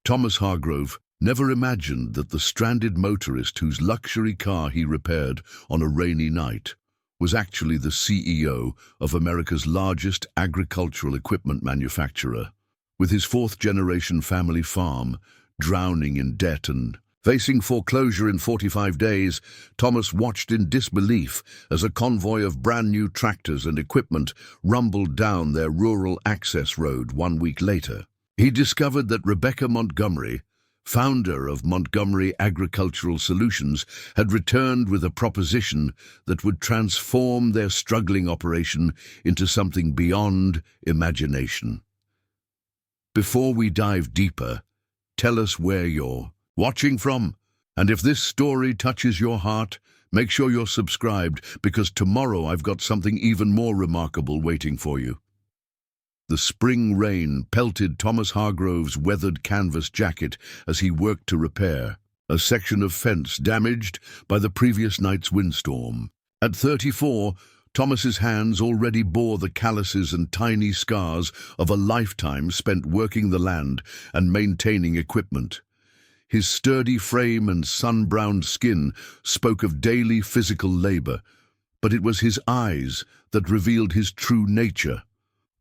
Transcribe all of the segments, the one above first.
Thomas Hargrove never imagined that the stranded motorist whose luxury car he repaired on a rainy night was actually the CEO of America's largest agricultural equipment manufacturer. With his fourth-generation family farm drowning in debt and facing foreclosure in 45 days, Thomas watched in disbelief as a convoy of brand-new tractors and equipment rumbled down their rural access road 1 week later. He discovered that Rebecca Montgomery, founder of Montgomery Agricultural Solutions, had returned with a proposition that would transform their struggling operation into something beyond imagination. Before we dive deeper, tell us where you're watching from, and if this story touches your heart, make sure you're subscribed, because tomorrow I've got something even more remarkable waiting for you. The spring rain pelted Thomas Hargrove's weathered canvas jacket as he worked to repair a section of fence damaged by the previous night's windstorm. At 34, Thomas's hands already bore the calluses and tiny scars of a lifetime spent working the land and maintaining equipment. His sturdy frame and sun-browned skin spoke of daily physical labor, but it was his eyes that revealed his true nature.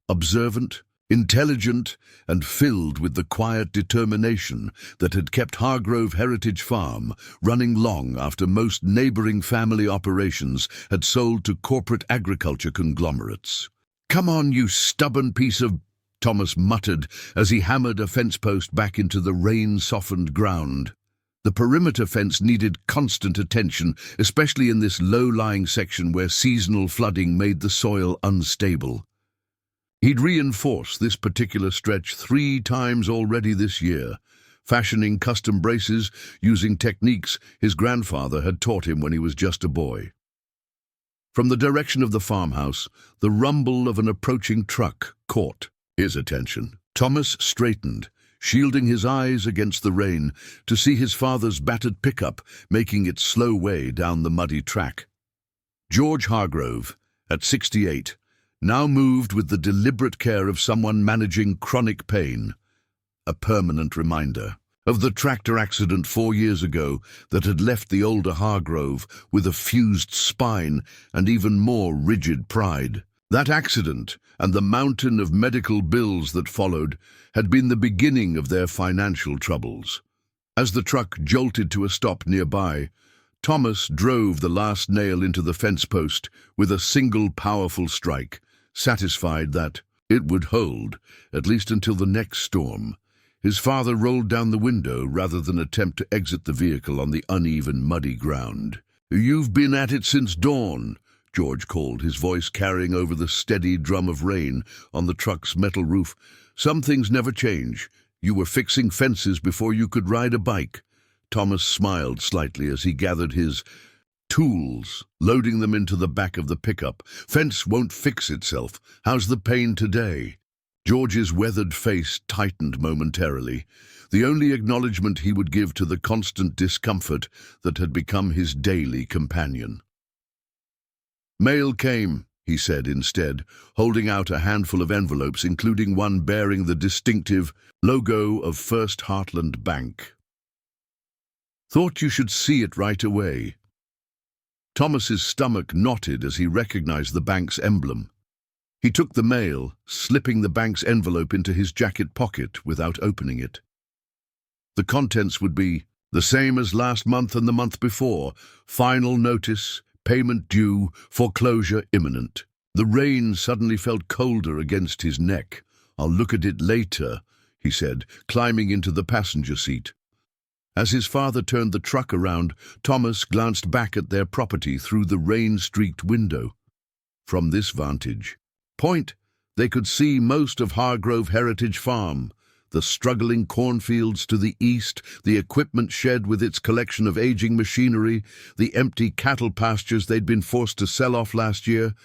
Observant, intelligent, and filled with the quiet determination that had kept Hargrove Heritage Farm running long after most neighboring family operations had sold to corporate agriculture conglomerates. "Come on, you stubborn piece of—" Thomas muttered as he hammered a fence post back into the rain-softened ground. The perimeter fence needed constant attention, especially in this low-lying section where seasonal flooding made the soil unstable. He'd reinforced this particular stretch 3 times already this year, fashioning custom braces using techniques his grandfather had taught him when he was just a boy. From the direction of the farmhouse, the rumble of an approaching truck caught his attention. Thomas straightened, shielding his eyes against the rain, to see his father's battered pickup making its slow way down the muddy track. George Hargrove, at 68, now moved with the deliberate care of someone managing chronic pain, a permanent reminder of the tractor accident 4 years ago that had left the older Hargrove with a fused spine and even more rigid pride. That accident, and the mountain of medical bills that followed, had been the beginning of their financial troubles. As the truck jolted to a stop nearby, Thomas drove the last nail into the fence post with a single powerful strike, satisfied that it would hold, at least until the next storm. His father rolled down the window rather than attempt to exit the vehicle on the uneven, muddy ground. "You've been at it since dawn," George called, his voice carrying over the steady drum of rain on the truck's metal roof. "Some things never change. You were fixing fences before you could ride a bike." Thomas smiled slightly as he gathered his tools, loading them into the back of the pickup. "Fence won't fix itself. How's the pain today?" George's weathered face tightened momentarily, the only acknowledgement he would give to the constant discomfort that had become his daily companion. "Mail came," he said instead, holding out a handful of envelopes, including one bearing the distinctive logo of First Heartland Bank. "Thought you should see it right away." Thomas's stomach knotted as he recognized the bank's emblem. He took the mail, slipping the bank's envelope into his jacket pocket without opening it. The contents would be the same as last month and the month before: final notice, payment due, foreclosure imminent. The rain suddenly felt colder against his neck. "I'll look at it later," he said, climbing into the passenger seat. As his father turned the truck around, Thomas glanced back at their property through the rain-streaked window. From this vantage point, they could see most of Hargrove Heritage Farm, the struggling cornfields to the east, the equipment shed with its collection of aging machinery, the empty cattle pastures they'd been forced to sell off last year,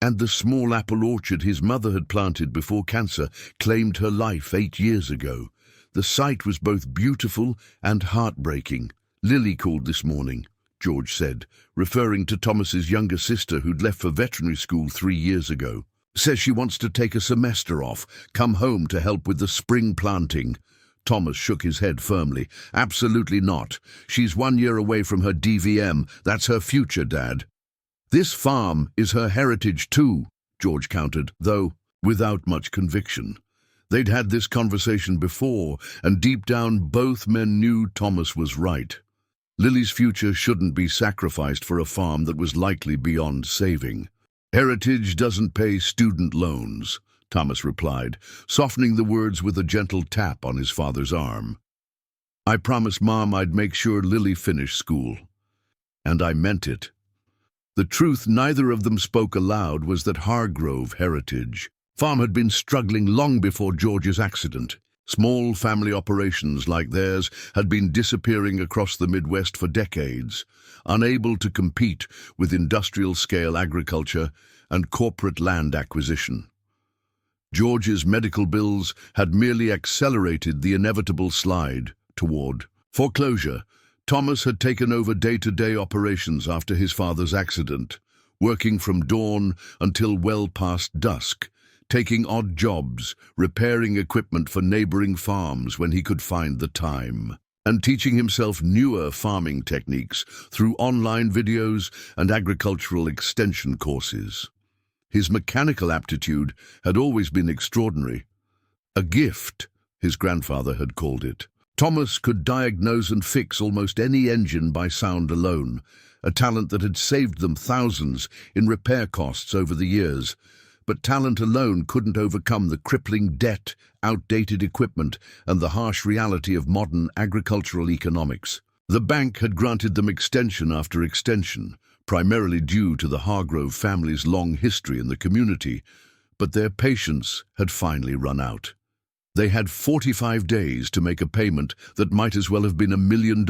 and the small apple orchard his mother had planted before cancer claimed her life 8 years ago. The sight was both beautiful and heartbreaking. "Lily called this morning," George said, referring to Thomas's younger sister who'd left for veterinary school 3 years ago. "Says she wants to take a semester off, come home to help with the spring planting." Thomas shook his head firmly. Absolutely not. She's 1 year away from her DVM. That's her future, Dad. This farm is her heritage too, George countered, though without much conviction. They'd had this conversation before, and deep down both men knew Thomas was right. Lily's future shouldn't be sacrificed for a farm that was likely beyond saving. Heritage doesn't pay student loans, Thomas replied, softening the words with a gentle tap on his father's arm. I promised Mom I'd make sure Lily finished school. And I meant it. The truth neither of them spoke aloud was that Hargrove Heritage Farm had been struggling long before George's accident. Small family operations like theirs had been disappearing across the Midwest for decades, unable to compete with industrial-scale agriculture and corporate land acquisition. George's medical bills had merely accelerated the inevitable slide toward foreclosure. Thomas had taken over day-to-day operations after his father's accident, working from dawn until well past dusk, taking odd jobs, repairing equipment for neighboring farms when he could find the time, and teaching himself newer farming techniques through online videos and agricultural extension courses. His mechanical aptitude had always been extraordinary. A gift, his grandfather had called it. Thomas could diagnose and fix almost any engine by sound alone, a talent that had saved them thousands in repair costs over the years. But talent alone couldn't overcome the crippling debt, outdated equipment, and the harsh reality of modern agricultural economics. The bank had granted them extension after extension, primarily due to the Hargrove family's long history in the community, but their patience had finally run out. They had 45 days to make a payment that might as well have been $1 million,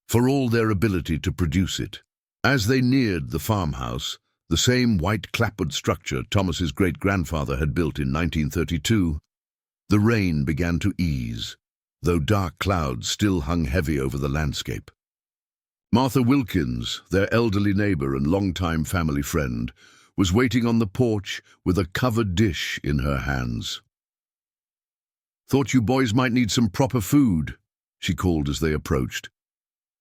for all their ability to produce it. As they neared the farmhouse, the same white clapboard structure Thomas's great-grandfather had built in 1932, the rain began to ease, though dark clouds still hung heavy over the landscape. Martha Wilkins, their elderly neighbor and longtime family friend, was waiting on the porch with a covered dish in her hands. "Thought you boys might need some proper food," she called as they approached.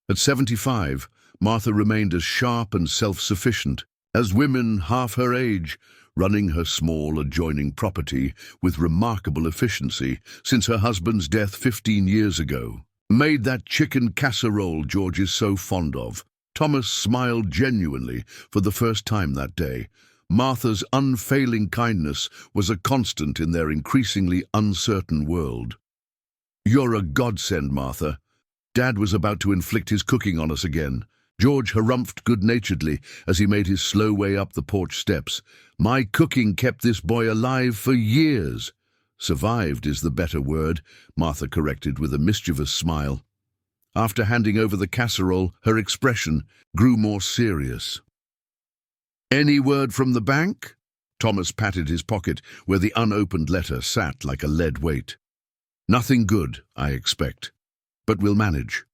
At 75, Martha remained as sharp and self-sufficient as women half her age, running her small adjoining property with remarkable efficiency since her husband's death 15 years ago. Made that chicken casserole George is so fond of. Thomas smiled genuinely for the first time that day. Martha's unfailing kindness was a constant in their increasingly uncertain world. "You're a godsend, Martha. Dad was about to inflict his cooking on us again." George harumphed good-naturedly as he made his slow way up the porch steps. "My cooking kept this boy alive for years." "Survived is the better word," Martha corrected with a mischievous smile. After handing over the casserole, her expression grew more serious. "Any word from the bank?" Thomas patted his pocket, where the unopened letter sat like a lead weight. "Nothing good, I expect, but we'll manage."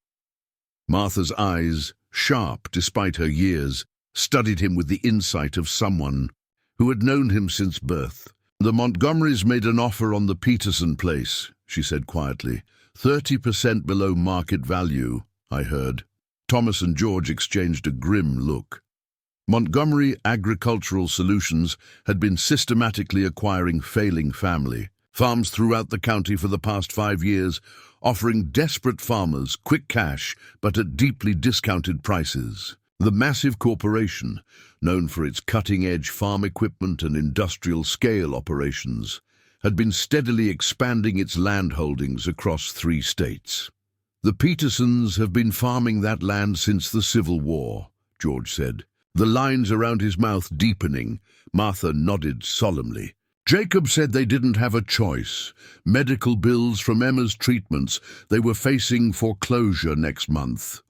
Martha's eyes, sharp despite her years, studied him with the insight of someone who had known him since birth. "The Montgomerys made an offer on the Peterson place," she said quietly. 30% below market value, I heard." Thomas and George exchanged a grim look. Montgomery Agricultural Solutions had been systematically acquiring failing family farms throughout the county for the past 5 years, offering desperate farmers quick cash but at deeply discounted prices. The massive corporation, known for its cutting-edge farm equipment and industrial-scale operations, had been steadily expanding its land holdings across 3 states. "The Petersons have been farming that land since the Civil War," George said, the lines around his mouth deepening. Martha nodded solemnly. "Jacob said they didn't have a choice. Medical bills from Emma's treatments. They were facing foreclosure next month."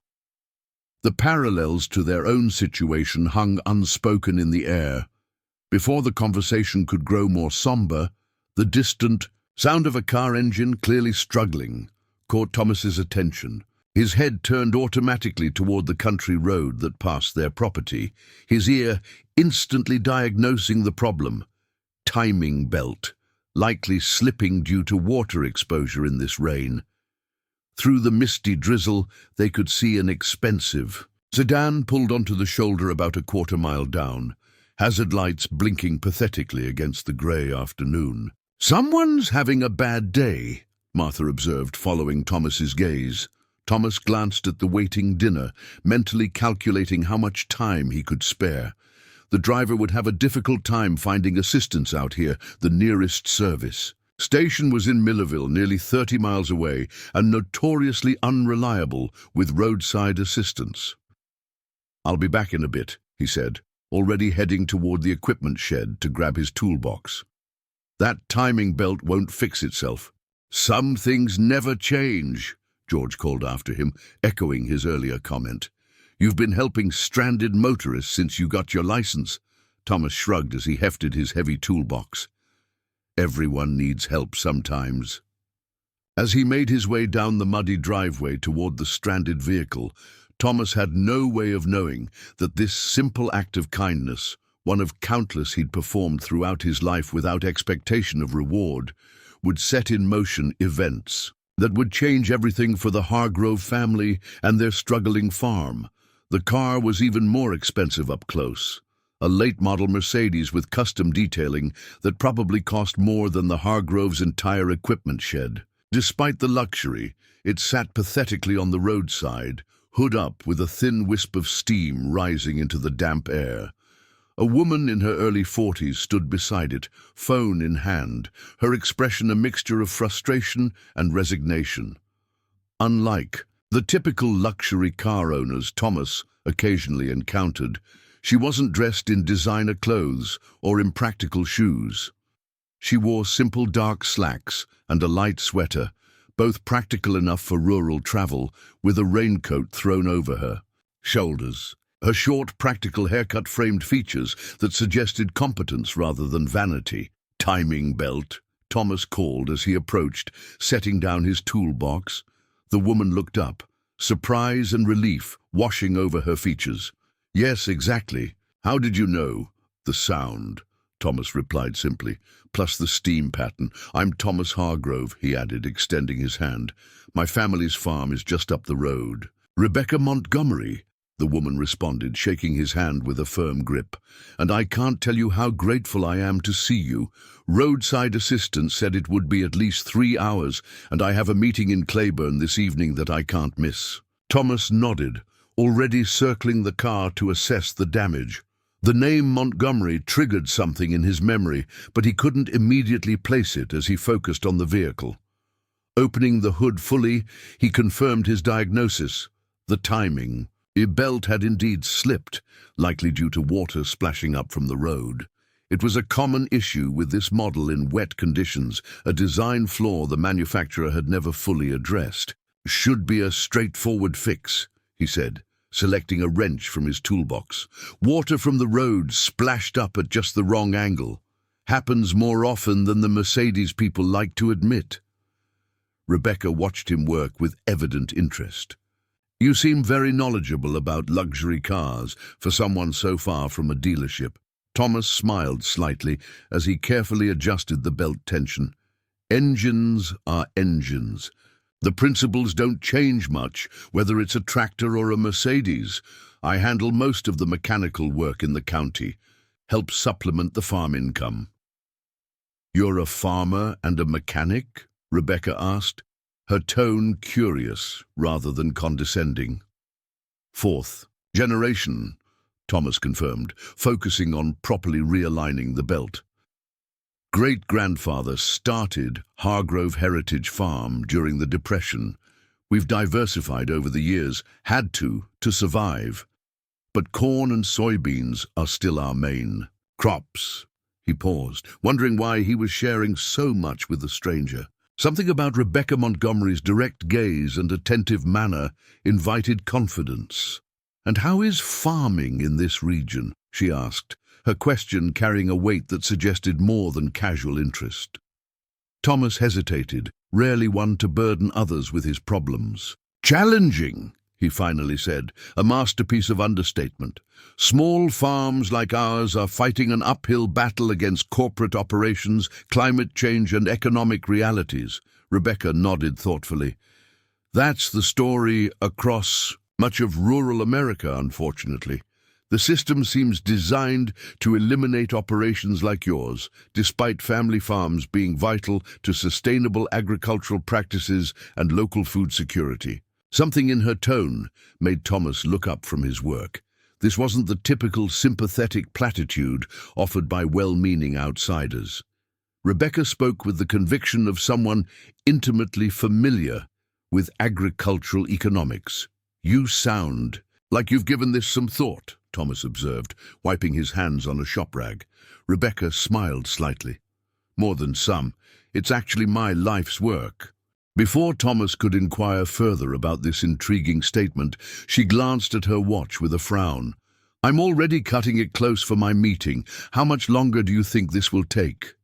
The parallels to their own situation hung unspoken in the air. Before the conversation could grow more somber, the distant sound of a car engine, clearly struggling, caught Thomas's attention. His head turned automatically toward the country road that passed their property, his ear instantly diagnosing the problem. Timing belt. likely slipping due to water exposure in this rain. Through the misty drizzle, they could see an expensive sedan pulled onto the shoulder about a quarter-mile down, hazard lights blinking pathetically against the grey afternoon. "Someone's having a bad day," Martha observed, following Thomas's gaze. Thomas glanced at the waiting dinner, mentally calculating how much time he could spare. The driver would have a difficult time finding assistance out here, the nearest service. Station was in Millerville, nearly 30 miles away, and notoriously unreliable with roadside assistance. "I'll be back in a bit," he said, already heading toward the equipment shed to grab his toolbox. "That timing belt won't fix itself." "Some things never change," George called after him, echoing his earlier comment. "You've been helping stranded motorists since you got your license." Thomas shrugged as he hefted his heavy toolbox. "Everyone needs help sometimes." As he made his way down the muddy driveway toward the stranded vehicle, Thomas had no way of knowing that this simple act of kindness, one of countless he'd performed throughout his life without expectation of reward, would set in motion events that would change everything for the Hargrove family and their struggling farm. The car was even more expensive up close, a late-model Mercedes with custom detailing that probably cost more than the Hargrove's entire equipment shed. Despite the luxury, it sat pathetically on the roadside, hood up with a thin wisp of steam rising into the damp air. A woman in her early 40s stood beside it, phone in hand, her expression a mixture of frustration and resignation. Unlike the typical luxury car owners Thomas occasionally encountered, she wasn't dressed in designer clothes or impractical shoes. She wore simple dark slacks and a light sweater, both practical enough for rural travel, with a raincoat thrown over her shoulders. Her short, practical haircut framed features that suggested competence rather than vanity. "Timing belt," Thomas called as he approached, setting down his toolbox. The woman looked up, surprise and relief washing over her features. "Yes, exactly. How did you know?" "The sound," Thomas replied simply, "plus the steam pattern. I'm Thomas Hargrove," he added, extending his hand. "My family's farm is just up the road." "Rebecca Montgomery," the woman responded, shaking his hand with a firm grip. "And I can't tell you how grateful I am to see you. Roadside assistance said it would be at least 3 hours, and I have a meeting in Claiborne this evening that I can't miss." Thomas nodded, already circling the car to assess the damage. The name Montgomery triggered something in his memory, but he couldn't immediately place it as he focused on the vehicle. Opening the hood fully, he confirmed his diagnosis: the timing. The belt had indeed slipped, likely due to water splashing up from the road. It was a common issue with this model in wet conditions, a design flaw the manufacturer had never fully addressed. "Should be a straightforward fix," he said, selecting a wrench from his toolbox. "Water from the road splashed up at just the wrong angle. Happens more often than the Mercedes people like to admit." Rebecca watched him work with evident interest. "You seem very knowledgeable about luxury cars for someone so far from a dealership." Thomas smiled slightly as he carefully adjusted the belt tension. "Engines are engines. The principles don't change much, whether it's a tractor or a Mercedes. I handle most of the mechanical work in the county, help supplement the farm income." "You're a farmer and a mechanic?" Rebecca asked, her tone curious rather than condescending. "Fourth generation," Thomas confirmed, focusing on properly realigning the belt. "Great-grandfather started Hargrove Heritage Farm during the Depression. We've diversified over the years, had to survive. But corn and soybeans are still our main crops." He paused, wondering why he was sharing so much with the stranger. Something about Rebecca Montgomery's direct gaze and attentive manner invited confidence. "And how is farming in this region?" she asked, her question carrying a weight that suggested more than casual interest. Thomas hesitated, rarely one to burden others with his problems. "Challenging," he finally said, a masterpiece of understatement. Small farms like ours are fighting an uphill battle against corporate operations, climate change, and economic realities. Rebecca nodded thoughtfully. That's the story across much of rural America, unfortunately. The system seems designed to eliminate operations like yours, despite family farms being vital to sustainable agricultural practices and local food security. Something in her tone made Thomas look up from his work. This wasn't the typical sympathetic platitude offered by well-meaning outsiders. Rebecca spoke with the conviction of someone intimately familiar with agricultural economics. You sound like you've given this some thought, Thomas observed, wiping his hands on a shop rag. Rebecca smiled slightly. More than some. It's actually my life's work. Before Thomas could inquire further about this intriguing statement, she glanced at her watch with a frown. I'm already cutting it close for my meeting. How much longer do you think this will take?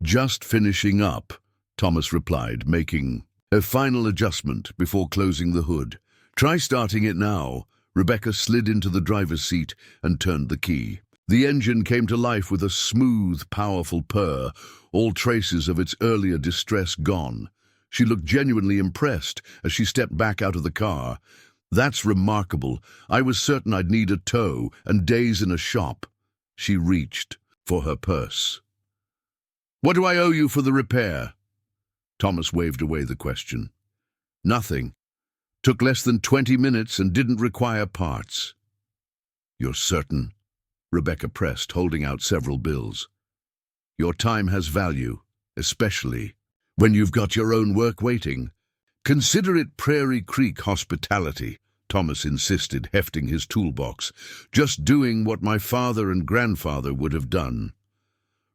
Just finishing up, Thomas replied, making a final adjustment before closing the hood. Try starting it now. Rebecca slid into the driver's seat and turned the key. The engine came to life with a smooth, powerful purr, all traces of its earlier distress gone. She looked genuinely impressed as she stepped back out of the car. That's remarkable. I was certain I'd need a tow and days in a shop. She reached for her purse. What do I owe you for the repair? Thomas waved away the question. Nothing. Took less than 20 minutes and didn't require parts. You're certain? Rebecca pressed, holding out several bills. Your time has value, especially when you've got your own work waiting. Consider it Prairie Creek hospitality, Thomas insisted, hefting his toolbox. Just doing what my father and grandfather would have done.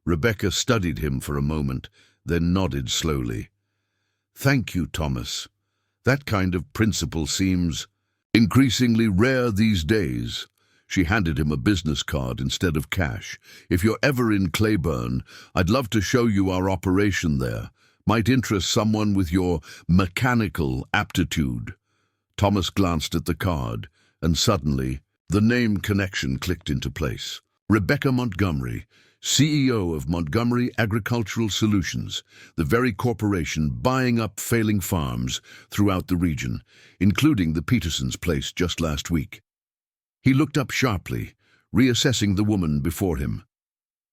Rebecca studied him for a moment, then nodded slowly. Thank you, Thomas. That kind of principle seems increasingly rare these days. She handed him a business card instead of cash. If you're ever in Claiborne, I'd love to show you our operation there. Might interest someone with your mechanical aptitude. Thomas glanced at the card, and suddenly the name connection clicked into place. Rebecca Montgomery, CEO of Montgomery Agricultural Solutions, the very corporation buying up failing farms throughout the region, including the Petersons' place just last week. He looked up sharply, reassessing the woman before him.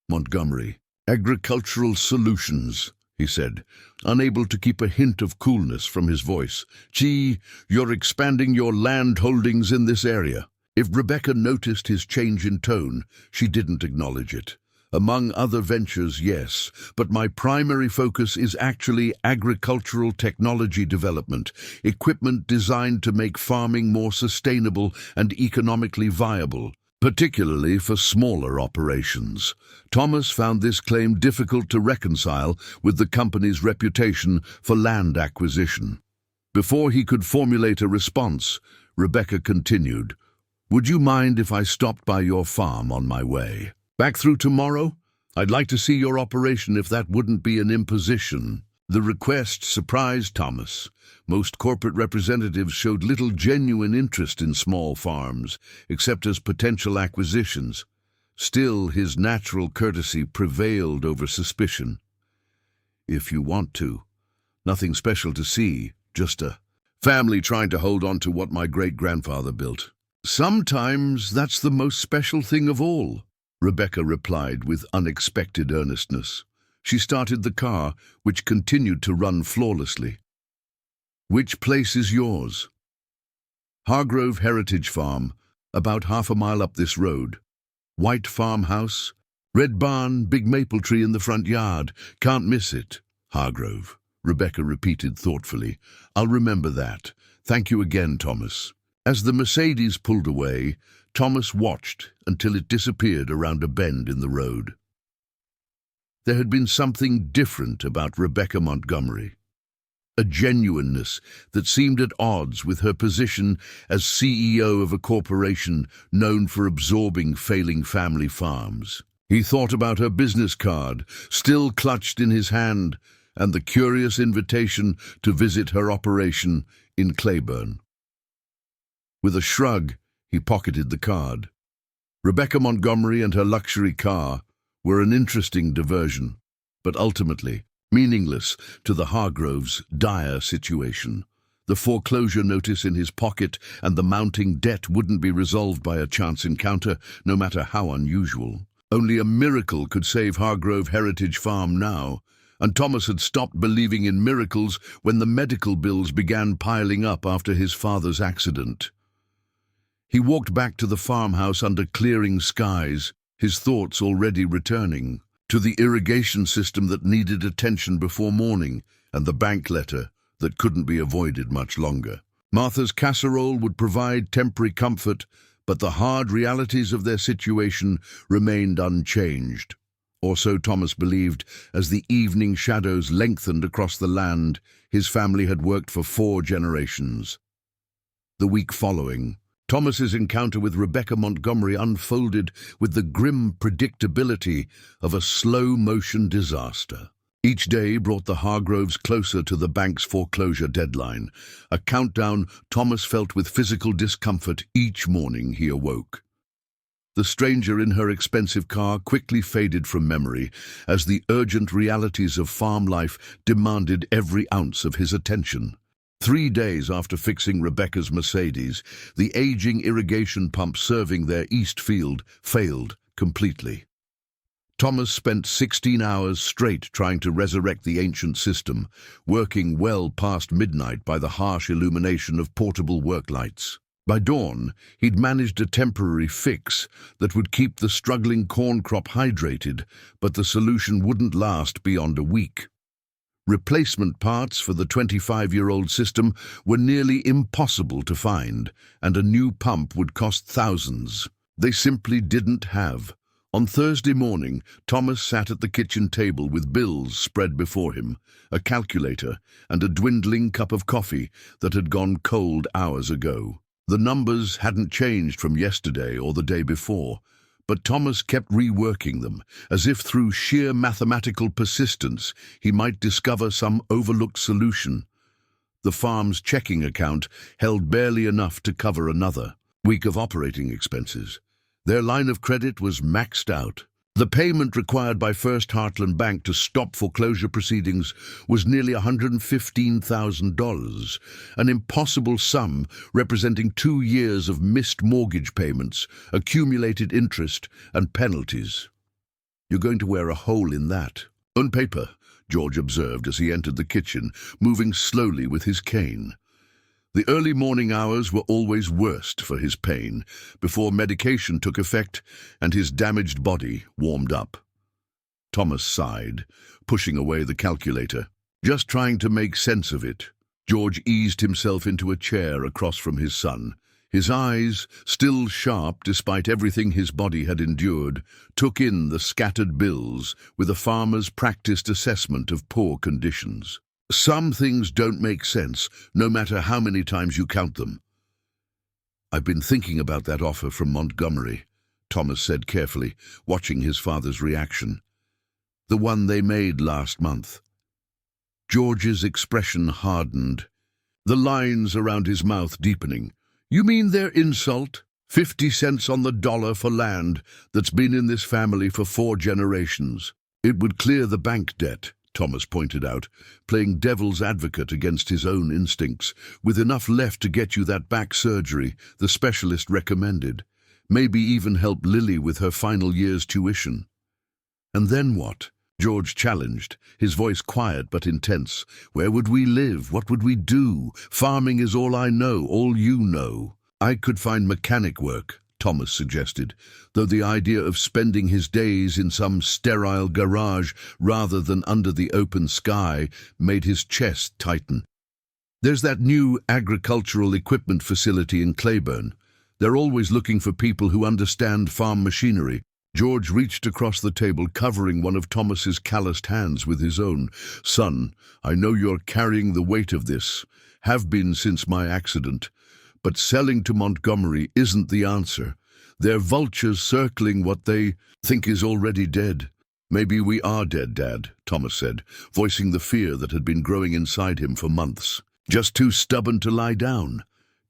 Montgomery Agricultural Solutions, he said, unable to keep a hint of coolness from his voice. Gee, you're expanding your land holdings in this area. If Rebecca noticed his change in tone, she didn't acknowledge it. Among other ventures, yes, but my primary focus is actually agricultural technology development, equipment designed to make farming more sustainable and economically viable, particularly for smaller operations. Thomas found this claim difficult to reconcile with the company's reputation for land acquisition. Before he could formulate a response, Rebecca continued, Would you mind if I stopped by your farm on my way? Back through tomorrow? I'd like to see your operation if that wouldn't be an imposition. The request surprised Thomas. Most corporate representatives showed little genuine interest in small farms, except as potential acquisitions. Still, his natural courtesy prevailed over suspicion. If you want to. Nothing special to see, just a family trying to hold on to what my great-grandfather built. Sometimes that's the most special thing of all, Rebecca replied with unexpected earnestness. She started the car, which continued to run flawlessly. Which place is yours? Hargrove Heritage Farm, about half a mile up this road. White farmhouse, red barn, big maple tree in the front yard. Can't miss it. Hargrove, Rebecca repeated thoughtfully. I'll remember that. Thank you again, Thomas. As the Mercedes pulled away, Thomas watched until it disappeared around a bend in the road. There had been something different about Rebecca Montgomery, a genuineness that seemed at odds with her position as CEO of a corporation known for absorbing failing family farms. He thought about her business card, still clutched in his hand, and the curious invitation to visit her operation in Claiborne. With a shrug, he pocketed the card. Rebecca Montgomery and her luxury car were an interesting diversion, but ultimately meaningless to the Hargrove's dire situation. The foreclosure notice in his pocket and the mounting debt wouldn't be resolved by a chance encounter, no matter how unusual. Only a miracle could save Hargrove Heritage Farm now, and Thomas had stopped believing in miracles when the medical bills began piling up after his father's accident. He walked back to the farmhouse under clearing skies, his thoughts already returning to the irrigation system that needed attention before morning and the bank letter that couldn't be avoided much longer. Martha's casserole would provide temporary comfort, but the hard realities of their situation remained unchanged. Or so Thomas believed, as the evening shadows lengthened across the land his family had worked for 4 generations. The week following, Thomas's encounter with Rebecca Montgomery unfolded with the grim predictability of a slow-motion disaster. Each day brought the Hargroves closer to the bank's foreclosure deadline, a countdown Thomas felt with physical discomfort each morning he awoke. The stranger in her expensive car quickly faded from memory as the urgent realities of farm life demanded every ounce of his attention. 3 days after fixing Rebecca's Mercedes, the aging irrigation pump serving their east field failed completely. Thomas spent 16 hours straight trying to resurrect the ancient system, working well past midnight by the harsh illumination of portable work lights. By dawn, he'd managed a temporary fix that would keep the struggling corn crop hydrated, but the solution wouldn't last beyond a week. Replacement parts for the 25-year-old system were nearly impossible to find, and a new pump would cost thousands. They simply didn't have. On Thursday morning, Thomas sat at the kitchen table with bills spread before him, a calculator, and a dwindling cup of coffee that had gone cold hours ago. The numbers hadn't changed from yesterday or the day before, but Thomas kept reworking them, as if through sheer mathematical persistence he might discover some overlooked solution. The farm's checking account held barely enough to cover another week of operating expenses. Their line of credit was maxed out. The payment required by First Heartland Bank to stop foreclosure proceedings was nearly $115,000, an impossible sum representing 2 years of missed mortgage payments, accumulated interest, and penalties. "You're going to wear a hole in that." "On paper," George observed as he entered the kitchen, moving slowly with his cane. The early morning hours were always worst for his pain, before medication took effect and his damaged body warmed up. Thomas sighed, pushing away the calculator. Just trying to make sense of it. George eased himself into a chair across from his son. His eyes, still sharp despite everything his body had endured, took in the scattered bills with a farmer's practiced assessment of poor conditions. "Some things don't make sense, no matter how many times you count them." "I've been thinking about that offer from Montgomery," Thomas said carefully, watching his father's reaction. "The one they made last month." George's expression hardened, the lines around his mouth deepening. "You mean their insult? 50 cents on the dollar for land that's been in this family for 4 generations. It would clear the bank debt," Thomas pointed out, playing devil's advocate against his own instincts, "with enough left to get you that back surgery the specialist recommended. Maybe even help Lily with her final year's tuition." "And then what?" George challenged, his voice quiet but intense. "Where would we live? What would we do? Farming is all I know, all you know." "I could find mechanic work," Thomas suggested, though the idea of spending his days in some sterile garage rather than under the open sky made his chest tighten. "There's that new agricultural equipment facility in Claiborne. They're always looking for people who understand farm machinery." George reached across the table, covering one of Thomas's calloused hands with his own. "Son, I know you're carrying the weight of this, have been since my accident. But selling to Montgomery isn't the answer. They're vultures circling what they think is already dead." "Maybe we are dead, Dad," Thomas said, voicing the fear that had been growing inside him for months. "Just too stubborn to lie down."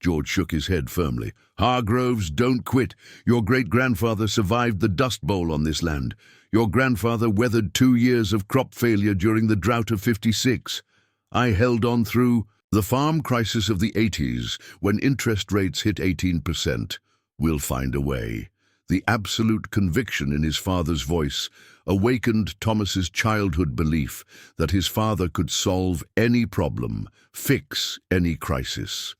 George shook his head firmly. "Hargroves don't quit. Your great-grandfather survived the Dust Bowl on this land. Your grandfather weathered 2 years of crop failure during the drought of '56. I held on through the farm crisis of the '80s, when interest rates hit 18%. We'll find a way." The absolute conviction in his father's voice awakened Thomas's childhood belief that his father could solve any problem, fix any crisis.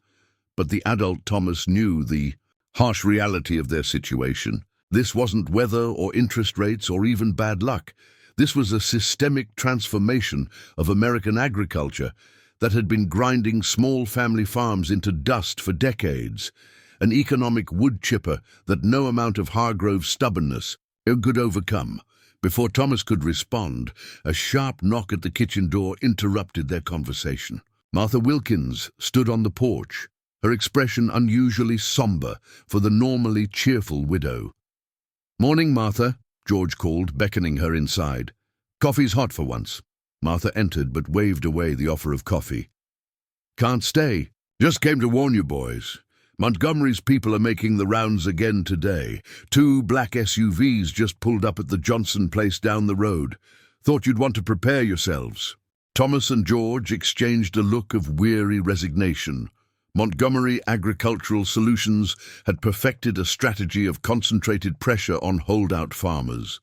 But the adult Thomas knew the harsh reality of their situation. This wasn't weather or interest rates or even bad luck. This was a systemic transformation of American agriculture that had been grinding small family farms into dust for decades. An economic wood chipper that no amount of Hargrove's stubbornness could overcome. Before Thomas could respond, a sharp knock at the kitchen door interrupted their conversation. Martha Wilkins stood on the porch, her expression unusually somber for the normally cheerful widow. "Morning, Martha," George called, beckoning her inside. "Coffee's hot for once." Martha entered but waved away the offer of coffee. "Can't stay. Just came to warn you boys. Montgomery's people are making the rounds again today. 2 black SUVs just pulled up at the Johnson place down the road. Thought you'd want to prepare yourselves." Thomas and George exchanged a look of weary resignation. Montgomery Agricultural Solutions had perfected a strategy of concentrated pressure on holdout farmers.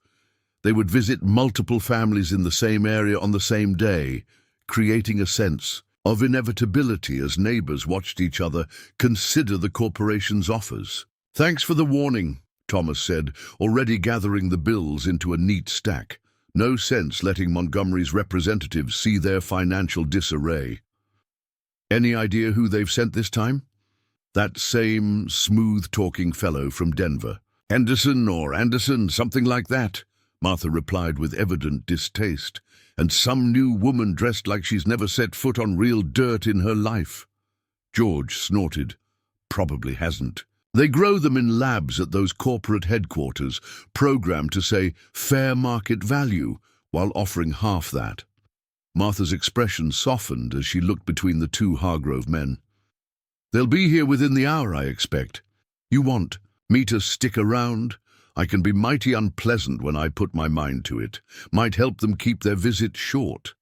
They would visit multiple families in the same area on the same day, creating a sense of inevitability as neighbors watched each other consider the corporation's offers. "Thanks for the warning," Thomas said, already gathering the bills into a neat stack. No sense letting Montgomery's representatives see their financial disarray. "Any idea who they've sent this time?" "That same smooth-talking fellow from Denver. Henderson or Anderson, something like that," Martha replied with evident distaste. "And some new woman dressed like she's never set foot on real dirt in her life." George snorted. "Probably hasn't. They grow them in labs at those corporate headquarters, programmed to say fair market value, while offering half that." Martha's expression softened as she looked between the 2 Hargrove men. "They'll be here within the hour, I expect. You want me to stick around? I can be mighty unpleasant when I put my mind to it. Might help them keep their visit short."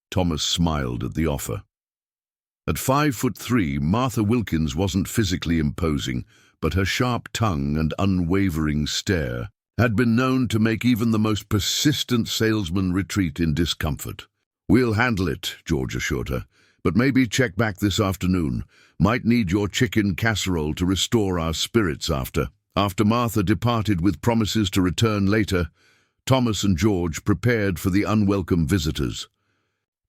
Thomas smiled at the offer. At 5'3", Martha Wilkins wasn't physically imposing, but her sharp tongue and unwavering stare had been known to make even the most persistent salesman retreat in discomfort. "We'll handle it," George assured her, "but maybe check back this afternoon. Might need your chicken casserole to restore our spirits after." After Martha departed with promises to return later, Thomas and George prepared for the unwelcome visitors.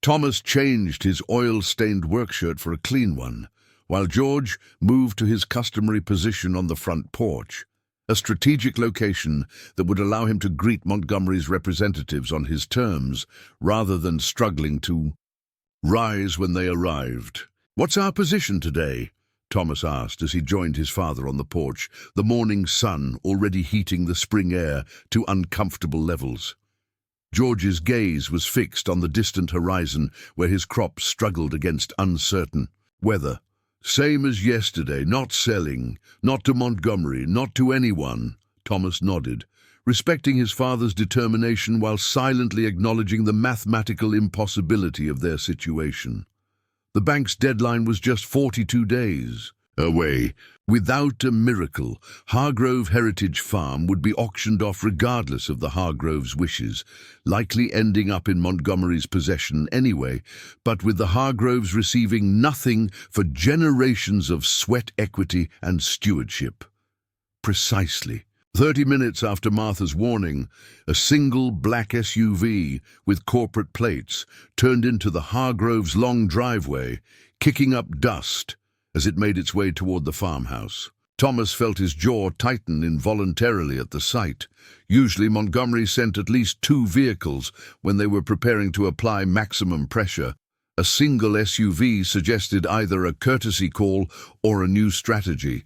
Thomas changed his oil-stained workshirt for a clean one, while George moved to his customary position on the front porch, a strategic location that would allow him to greet Montgomery's representatives on his terms, rather than struggling to rise when they arrived. "What's our position today?" Thomas asked as he joined his father on the porch, the morning sun already heating the spring air to uncomfortable levels. George's gaze was fixed on the distant horizon where his crops struggled against uncertain weather. "Same as yesterday, not selling, not to Montgomery, not to anyone," Thomas nodded, respecting his father's determination while silently acknowledging the mathematical impossibility of their situation. The bank's deadline was just 42 days away. Without a miracle, Hargrove Heritage Farm would be auctioned off regardless of the Hargroves' wishes, likely ending up in Montgomery's possession anyway, but with the Hargroves receiving nothing for generations of sweat equity and stewardship. Precisely. 30 minutes after Martha's warning, a single black SUV with corporate plates turned into the Hargroves' long driveway, kicking up dust as it made its way toward the farmhouse. Thomas felt his jaw tighten involuntarily at the sight. Usually Montgomery sent at least 2 vehicles when they were preparing to apply maximum pressure. A single SUV suggested either a courtesy call or a new strategy.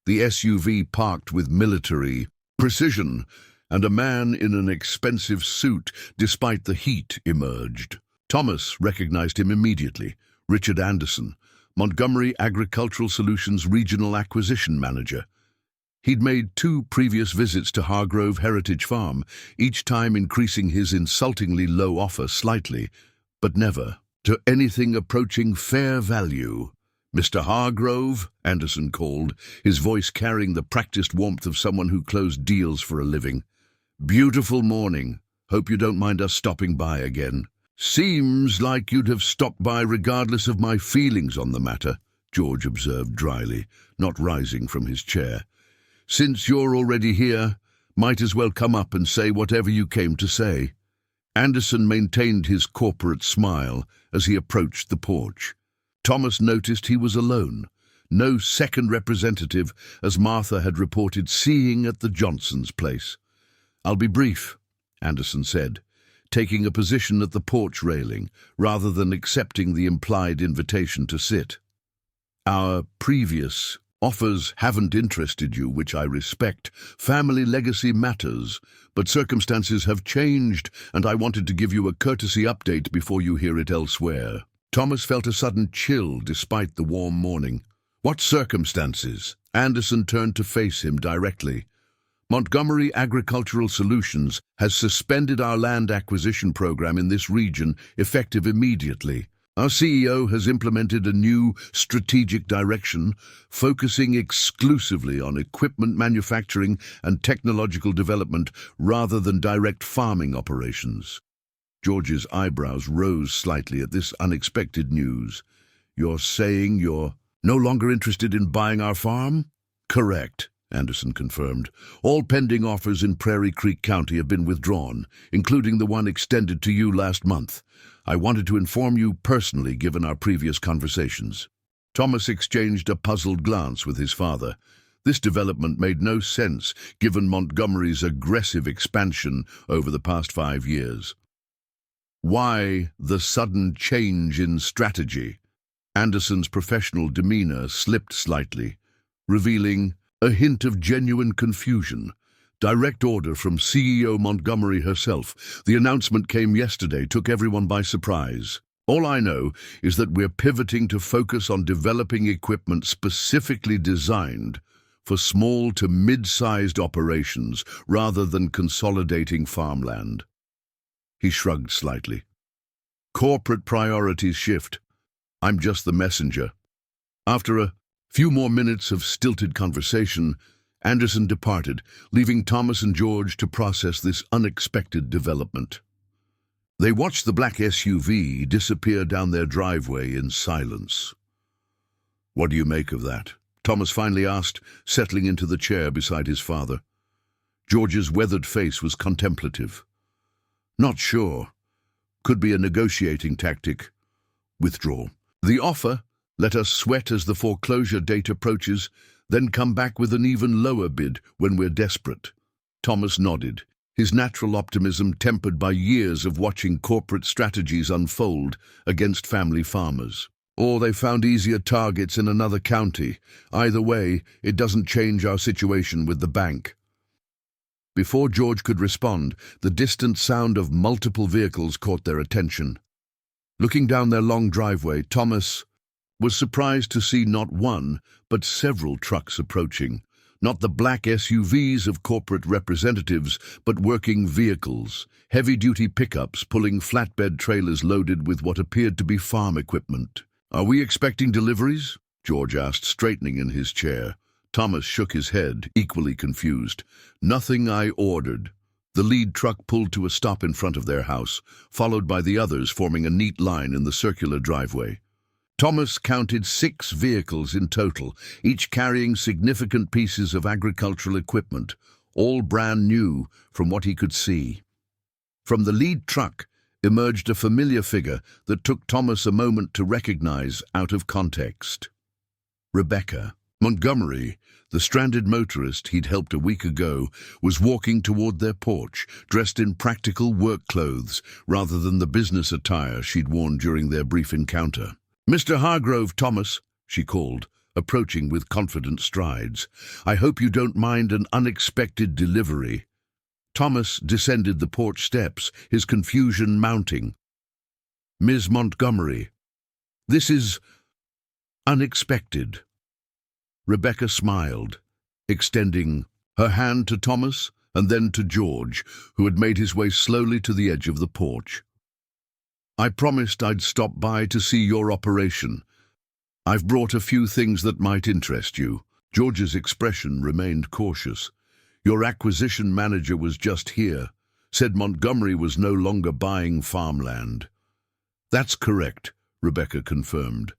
The SUV parked with military precision, and a man in an expensive suit, despite the heat, emerged. Thomas recognized him immediately. Richard Anderson, Montgomery Agricultural Solutions Regional Acquisition Manager. He'd made 2 previous visits to Hargrove Heritage Farm, each time increasing his insultingly low offer slightly, but never to anything approaching fair value. "Mr. Hargrove," Anderson called, his voice carrying the practiced warmth of someone who closed deals for a living. "Beautiful morning. Hope you don't mind us stopping by again." "Seems like you'd have stopped by regardless of my feelings on the matter," George observed dryly, not rising from his chair. "Since you're already here, might as well come up and say whatever you came to say." Anderson maintained his corporate smile as he approached the porch. Thomas noticed he was alone, no second representative, as Martha had reported seeing at the Johnsons' place. "I'll be brief," Anderson said, taking a position at the porch railing rather than accepting the implied invitation to sit. "Our previous offers haven't interested you, which I respect. Family legacy matters, but circumstances have changed, and I wanted to give you a courtesy update before you hear it elsewhere." Thomas felt a sudden chill despite the warm morning. "What circumstances?" Anderson turned to face him directly. "Montgomery Agricultural Solutions has suspended our land acquisition program in this region, effective immediately. Our CEO has implemented a new strategic direction, focusing exclusively on equipment manufacturing and technological development rather than direct farming operations." George's eyebrows rose slightly at this unexpected news. "You're saying you're no longer interested in buying our farm?" "Correct," Anderson confirmed. "All pending offers in Prairie Creek County have been withdrawn, including the one extended to you last month. I wanted to inform you personally given our previous conversations." Thomas exchanged a puzzled glance with his father. This development made no sense given Montgomery's aggressive expansion over the past 5 years. Why the sudden change in strategy? Anderson's professional demeanor slipped slightly, revealing a hint of genuine confusion. "Direct order from CEO Montgomery herself. The announcement came yesterday, took everyone by surprise. All I know is that we're pivoting to focus on developing equipment specifically designed for small to mid-sized operations rather than consolidating farmland." He shrugged slightly. "Corporate priorities shift. I'm just the messenger." After a few more minutes of stilted conversation, Anderson departed, leaving Thomas and George to process this unexpected development. They watched the black SUV disappear down their driveway in silence. "What do you make of that?" Thomas finally asked, settling into the chair beside his father. George's weathered face was contemplative. "Not sure. Could be a negotiating tactic. Withdraw. The offer, let us sweat as the foreclosure date approaches, then come back with an even lower bid when we're desperate." Thomas nodded, his natural optimism tempered by years of watching corporate strategies unfold against family farmers. "Or they found easier targets in another county. Either way, it doesn't change our situation with the bank." Before George could respond, the distant sound of multiple vehicles caught their attention. Looking down their long driveway, Thomas was surprised to see not one, but several trucks approaching. Not the black SUVs of corporate representatives, but working vehicles, heavy-duty pickups pulling flatbed trailers loaded with what appeared to be farm equipment. "Are we expecting deliveries?" George asked, straightening in his chair. Thomas shook his head, equally confused. "Nothing I ordered." The lead truck pulled to a stop in front of their house, followed by the others forming a neat line in the circular driveway. Thomas counted 6 vehicles in total, each carrying significant pieces of agricultural equipment, all brand new from what he could see. From the lead truck emerged a familiar figure that took Thomas a moment to recognize out of context. Rebecca Montgomery, the stranded motorist he'd helped a week ago, was walking toward their porch, dressed in practical work clothes rather than the business attire she'd worn during their brief encounter. "Mr. Hargrove, Thomas," she called, approaching with confident strides. "I hope you don't mind an unexpected delivery." Thomas descended the porch steps, his confusion mounting. "Ms. Montgomery, this is..." Unexpected. Rebecca smiled, extending her hand to Thomas and then to George, who had made his way slowly to the edge of the porch. "I promised I'd stop by to see your operation. I've brought a few things that might interest you." George's expression remained cautious. "Your acquisition manager was just here, said Montgomery was no longer buying farmland." "That's correct," Rebecca confirmed.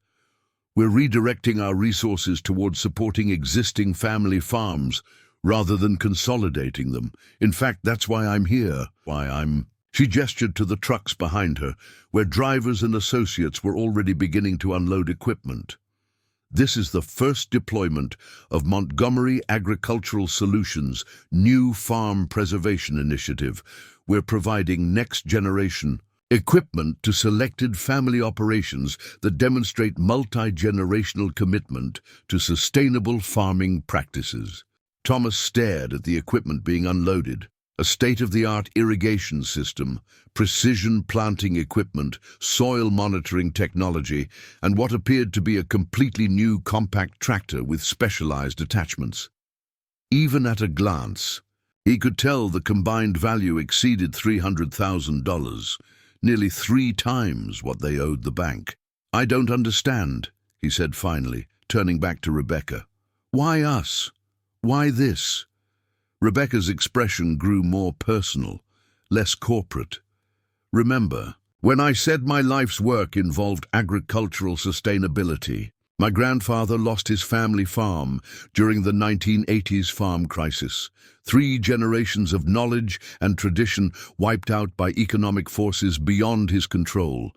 "We're redirecting our resources towards supporting existing family farms rather than consolidating them. In fact, that's why I'm here. She gestured to the trucks behind her, where drivers and associates were already beginning to unload equipment. "This is the first deployment of Montgomery Agricultural Solutions' new farm preservation initiative. We're providing next-generation equipment to selected family operations that demonstrate multi-generational commitment to sustainable farming practices." Thomas stared at the equipment being unloaded. A state-of-the-art irrigation system, precision planting equipment, soil monitoring technology, and what appeared to be a completely new compact tractor with specialized attachments. Even at a glance, he could tell the combined value exceeded $300,000, nearly 3 times what they owed the bank. "I don't understand," he said finally, turning back to Rebecca. "Why us? Why this?" Rebecca's expression grew more personal, less corporate. "Remember, when I said my life's work involved agricultural sustainability, my grandfather lost his family farm during the 1980s farm crisis. 3 generations of knowledge and tradition wiped out by economic forces beyond his control.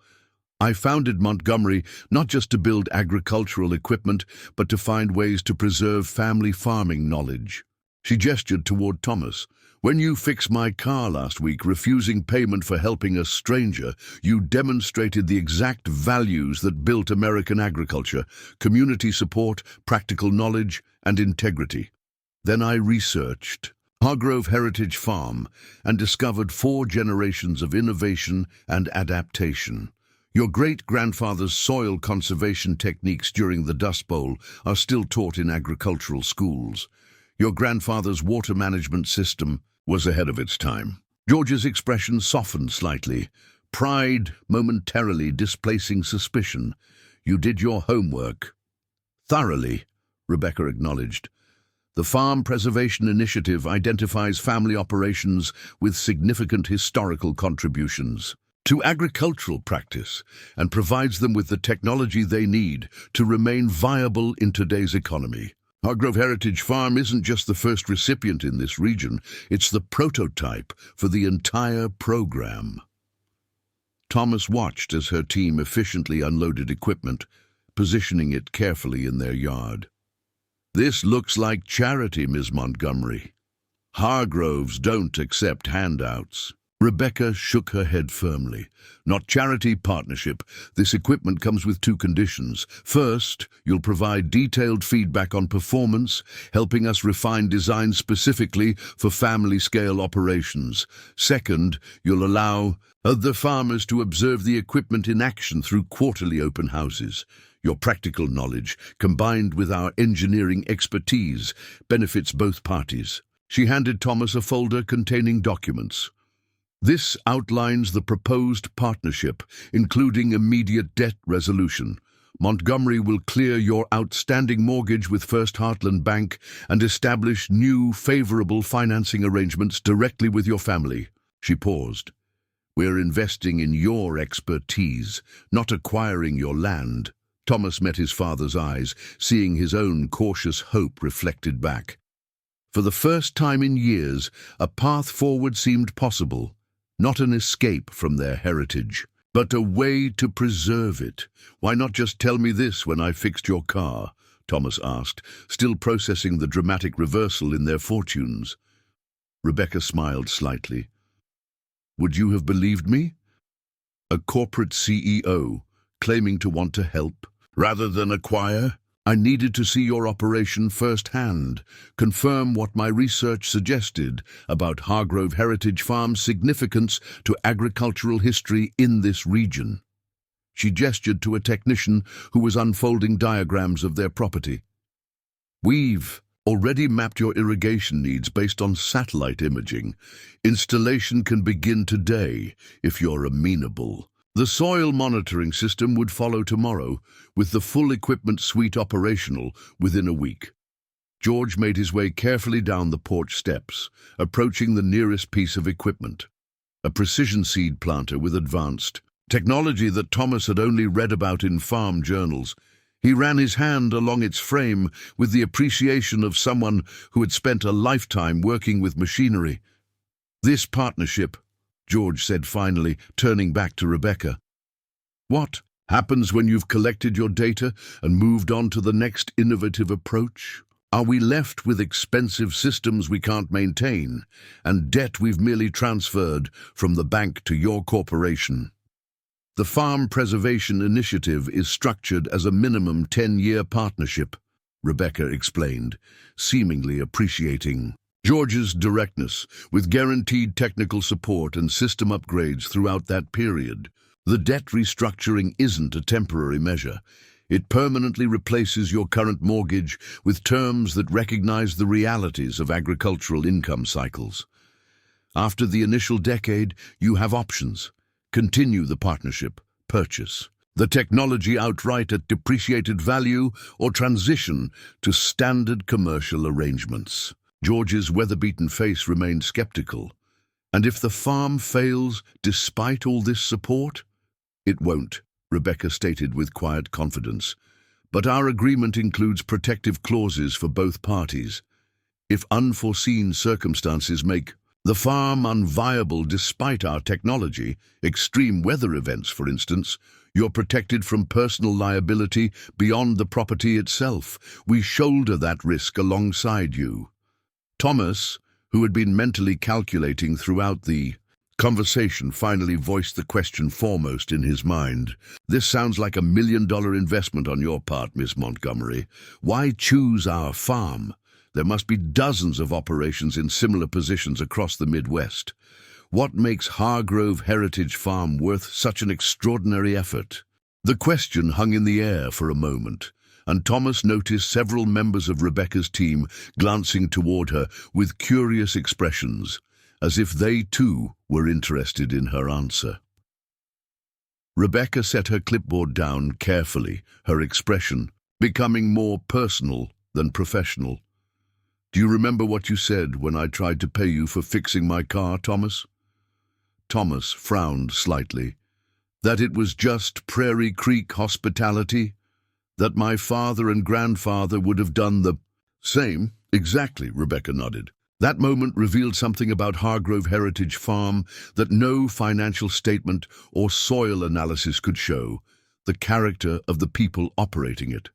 I founded Montgomery not just to build agricultural equipment, but to find ways to preserve family farming knowledge." She gestured toward Thomas. "When you fixed my car last week, refusing payment for helping a stranger, you demonstrated the exact values that built American agriculture: community support, practical knowledge, and integrity." Then I researched Hargrove Heritage Farm and discovered 4 generations of innovation and adaptation. Your great-grandfather's soil conservation techniques during the Dust Bowl are still taught in agricultural schools. Your grandfather's water management system was ahead of its time. George's expression softened slightly, pride momentarily displacing suspicion. "You did your homework." "Thoroughly," Rebecca acknowledged. "The Farm Preservation Initiative identifies family operations with significant historical contributions to agricultural practice and provides them with the technology they need to remain viable in today's economy. Hargrove Heritage Farm isn't just the first recipient in this region, it's the prototype for the entire program." Thomas watched as her team efficiently unloaded equipment, positioning it carefully in their yard. "This looks like charity, Ms. Montgomery. Hargroves don't accept handouts." Rebecca shook her head firmly. "Not charity, partnership. This equipment comes with 2 conditions. First, you'll provide detailed feedback on performance, helping us refine designs specifically for family-scale operations. Second, you'll allow the farmers to observe the equipment in action through quarterly open houses. Your practical knowledge, combined with our engineering expertise, benefits both parties." She handed Thomas a folder containing documents. "This outlines the proposed partnership, including immediate debt resolution. Montgomery will clear your outstanding mortgage with First Heartland Bank and establish new, favorable financing arrangements directly with your family." She paused. "We're investing in your expertise, not acquiring your land." Thomas met his father's eyes, seeing his own cautious hope reflected back. For the first time in years, a path forward seemed possible. Not an escape from their heritage, but a way to preserve it. "Why not just tell me this when I fixed your car?" Thomas asked, still processing the dramatic reversal in their fortunes. Rebecca smiled slightly. "Would you have believed me? A corporate CEO, claiming to want to help, rather than acquire? I needed to see your operation firsthand, confirm what my research suggested about Hargrove Heritage Farm's significance to agricultural history in this region." She gestured to a technician who was unfolding diagrams of their property. "We've already mapped your irrigation needs based on satellite imaging. Installation can begin today if you're amenable. The soil monitoring system would follow tomorrow, with the full equipment suite operational within a week." George made his way carefully down the porch steps, approaching the nearest piece of equipment. A precision seed planter with advanced technology that Thomas had only read about in farm journals. He ran his hand along its frame with the appreciation of someone who had spent a lifetime working with machinery. "This partnership," George said finally, turning back to Rebecca. "What happens when you've collected your data and moved on to the next innovative approach? Are we left with expensive systems we can't maintain and debt we've merely transferred from the bank to your corporation?" "The Farm Preservation Initiative is structured as a minimum 10-year partnership," Rebecca explained, seemingly appreciating George's directness, "with guaranteed technical support and system upgrades throughout that period. The debt restructuring isn't a temporary measure. It permanently replaces your current mortgage with terms that recognize the realities of agricultural income cycles. After the initial decade, you have options. Continue the partnership, purchase the technology outright at depreciated value, or transition to standard commercial arrangements." George's weather-beaten face remained skeptical. "And if the farm fails despite all this support?" "It won't," Rebecca stated with quiet confidence. "But our agreement includes protective clauses for both parties. If unforeseen circumstances make the farm unviable despite our technology, extreme weather events, for instance, you're protected from personal liability beyond the property itself. We shoulder that risk alongside you." Thomas, who had been mentally calculating throughout the conversation, finally voiced the question foremost in his mind. "This sounds like $1 million investment on your part, Miss Montgomery. Why choose our farm? There must be dozens of operations in similar positions across the Midwest. What makes Hargrove Heritage Farm worth such an extraordinary effort?" The question hung in the air for a moment, and Thomas noticed several members of Rebecca's team glancing toward her with curious expressions, as if they too were interested in her answer. Rebecca set her clipboard down carefully, her expression becoming more personal than professional. "Do you remember what you said when I tried to pay you for fixing my car, Thomas?" Thomas frowned slightly. "That it was just Prairie Creek hospitality? That my father and grandfather would have done the same?" "Exactly," Rebecca nodded. "That moment revealed something about Hargrove Heritage Farm that no financial statement or soil analysis could show: the character of the people operating it.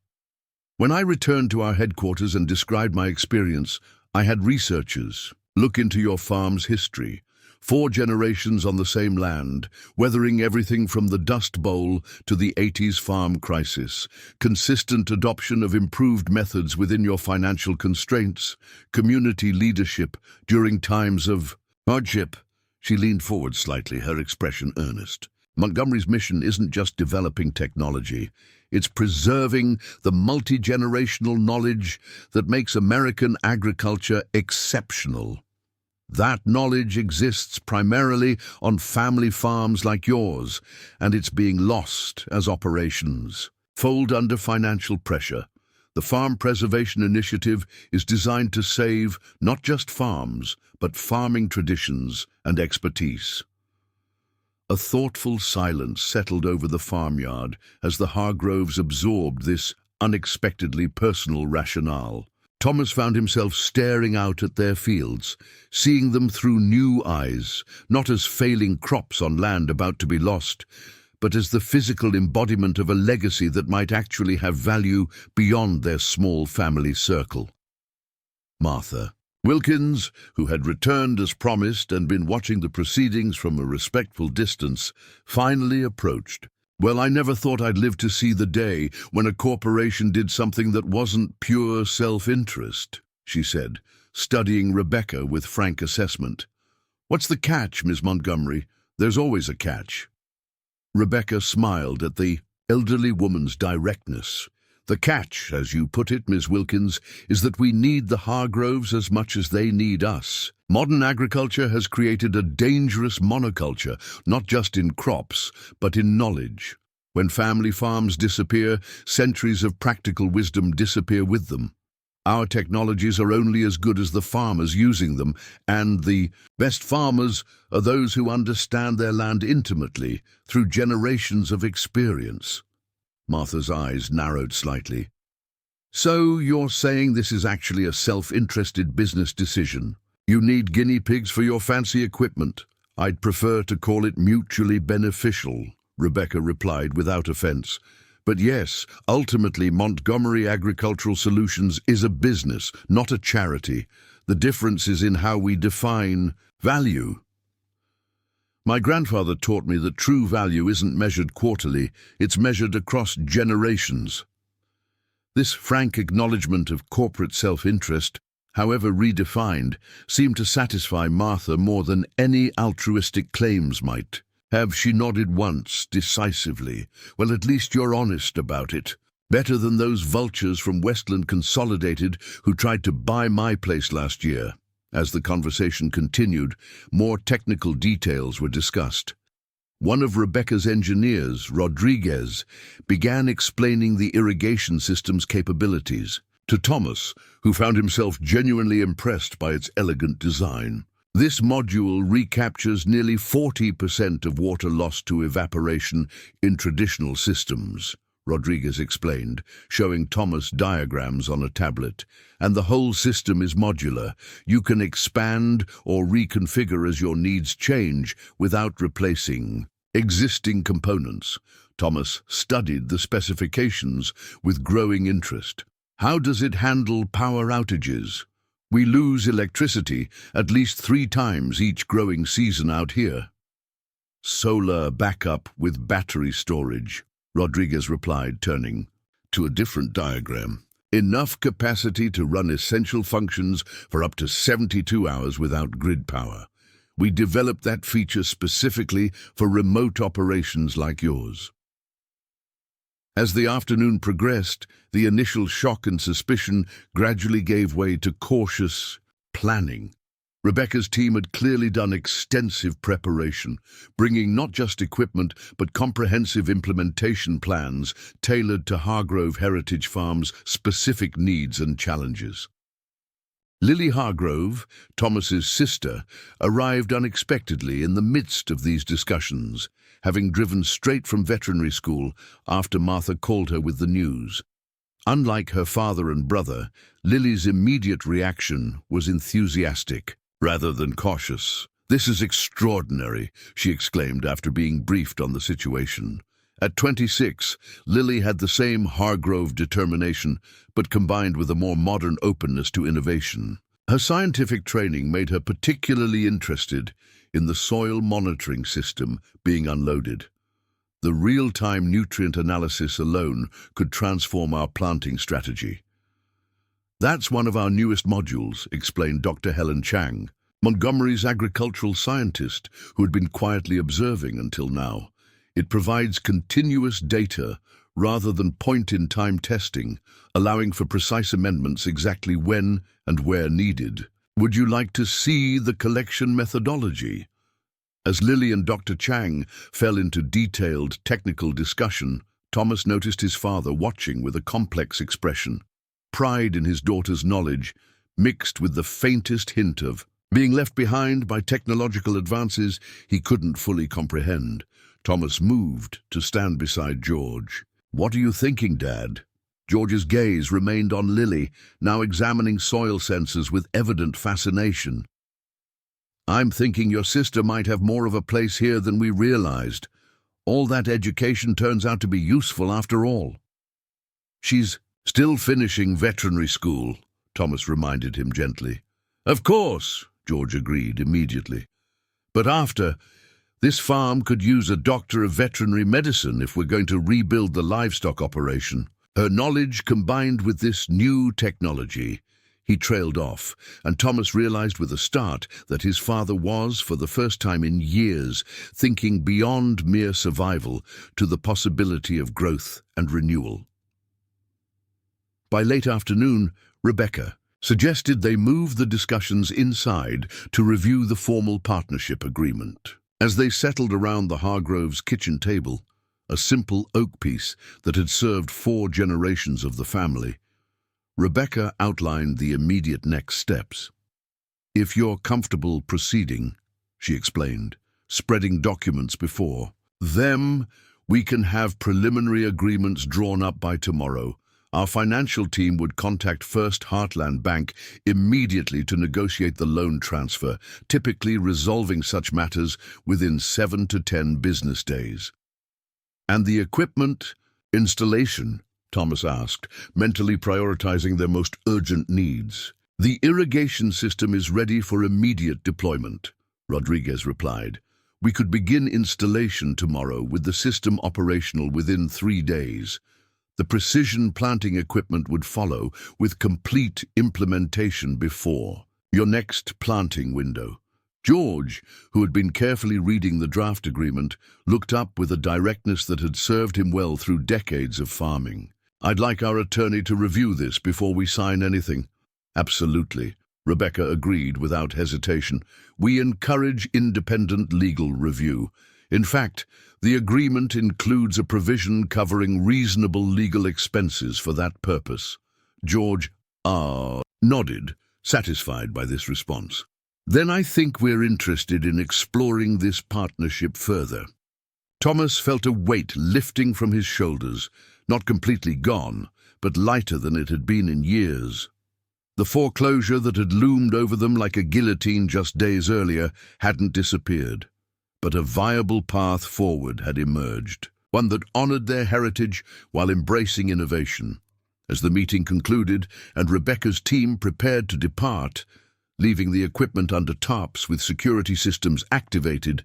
When I returned to our headquarters and described my experience, I had researchers look into your farm's history. 4 generations on the same land, weathering everything from the Dust Bowl to the '80s farm crisis, consistent adoption of improved methods within your financial constraints, community leadership during times of hardship." She leaned forward slightly, her expression earnest. "Montgomery's mission isn't just developing technology. It's preserving the multi-generational knowledge that makes American agriculture exceptional. That knowledge exists primarily on family farms like yours, and it's being lost as operations fold under financial pressure. The Farm Preservation Initiative is designed to save not just farms, but farming traditions and expertise." A thoughtful silence settled over the farmyard as the Hargroves absorbed this unexpectedly personal rationale. Thomas found himself staring out at their fields, seeing them through new eyes, not as failing crops on land about to be lost, but as the physical embodiment of a legacy that might actually have value beyond their small family circle. Martha Wilkins, who had returned as promised and been watching the proceedings from a respectful distance, finally approached. "Well, I never thought I'd live to see the day when a corporation did something that wasn't pure self-interest," she said, studying Rebecca with frank assessment. "What's the catch, Miss Montgomery? There's always a catch." Rebecca smiled at the elderly woman's directness. The catch, as you put it, Miss Wilkins, is that we need the Hargroves as much as they need us. Modern agriculture has created a dangerous monoculture, not just in crops, but in knowledge. When family farms disappear, centuries of practical wisdom disappear with them. Our technologies are only as good as the farmers using them, and the best farmers are those who understand their land intimately through generations of experience. Martha's eyes narrowed slightly. So you're saying this is actually a self-interested business decision? You need guinea pigs for your fancy equipment. I'd prefer to call it mutually beneficial, Rebecca replied without offense. But yes, ultimately Montgomery Agricultural Solutions is a business, not a charity. The difference is in how we define value. My grandfather taught me that true value isn't measured quarterly, it's measured across generations. This frank acknowledgement of corporate self-interest, however redefined, seemed to satisfy Martha more than any altruistic claims might. Have she nodded once, decisively? Well, at least you're honest about it. Better than those vultures from Westland Consolidated who tried to buy my place last year. As the conversation continued, more technical details were discussed. One of Rebecca's engineers, Rodriguez, began explaining the irrigation system's capabilities to Thomas, who found himself genuinely impressed by its elegant design. This module recaptures nearly 40% of water lost to evaporation in traditional systems, Rodriguez explained, showing Thomas diagrams on a tablet. And the whole system is modular. You can expand or reconfigure as your needs change without replacing existing components. Thomas studied the specifications with growing interest. How does it handle power outages? We lose electricity at least 3 times each growing season out here. Solar backup with battery storage, Rodriguez replied, turning to a different diagram. Enough capacity to run essential functions for up to 72 hours without grid power. We developed that feature specifically for remote operations like yours. As the afternoon progressed, the initial shock and suspicion gradually gave way to cautious planning. Rebecca's team had clearly done extensive preparation, bringing not just equipment but comprehensive implementation plans tailored to Hargrove Heritage Farm's specific needs and challenges. Lily Hargrove, Thomas's sister, arrived unexpectedly in the midst of these discussions, having driven straight from veterinary school after Martha called her with the news. Unlike her father and brother, Lily's immediate reaction was enthusiastic, rather than cautious. "This is extraordinary," she exclaimed after being briefed on the situation. At 26, Lily had the same Hargrove determination, but combined with a more modern openness to innovation. Her scientific training made her particularly interested in the soil monitoring system being unloaded. The real-time nutrient analysis alone could transform our planting strategy. "That's one of our newest modules," explained Dr. Helen Chang, Montgomery's agricultural scientist who had been quietly observing until now. It provides continuous data rather than point-in-time testing, allowing for precise amendments exactly when and where needed. "Would you like to see the collection methodology?" As Lily and Dr. Chang fell into detailed technical discussion, Thomas noticed his father watching with a complex expression. Pride in his daughter's knowledge, mixed with the faintest hint of being left behind by technological advances he couldn't fully comprehend. Thomas moved to stand beside George. "What are you thinking, Dad?" George's gaze remained on Lily, now examining soil sensors with evident fascination. "I'm thinking your sister might have more of a place here than we realized. All that education turns out to be useful after all." "She's still finishing veterinary school," Thomas reminded him gently. "Of course," George agreed immediately. "But after, this farm could use a doctor of veterinary medicine if we're going to rebuild the livestock operation. Her knowledge combined with this new technology, He trailed off, and Thomas realized with a start that his father was, for the first time in years, thinking beyond mere survival to the possibility of growth and renewal. By late afternoon, Rebecca suggested they move the discussions inside to review the formal partnership agreement. As they settled around the Hargrove's kitchen table, a simple oak piece that had served 4 generations of the family, Rebecca outlined the immediate next steps. "If you're comfortable proceeding," she explained, spreading documents before them, "we can have preliminary agreements drawn up by tomorrow. Our financial team would contact First Heartland Bank immediately to negotiate the loan transfer, typically resolving such matters within 7 to 10 business days." "And the equipment installation?" Thomas asked, mentally prioritizing their most urgent needs. "The irrigation system is ready for immediate deployment," Rodriguez replied. "We could begin installation tomorrow with the system operational within 3 days. The precision planting equipment would follow, with complete implementation before your next planting window." George, who had been carefully reading the draft agreement, looked up with a directness that had served him well through decades of farming. "I'd like our attorney to review this before we sign anything." "Absolutely," Rebecca agreed without hesitation. "We encourage independent legal review. In fact, the agreement includes a provision covering reasonable legal expenses for that purpose." George nodded, satisfied by this response. "Then I think we're interested in exploring this partnership further." Thomas felt a weight lifting from his shoulders, not completely gone, but lighter than it had been in years. The foreclosure that had loomed over them like a guillotine just days earlier hadn't disappeared, but a viable path forward had emerged, one that honored their heritage while embracing innovation. As the meeting concluded and Rebecca's team prepared to depart, leaving the equipment under tarps with security systems activated,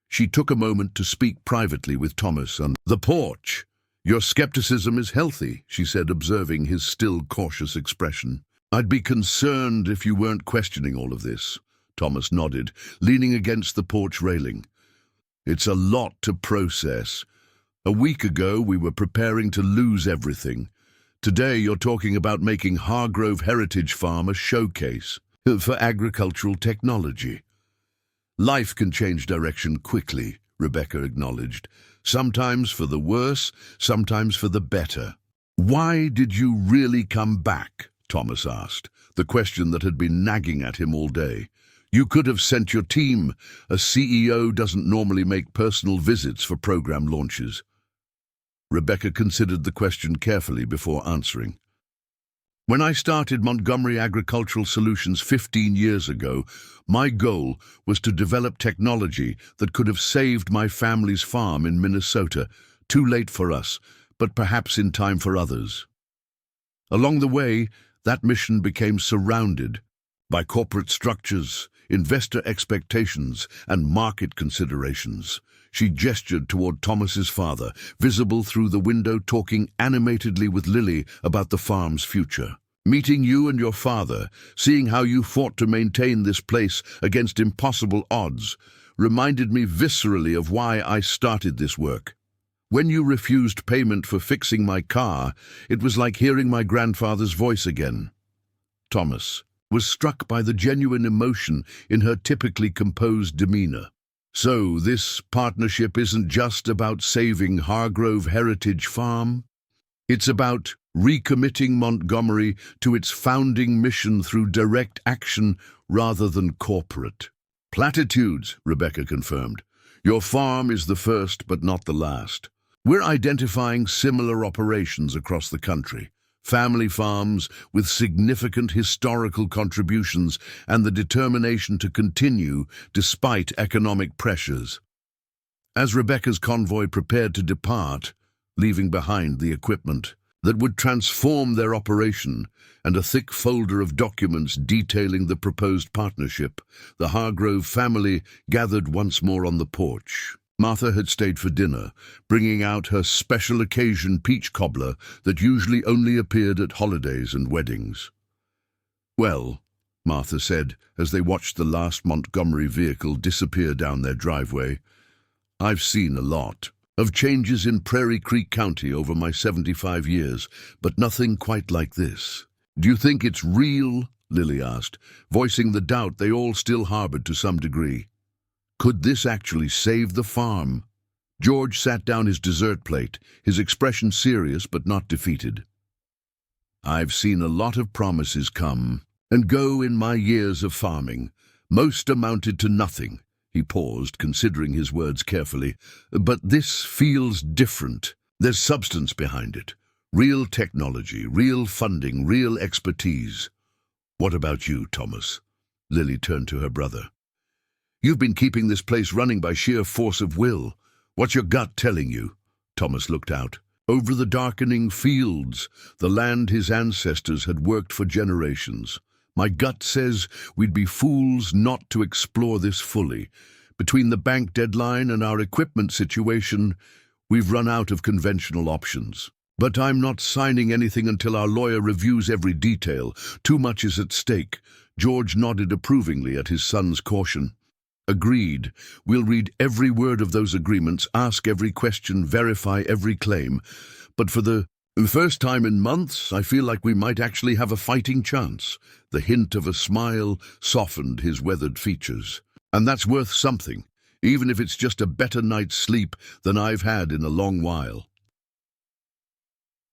she took a moment to speak privately with Thomas on the porch. "Your skepticism is healthy," she said, observing his still cautious expression. "I'd be concerned if you weren't questioning all of this." Thomas nodded, leaning against the porch railing. "It's a lot to process. A week ago, we were preparing to lose everything. Today, you're talking about making Hargrove Heritage Farm a showcase for agricultural technology." "Life can change direction quickly," Rebecca acknowledged. "Sometimes for the worse, sometimes for the better." "Why did you really come back?" Thomas asked, the question that had been nagging at him all day. "You could have sent your team. A CEO doesn't normally make personal visits for program launches." Rebecca considered the question carefully before answering. "When I started Montgomery Agricultural Solutions 15 years ago, my goal was to develop technology that could have saved my family's farm in Minnesota. Too late for us, but perhaps in time for others." Along the way, that mission became surrounded by corporate structures, investor expectations, and market considerations. She gestured toward Thomas's father, visible through the window, talking animatedly with Lily about the farm's future. "Meeting you and your father, seeing how you fought to maintain this place against impossible odds, reminded me viscerally of why I started this work. When you refused payment for fixing my car, it was like hearing my grandfather's voice again." Thomas was struck by the genuine emotion in her typically composed demeanor. "So this partnership isn't just about saving Hargrove Heritage Farm? It's about recommitting Montgomery to its founding mission through direct action rather than corporate." "Platitudes," Rebecca confirmed. "Your farm is the first but not the last. We're identifying similar operations across the country. Family farms with significant historical contributions and the determination to continue despite economic pressures." As Rebecca's convoy prepared to depart, leaving behind the equipment that would transform their operation and a thick folder of documents detailing the proposed partnership, the Hargrove family gathered once more on the porch. Martha had stayed for dinner, bringing out her special occasion peach cobbler that usually only appeared at holidays and weddings. Well, Martha said as they watched the last Montgomery vehicle disappear down their driveway, I've seen a lot of changes in Prairie Creek County over my 75 years, but nothing quite like this. Do you think it's real? Lily asked, voicing the doubt they all still harbored to some degree. Could this actually save the farm? George sat down his dessert plate, his expression serious but not defeated. I've seen a lot of promises come and go in my years of farming. Most amounted to nothing. He paused, considering his words carefully. But this feels different. There's substance behind it. Real technology, real funding, real expertise. What about you, Thomas? Lily turned to her brother. You've been keeping this place running by sheer force of will. What's your gut telling you? Thomas looked out. Over the darkening fields, the land his ancestors had worked for generations. My gut says we'd be fools not to explore this fully. Between the bank deadline and our equipment situation, we've run out of conventional options. But I'm not signing anything until our lawyer reviews every detail. Too much is at stake. George nodded approvingly at his son's caution. Agreed. We'll read every word of those agreements, ask every question, verify every claim. But for the first time in months, I feel like we might actually have a fighting chance. The hint of a smile softened his weathered features. And that's worth something, even if it's just a better night's sleep than I've had in a long while.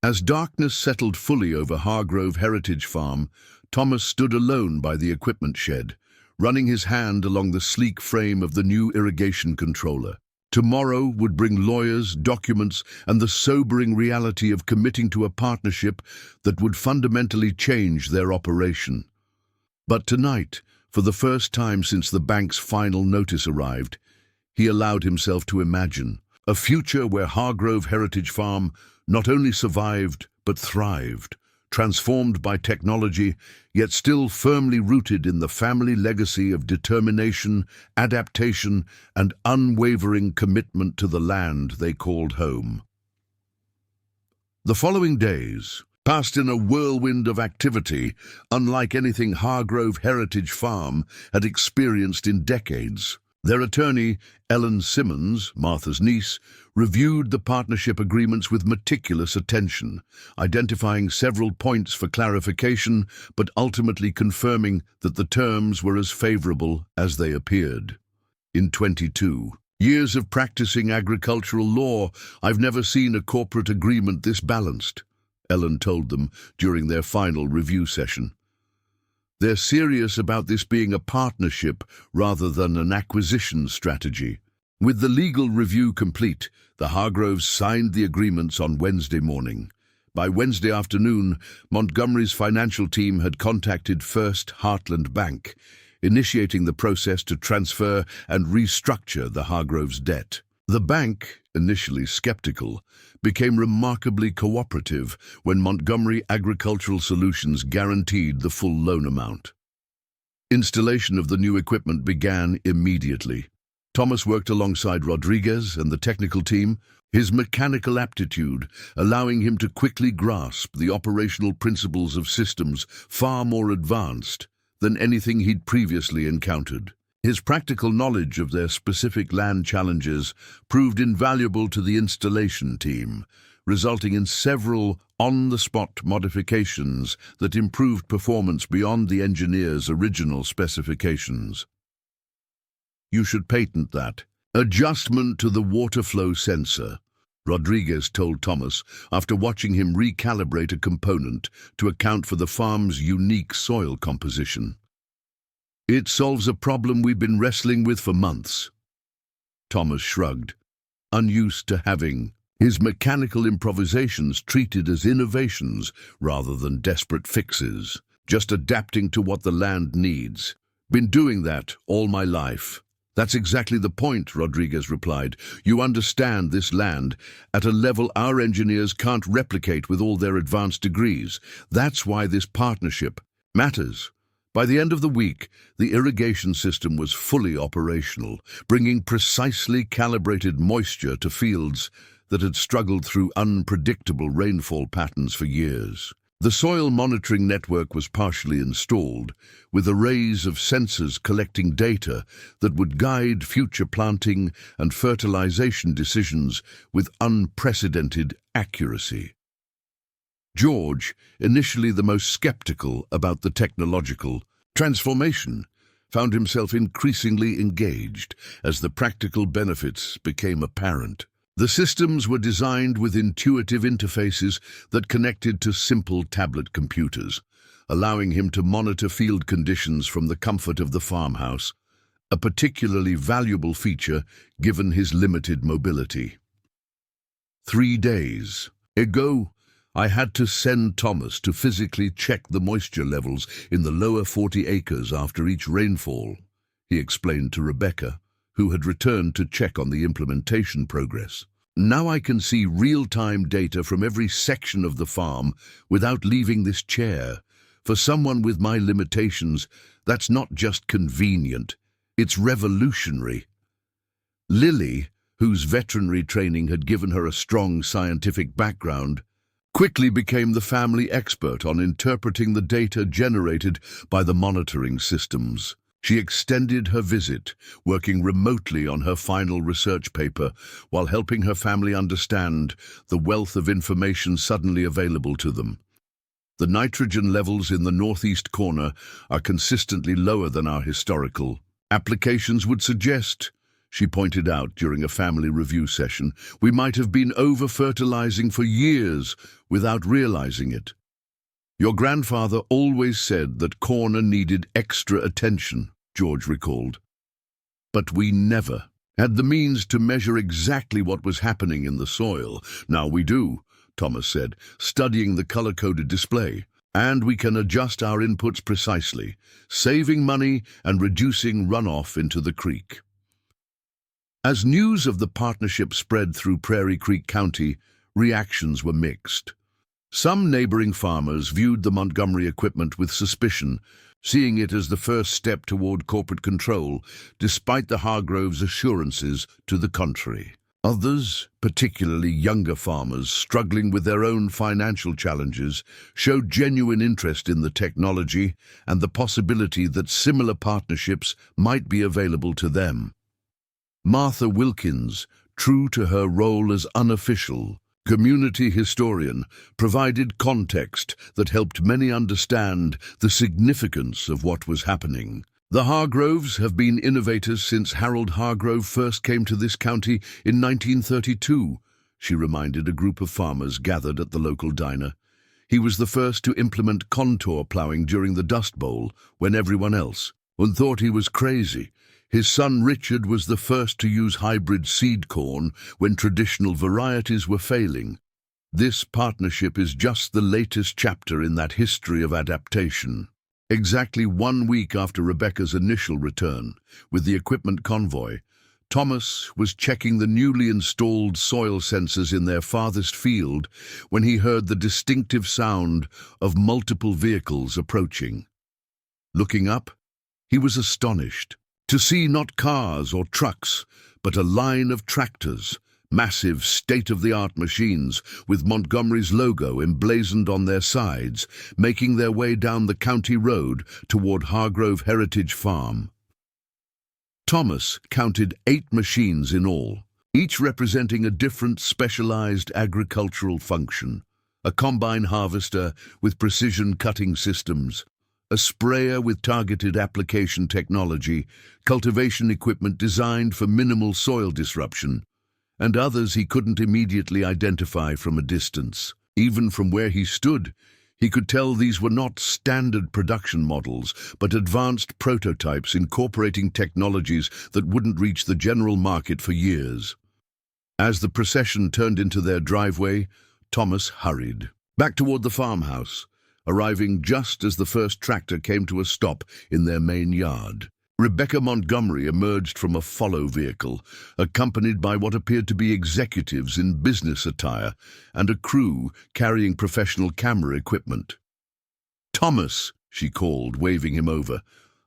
As darkness settled fully over Hargrove Heritage Farm, Thomas stood alone by the equipment shed, running his hand along the sleek frame of the new irrigation controller. Tomorrow would bring lawyers, documents, and the sobering reality of committing to a partnership that would fundamentally change their operation. But tonight, for the first time since the bank's final notice arrived, he allowed himself to imagine a future where Hargrove Heritage Farm not only survived but thrived, transformed by technology, yet still firmly rooted in the family legacy of determination, adaptation, and unwavering commitment to the land they called home. The following days passed in a whirlwind of activity, unlike anything Hargrove Heritage Farm had experienced in decades. Their attorney, Ellen Simmons, Martha's niece, reviewed the partnership agreements with meticulous attention, identifying several points for clarification, but ultimately confirming that the terms were as favorable as they appeared. In 22 years of practicing agricultural law, I've never seen a corporate agreement this balanced, Ellen told them during their final review session. They're serious about this being a partnership rather than an acquisition strategy. With the legal review complete, the Hargroves signed the agreements on Wednesday morning. By Wednesday afternoon, Montgomery's financial team had contacted First Heartland Bank, initiating the process to transfer and restructure the Hargroves' debt. The bank, initially skeptical, became remarkably cooperative when Montgomery Agricultural Solutions guaranteed the full loan amount. Installation of the new equipment began immediately. Thomas worked alongside Rodriguez and the technical team, his mechanical aptitude allowing him to quickly grasp the operational principles of systems far more advanced than anything he'd previously encountered. His practical knowledge of their specific land challenges proved invaluable to the installation team, resulting in several on-the-spot modifications that improved performance beyond the engineer's original specifications. You should patent that. Adjustment to the water flow sensor, Rodriguez told Thomas after watching him recalibrate a component to account for the farm's unique soil composition. It solves a problem we've been wrestling with for months. Thomas shrugged, unused to having his mechanical improvisations treated as innovations rather than desperate fixes, just adapting to what the land needs. Been doing that all my life. That's exactly the point, Rodriguez replied. You understand this land at a level our engineers can't replicate with all their advanced degrees. That's why this partnership matters. By the end of the week, the irrigation system was fully operational, bringing precisely calibrated moisture to fields that had struggled through unpredictable rainfall patterns for years. The soil monitoring network was partially installed, with arrays of sensors collecting data that would guide future planting and fertilization decisions with unprecedented accuracy. George, initially the most skeptical about the technological transformation, found himself increasingly engaged as the practical benefits became apparent. The systems were designed with intuitive interfaces that connected to simple tablet computers, allowing him to monitor field conditions from the comfort of the farmhouse, a particularly valuable feature given his limited mobility. 3 days ago, I had to send Thomas to physically check the moisture levels in the lower 40 acres after each rainfall, he explained to Rebecca, who had returned to check on the implementation progress. Now I can see real-time data from every section of the farm without leaving this chair. For someone with my limitations, that's not just convenient, it's revolutionary. Lily, whose veterinary training had given her a strong scientific background, quickly became the family expert on interpreting the data generated by the monitoring systems. She extended her visit, working remotely on her final research paper while helping her family understand the wealth of information suddenly available to them. The nitrogen levels in the northeast corner are consistently lower than our historical applications would suggest, she pointed out during a family review session. We might have been over-fertilizing for years without realizing it. Your grandfather always said that corner needed extra attention, George recalled. But we never had the means to measure exactly what was happening in the soil. Now we do, Thomas said, studying the color-coded display. And we can adjust our inputs precisely, saving money and reducing runoff into the creek. As news of the partnership spread through Prairie Creek County, reactions were mixed. Some neighboring farmers viewed the Montgomery equipment with suspicion, seeing it as the first step toward corporate control, despite the Hargrove's assurances to the contrary. Others, particularly younger farmers struggling with their own financial challenges, showed genuine interest in the technology and the possibility that similar partnerships might be available to them. Martha Wilkins, true to her role as unofficial community historian, provided context that helped many understand the significance of what was happening. The Hargroves have been innovators since Harold Hargrove first came to this county in 1932, she reminded a group of farmers gathered at the local diner. He was the first to implement contour plowing during the Dust Bowl when everyone else thought he was crazy. His son Richard was the first to use hybrid seed corn when traditional varieties were failing. This partnership is just the latest chapter in that history of adaptation. Exactly 1 week after Rebecca's initial return, with the equipment convoy, Thomas was checking the newly installed soil sensors in their farthest field when he heard the distinctive sound of multiple vehicles approaching. Looking up, he was astonished to see not cars or trucks, but a line of tractors, massive state-of-the-art machines with Montgomery's logo emblazoned on their sides, making their way down the county road toward Hargrove Heritage Farm. Thomas counted 8 machines in all, each representing a different specialized agricultural function: a combine harvester with precision cutting systems, a sprayer with targeted application technology, cultivation equipment designed for minimal soil disruption, and others he couldn't immediately identify from a distance. Even from where he stood, he could tell these were not standard production models, but advanced prototypes incorporating technologies that wouldn't reach the general market for years. As the procession turned into their driveway, Thomas hurried back toward the farmhouse, arriving just as the first tractor came to a stop in their main yard. Rebecca Montgomery emerged from a follow vehicle, accompanied by what appeared to be executives in business attire and a crew carrying professional camera equipment. "Thomas," she called, waving him over,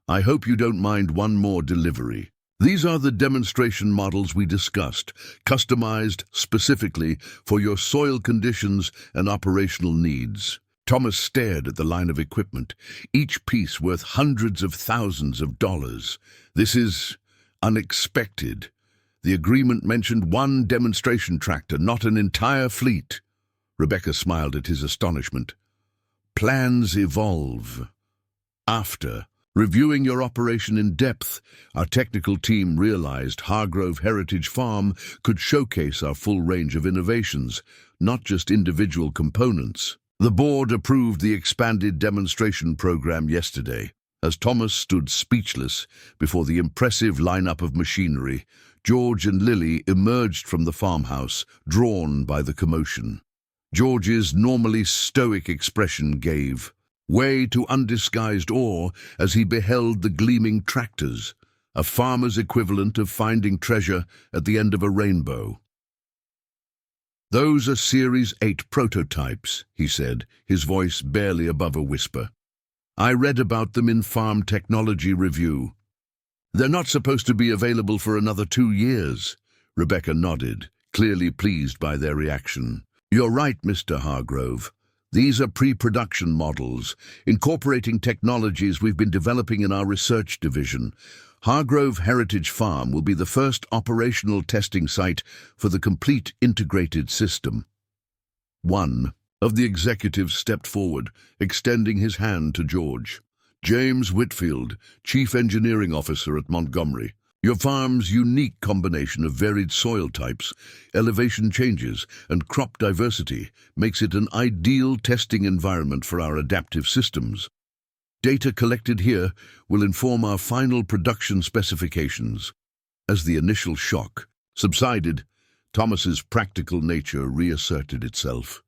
"I hope you don't mind one more delivery. These are the demonstration models we discussed, customized specifically for your soil conditions and operational needs." Thomas stared at the line of equipment, each piece worth hundreds of thousands of dollars. This is unexpected. The agreement mentioned one demonstration tractor, not an entire fleet. Rebecca smiled at his astonishment. Plans evolve. After reviewing your operation in depth, our technical team realized Hargrove Heritage Farm could showcase our full range of innovations, not just individual components. The board approved the expanded demonstration program yesterday. As Thomas stood speechless before the impressive lineup of machinery, George and Lily emerged from the farmhouse, drawn by the commotion. George's normally stoic expression gave way to undisguised awe as he beheld the gleaming tractors, a farmer's equivalent of finding treasure at the end of a rainbow. "Those are Series 8 prototypes," he said, his voice barely above a whisper. "I read about them in Farm Technology Review. They're not supposed to be available for another 2 years." Rebecca nodded, clearly pleased by their reaction. "You're right, Mr. Hargrove. These are pre-production models, incorporating technologies we've been developing in our research division. Hargrove Heritage Farm will be the first operational testing site for the complete integrated system." One of the executives stepped forward, extending his hand to George. "James Whitfield, Chief Engineering Officer at Montgomery. Your farm's unique combination of varied soil types, elevation changes, and crop diversity makes it an ideal testing environment for our adaptive systems. Data collected here will inform our final production specifications." As the initial shock subsided, Thomas's practical nature reasserted itself.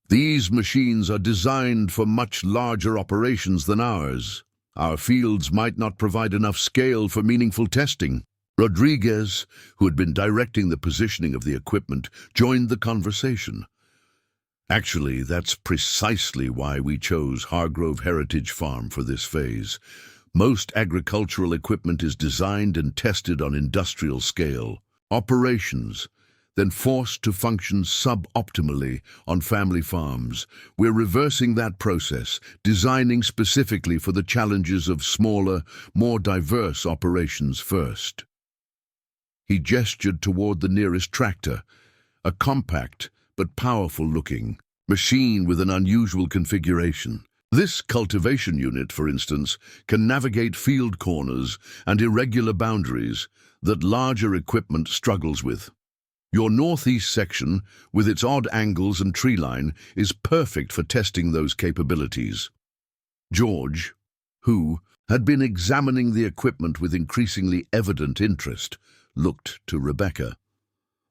"These machines are designed for much larger operations than ours. Our fields might not provide enough scale for meaningful testing." Rodriguez, who had been directing the positioning of the equipment, joined the conversation. "Actually, that's precisely why we chose Hargrove Heritage Farm for this phase. Most agricultural equipment is designed and tested on industrial scale. Operations, then forced to function suboptimally on family farms. We're reversing that process, designing specifically for the challenges of smaller, more diverse operations first." He gestured toward the nearest tractor, a compact but powerful-looking machine with an unusual configuration. This cultivation unit, for instance, can navigate field corners and irregular boundaries that larger equipment struggles with. Your northeast section, with its odd angles and tree line, is perfect for testing those capabilities. George, who had been examining the equipment with increasingly evident interest, looked to Rebecca.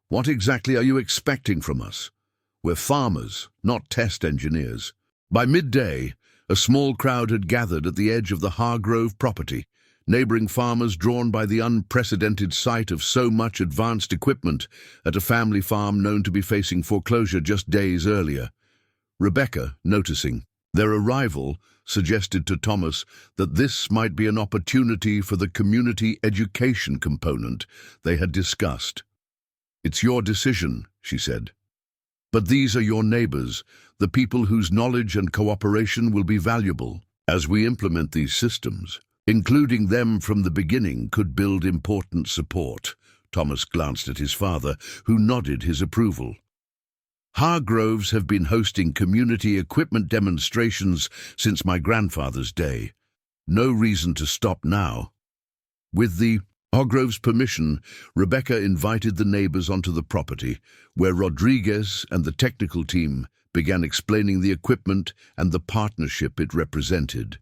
"What exactly are you expecting from us? We're farmers, not test engineers." By midday, a small crowd had gathered at the edge of the Hargrove property, neighboring farmers drawn by the unprecedented sight of so much advanced equipment at a family farm known to be facing foreclosure just days earlier. Rebecca, noticing their arrival, suggested to Thomas that this might be an opportunity for the community education component they had discussed. "It's your decision," she said. "But these are your neighbors, the people whose knowledge and cooperation will be valuable. As we implement these systems, including them from the beginning could build important support." Thomas glanced at his father, who nodded his approval. "Hargroves have been hosting community equipment demonstrations since my grandfather's day. No reason to stop now." With the Hargrove's permission, Rebecca invited the neighbors onto the property, where Rodriguez and the technical team began explaining the equipment and the partnership it represented.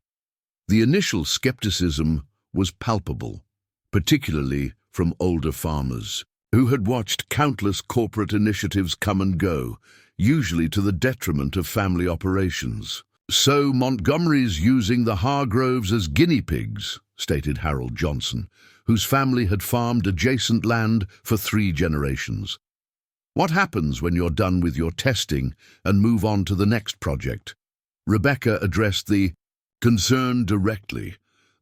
The initial skepticism was palpable, particularly from older farmers, who had watched countless corporate initiatives come and go, usually to the detriment of family operations. "So Montgomery's using the Hargroves as guinea pigs," stated Harold Johnson, whose family had farmed adjacent land for 3 generations. "What happens when you're done with your testing and move on to the next project?" Rebecca addressed the concern directly.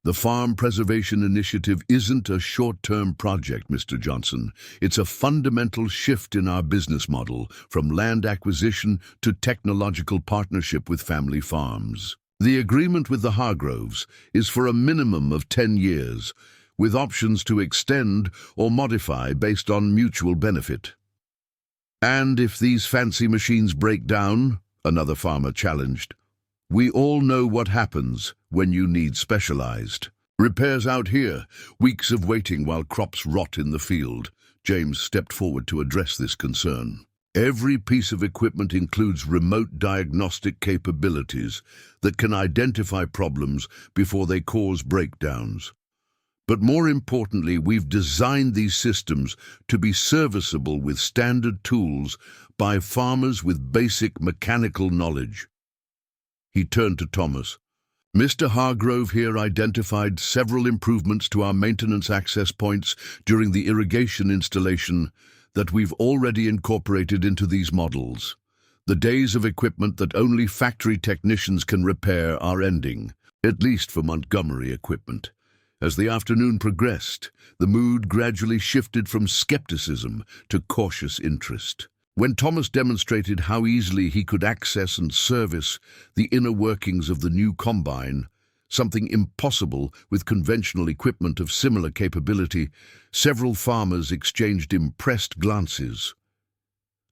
The Farm Preservation Initiative isn't a short-term project, Mr. Johnson. It's a fundamental shift in our business model, from land acquisition to technological partnership with family farms. The agreement with the Hargroves is for a minimum of 10 years, with options to extend or modify based on mutual benefit. And if these fancy machines break down, another farmer challenged, we all know what happens when you need specialized repairs out here, weeks of waiting while crops rot in the field. James stepped forward to address this concern. Every piece of equipment includes remote diagnostic capabilities that can identify problems before they cause breakdowns. But more importantly, we've designed these systems to be serviceable with standard tools by farmers with basic mechanical knowledge. He turned to Thomas. Mr. Hargrove here identified several improvements to our maintenance access points during the irrigation installation that we've already incorporated into these models. The days of equipment that only factory technicians can repair are ending, at least for Montgomery equipment. As the afternoon progressed, the mood gradually shifted from skepticism to cautious interest. When Thomas demonstrated how easily he could access and service the inner workings of the new combine, something impossible with conventional equipment of similar capability, several farmers exchanged impressed glances.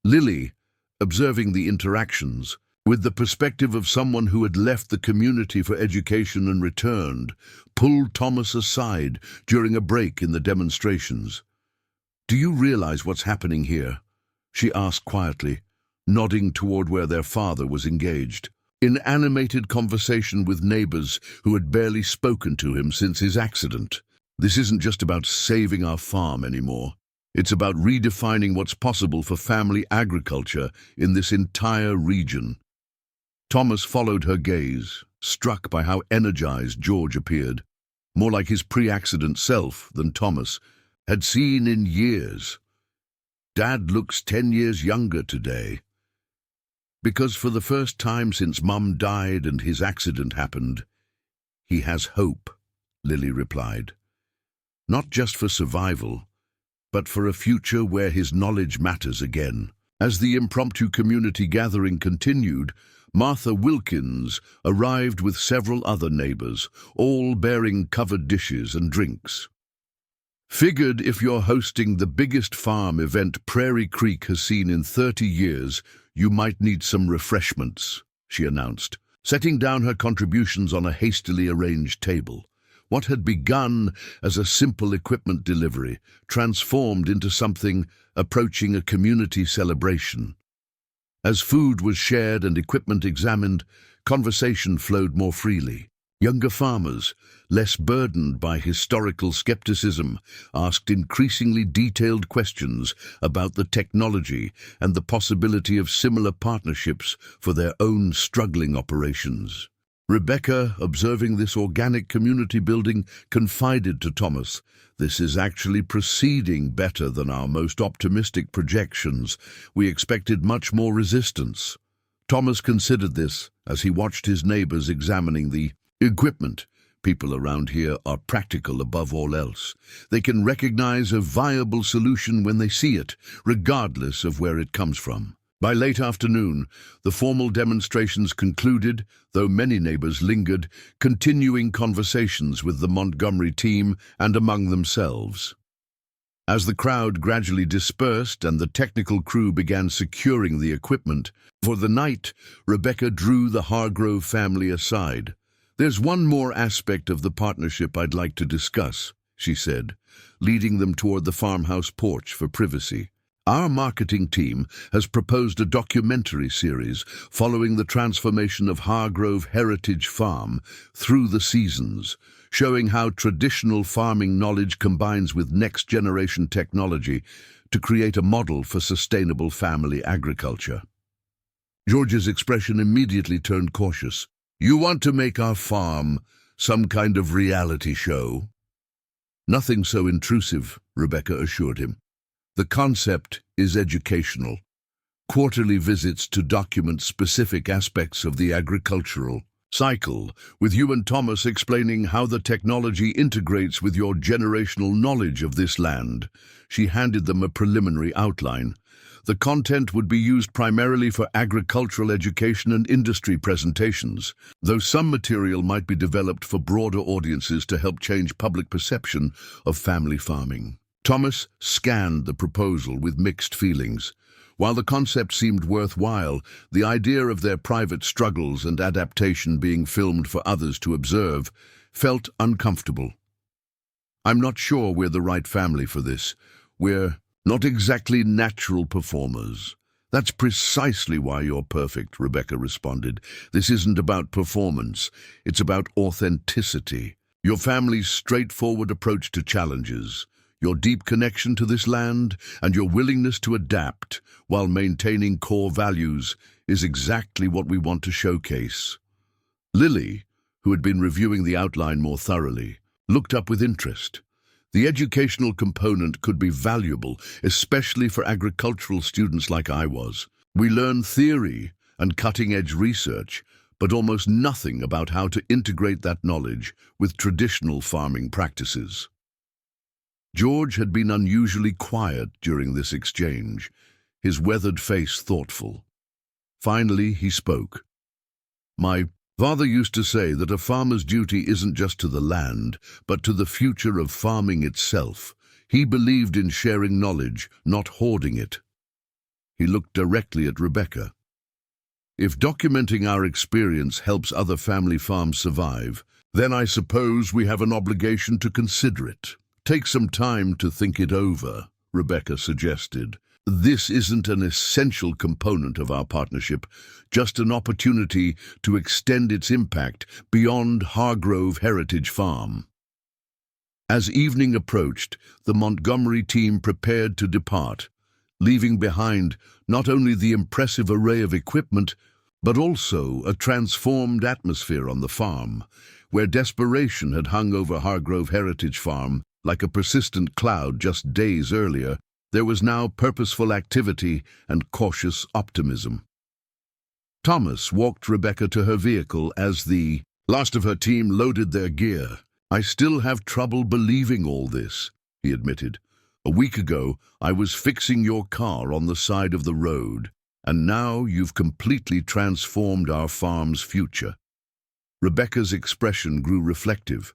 Lily, observing the interactions, with the perspective of someone who had left the community for education and returned, pulled Thomas aside during a break in the demonstrations. "Do you realize what's happening here?" she asked quietly, nodding toward where their father was engaged, in animated conversation with neighbors who had barely spoken to him since his accident. "This isn't just about saving our farm anymore. It's about redefining what's possible for family agriculture in this entire region." Thomas followed her gaze, struck by how energized George appeared, more like his pre-accident self than Thomas had seen in years. "Dad looks 10 years younger today." "Because for the first time since Mum died and his accident happened, he has hope," Lily replied. "Not just for survival, but for a future where his knowledge matters again." As the impromptu community gathering continued, Martha Wilkins arrived with several other neighbors, all bearing covered dishes and drinks. "Figured if you're hosting the biggest farm event Prairie Creek has seen in 30 years, you might need some refreshments," she announced, setting down her contributions on a hastily arranged table. What had begun as a simple equipment delivery transformed into something approaching a community celebration. As food was shared and equipment examined, conversation flowed more freely. Younger farmers, less burdened by historical skepticism, asked increasingly detailed questions about the technology and the possibility of similar partnerships for their own struggling operations. Rebecca, observing this organic community building, confided to Thomas, "This is actually proceeding better than our most optimistic projections. We expected much more resistance." Thomas considered this as he watched his neighbors examining the equipment. People around here are practical above all else. They can recognize a viable solution when they see it, regardless of where it comes from. By late afternoon, the formal demonstrations concluded, though many neighbors lingered, continuing conversations with the Montgomery team and among themselves. As the crowd gradually dispersed and the technical crew began securing the equipment, for the night, Rebecca drew the Hargrove family aside. "There's one more aspect of the partnership I'd like to discuss," she said, leading them toward the farmhouse porch for privacy. "Our marketing team has proposed a documentary series following the transformation of Hargrove Heritage Farm through the seasons, showing how traditional farming knowledge combines with next-generation technology to create a model for sustainable family agriculture." George's expression immediately turned cautious. "You want to make our farm some kind of reality show?" "Nothing so intrusive," Rebecca assured him. "The concept is educational. Quarterly visits to document specific aspects of the agricultural cycle, with you and Thomas explaining how the technology integrates with your generational knowledge of this land. She handed them a preliminary outline. The content would be used primarily for agricultural education and industry presentations, though some material might be developed for broader audiences to help change public perception of family farming. Thomas scanned the proposal with mixed feelings. While the concept seemed worthwhile, the idea of their private struggles and adaptation being filmed for others to observe felt uncomfortable. "I'm not sure we're the right family for this. We're not exactly natural performers." "That's precisely why you're perfect," Rebecca responded. "This isn't about performance. It's about authenticity. Your family's straightforward approach to challenges, your deep connection to this land, and your willingness to adapt while maintaining core values is exactly what we want to showcase." Lily, who had been reviewing the outline more thoroughly, looked up with interest. The educational component could be valuable, especially for agricultural students like I was. We learn theory and cutting-edge research, but almost nothing about how to integrate that knowledge with traditional farming practices. George had been unusually quiet during this exchange, his weathered face thoughtful. Finally, he spoke. "My father used to say that a farmer's duty isn't just to the land, but to the future of farming itself. He believed in sharing knowledge, not hoarding it." He looked directly at Rebecca. "If documenting our experience helps other family farms survive, then I suppose we have an obligation to consider it." "Take some time to think it over," Rebecca suggested. "This isn't an essential component of our partnership, just an opportunity to extend its impact beyond Hargrove Heritage Farm." As evening approached, the Montgomery team prepared to depart, leaving behind not only the impressive array of equipment, but also a transformed atmosphere on the farm, where desperation had hung over Hargrove Heritage Farm like a persistent cloud just days earlier. There was now purposeful activity and cautious optimism. Thomas walked Rebecca to her vehicle as the last of her team loaded their gear. "I still have trouble believing all this," he admitted. "A week ago, I was fixing your car on the side of the road, and now you've completely transformed our farm's future." Rebecca's expression grew reflective.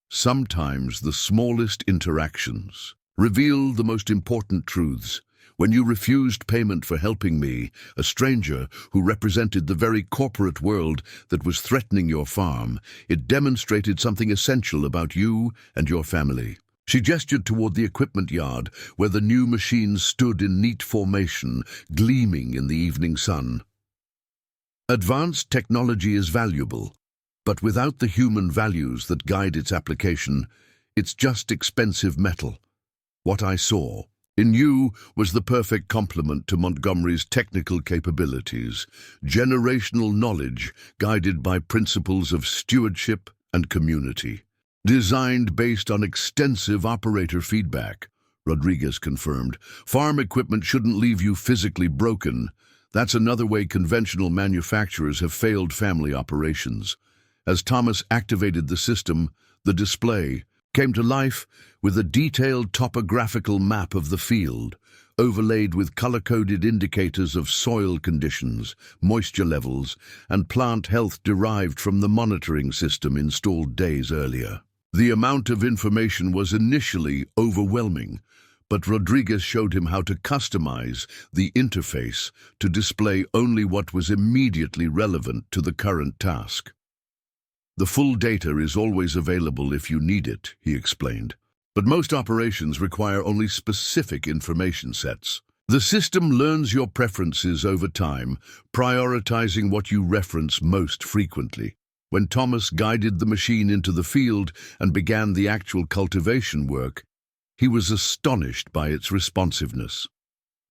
"Sometimes the smallest interactions reveal the most important truths. When you refused payment for helping me, a stranger who represented the very corporate world that was threatening your farm, it demonstrated something essential about you and your family." She gestured toward the equipment yard, where the new machines stood in neat formation, gleaming in the evening sun. "Advanced technology is valuable, but without the human values that guide its application, it's just expensive metal. What I saw in you was the perfect complement to Montgomery's technical capabilities, generational knowledge guided by principles of stewardship and community. Designed based on extensive operator feedback," Rodriguez confirmed. "Farm equipment shouldn't leave you physically broken. That's another way conventional manufacturers have failed family operations." As Thomas activated the system, the display came to life with a detailed topographical map of the field, overlaid with color-coded indicators of soil conditions, moisture levels, and plant health derived from the monitoring system installed days earlier. The amount of information was initially overwhelming, but Rodriguez showed him how to customize the interface to display only what was immediately relevant to the current task. "The full data is always available if you need it," he explained, "but most operations require only specific information sets. The system learns your preferences over time, prioritizing what you reference most frequently." When Thomas guided the machine into the field and began the actual cultivation work, he was astonished by its responsiveness.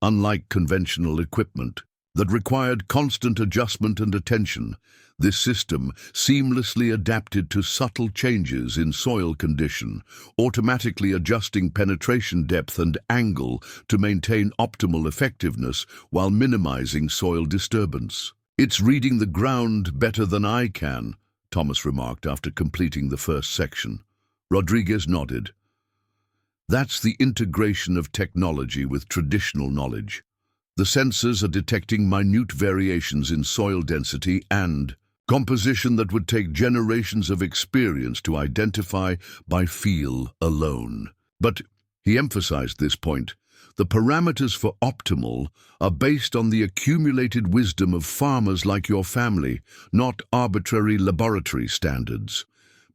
Unlike conventional equipment that required constant adjustment and attention, this system seamlessly adapted to subtle changes in soil condition, automatically adjusting penetration depth and angle to maintain optimal effectiveness while minimizing soil disturbance. "It's reading the ground better than I can," Thomas remarked after completing the first section. Rodriguez nodded. "That's the integration of technology with traditional knowledge. The sensors are detecting minute variations in soil density and composition that would take generations of experience to identify by feel alone. But," he emphasized this point, "the parameters for optimal are based on the accumulated wisdom of farmers like your family, not arbitrary laboratory standards."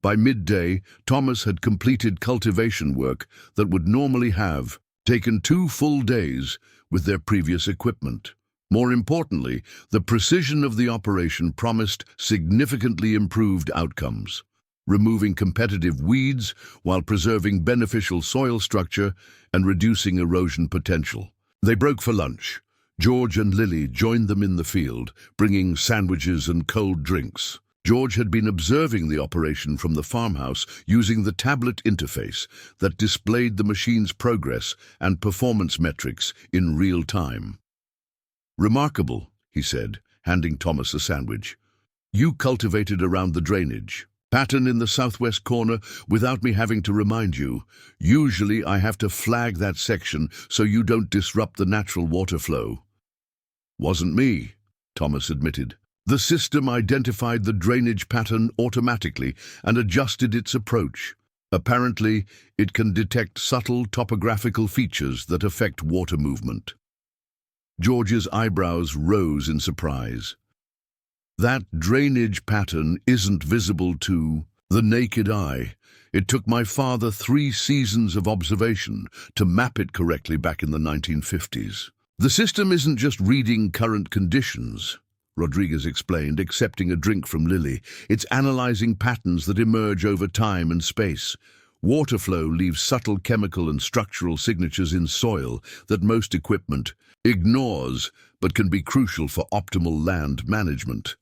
By midday, Thomas had completed cultivation work that would normally have taken 2 full days with their previous equipment. More importantly, the precision of the operation promised significantly improved outcomes, removing competitive weeds while preserving beneficial soil structure and reducing erosion potential. They broke for lunch. George and Lily joined them in the field, bringing sandwiches and cold drinks. George had been observing the operation from the farmhouse using the tablet interface that displayed the machine's progress and performance metrics in real time. "Remarkable," he said, handing Thomas a sandwich. "You cultivated around the drainage pattern in the southwest corner without me having to remind you. Usually I have to flag that section so you don't disrupt the natural water flow." "Wasn't me," Thomas admitted. "The system identified the drainage pattern automatically and adjusted its approach. Apparently, it can detect subtle topographical features that affect water movement." George's eyebrows rose in surprise. "That drainage pattern isn't visible to the naked eye. It took my father 3 seasons of observation to map it correctly back in the 1950s. The system isn't just reading current conditions," Rodriguez explained, accepting a drink from Lily. "It's analyzing patterns that emerge over time and space. Water flow leaves subtle chemical and structural signatures in soil that most equipment ignores, but can be crucial for optimal land management."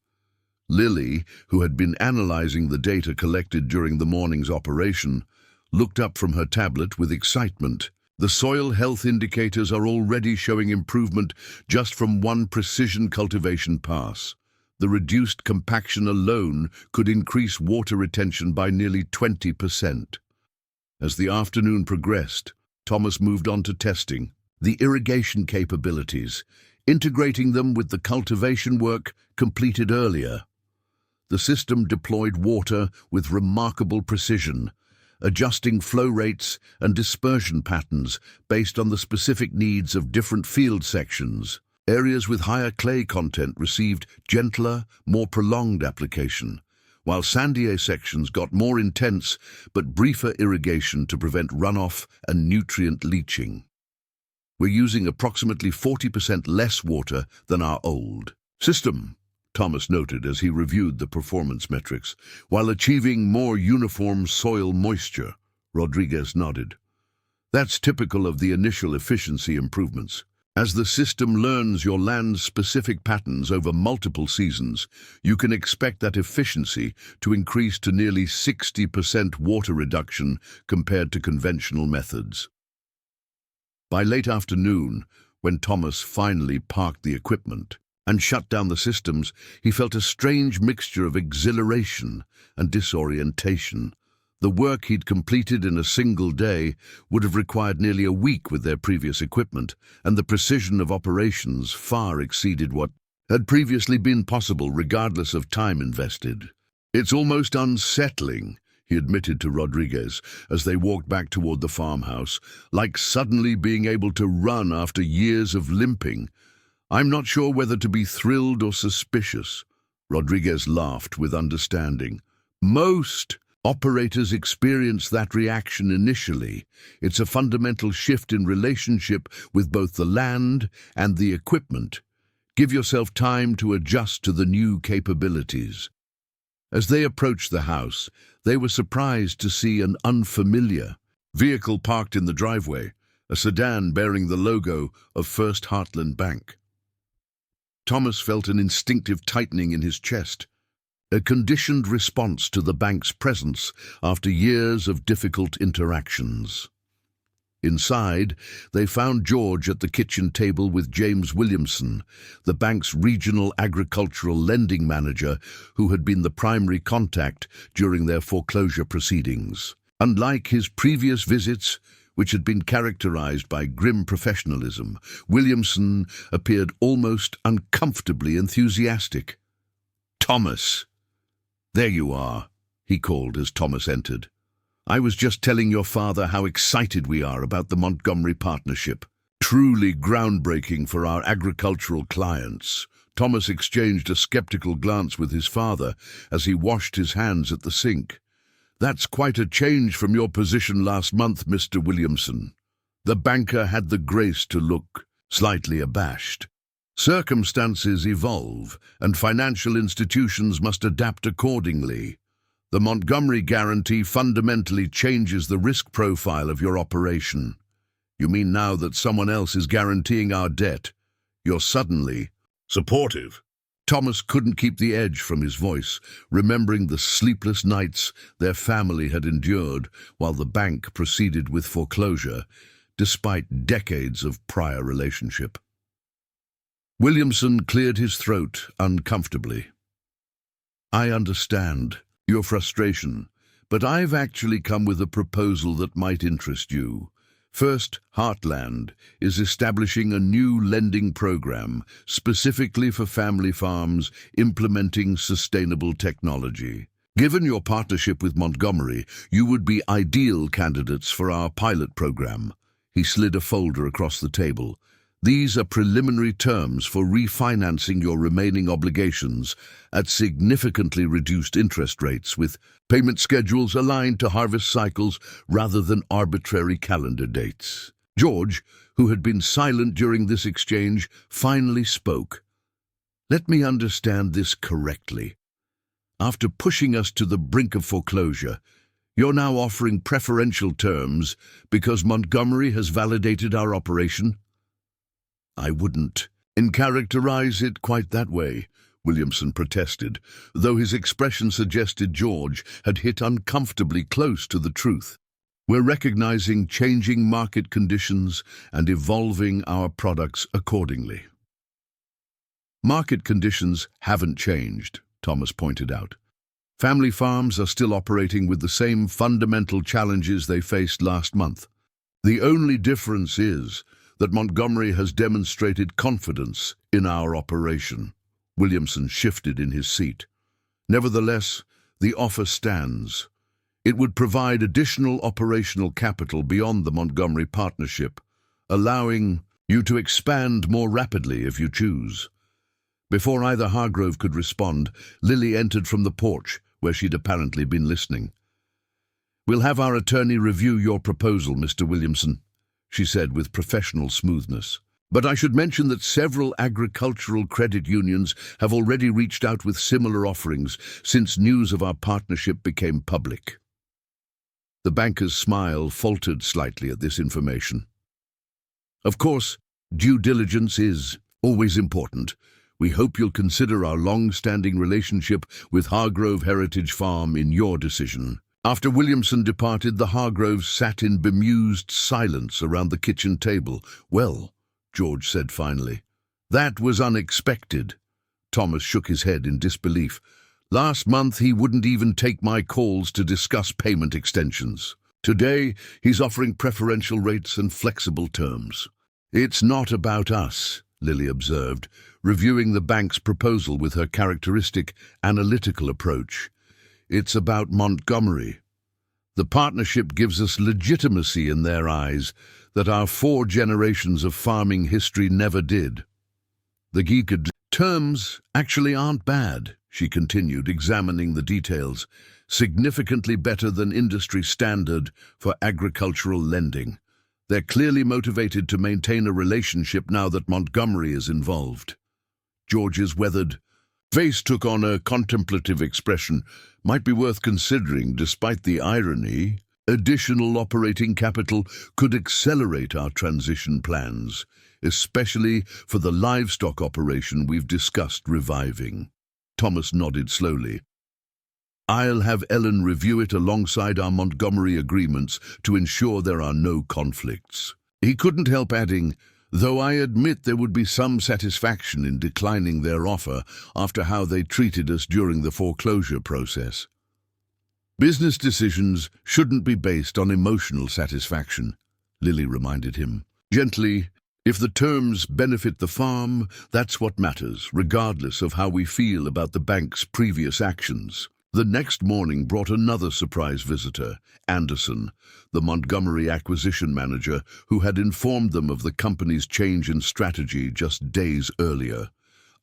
Lily, who had been analyzing the data collected during the morning's operation, looked up from her tablet with excitement. "The soil health indicators are already showing improvement just from one precision cultivation pass. The reduced compaction alone could increase water retention by nearly 20%. As the afternoon progressed, Thomas moved on to testing the irrigation capabilities, integrating them with the cultivation work completed earlier. The system deployed water with remarkable precision, adjusting flow rates and dispersion patterns based on the specific needs of different field sections. Areas with higher clay content received gentler, more prolonged application, while sandier sections got more intense but briefer irrigation to prevent runoff and nutrient leaching. "We're using approximately 40% less water than our old system," Thomas noted as he reviewed the performance metrics, "while achieving more uniform soil moisture." Rodriguez nodded. "That's typical of the initial efficiency improvements. As the system learns your land's specific patterns over multiple seasons, you can expect that efficiency to increase to nearly 60% water reduction compared to conventional methods." By late afternoon, when Thomas finally parked the equipment and shut down the systems, he felt a strange mixture of exhilaration and disorientation. The work he'd completed in a single day would have required nearly a week with their previous equipment, and the precision of operations far exceeded what had previously been possible regardless of time invested. "It's almost unsettling," he admitted to Rodriguez as they walked back toward the farmhouse, "like suddenly being able to run after years of limping. I'm not sure whether to be thrilled or suspicious." Rodriguez laughed with understanding. "Most operators experience that reaction initially. It's a fundamental shift in relationship with both the land and the equipment. Give yourself time to adjust to the new capabilities." As they approached the house, they were surprised to see an unfamiliar vehicle parked in the driveway, a sedan bearing the logo of First Heartland Bank. Thomas felt an instinctive tightening in his chest, a conditioned response to the bank's presence after years of difficult interactions. Inside, they found George at the kitchen table with James Williamson, the bank's regional agricultural lending manager who had been the primary contact during their foreclosure proceedings. Unlike his previous visits, which had been characterized by grim professionalism, Williamson appeared almost uncomfortably enthusiastic. "Thomas! There you are," he called as Thomas entered. "I was just telling your father how excited we are about the Montgomery partnership. Truly groundbreaking for our agricultural clients." Thomas exchanged a skeptical glance with his father as he washed his hands at the sink. "That's quite a change from your position last month, Mr. Williamson." The banker had the grace to look slightly abashed. "Circumstances evolve, and financial institutions must adapt accordingly. The Montgomery guarantee fundamentally changes the risk profile of your operation." "You mean now that someone else is guaranteeing our debt, you're suddenly supportive?" Thomas couldn't keep the edge from his voice, remembering the sleepless nights their family had endured while the bank proceeded with foreclosure, despite decades of prior relationship. Williamson cleared his throat uncomfortably. "I understand your frustration, but I've actually come with a proposal that might interest you. First, Heartland is establishing a new lending program specifically for family farms implementing sustainable technology. Given your partnership with Montgomery, you would be ideal candidates for our pilot program." He slid a folder across the table. "These are preliminary terms for refinancing your remaining obligations at significantly reduced interest rates, with payment schedules aligned to harvest cycles rather than arbitrary calendar dates." George, who had been silent during this exchange, finally spoke. "Let me understand this correctly. After pushing us to the brink of foreclosure, you're now offering preferential terms because Montgomery has validated our operation?" "I wouldn't characterize it quite that way," Williamson protested, though his expression suggested George had hit uncomfortably close to the truth. "We're recognizing changing market conditions and evolving our products accordingly." "Market conditions haven't changed," Thomas pointed out. "Family farms are still operating with the same fundamental challenges they faced last month. The only difference is that Montgomery has demonstrated confidence in our operation." Williamson shifted in his seat. "Nevertheless, the offer stands. It would provide additional operational capital beyond the Montgomery partnership, allowing you to expand more rapidly if you choose." Before either Hargrove could respond, Lily entered from the porch, where she'd apparently been listening. "We'll have our attorney review your proposal, Mr. Williamson," she said with professional smoothness. "But I should mention that several agricultural credit unions have already reached out with similar offerings since news of our partnership became public." The banker's smile faltered slightly at this information. "Of course, due diligence is always important. We hope you'll consider our long-standing relationship with Hargrove Heritage Farm in your decision." After Williamson departed, the Hargroves sat in bemused silence around the kitchen table. "Well," George said finally, "that was unexpected." Thomas shook his head in disbelief. "Last month he wouldn't even take my calls to discuss payment extensions. Today he's offering preferential rates and flexible terms." "It's not about us," Lily observed, reviewing the bank's proposal with her characteristic analytical approach. "It's about Montgomery. The partnership gives us legitimacy in their eyes that our 4 generations of farming history never did." "The geeked terms actually aren't bad," she continued, examining the details. "Significantly better than industry standard for agricultural lending. They're clearly motivated to maintain a relationship now that Montgomery is involved." George's weathered face took on a contemplative expression. "Might be worth considering, despite the irony. Additional operating capital could accelerate our transition plans, especially for the livestock operation we've discussed reviving." Thomas nodded slowly. I'll have Ellen review it alongside our Montgomery agreements to ensure there are no conflicts." He couldn't help adding, "Though I admit there would be some satisfaction in declining their offer after how they treated us during the foreclosure process." "Business decisions shouldn't be based on emotional satisfaction," Lily reminded him. Gently, "If the terms benefit the farm, that's what matters, regardless of how we feel about the bank's previous actions." The next morning brought another surprise visitor, Anderson, the Montgomery acquisition manager, who had informed them of the company's change in strategy just days earlier.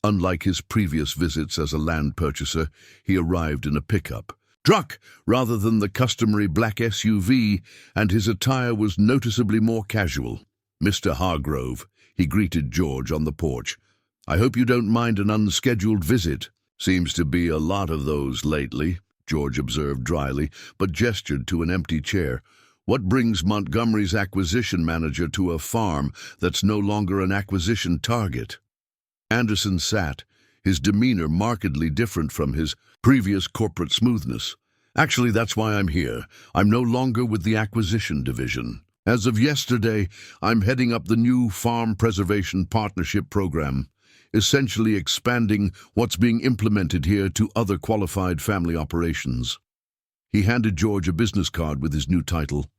Unlike his previous visits as a land purchaser, he arrived in a pickup truck rather than the customary black SUV, and his attire was noticeably more casual. "Mr. Hargrove," he greeted George on the porch. "I hope you don't mind an unscheduled visit." "Seems to be a lot of those lately," George observed dryly, but gestured to an empty chair. "What brings Montgomery's acquisition manager to a farm that's no longer an acquisition target?" Anderson sat, his demeanor markedly different from his previous corporate smoothness. "Actually, that's why I'm here. I'm no longer with the acquisition division. As of yesterday, I'm heading up the new Farm Preservation Partnership Program, essentially expanding what's being implemented here to other qualified family operations." He handed George a business card with his new title.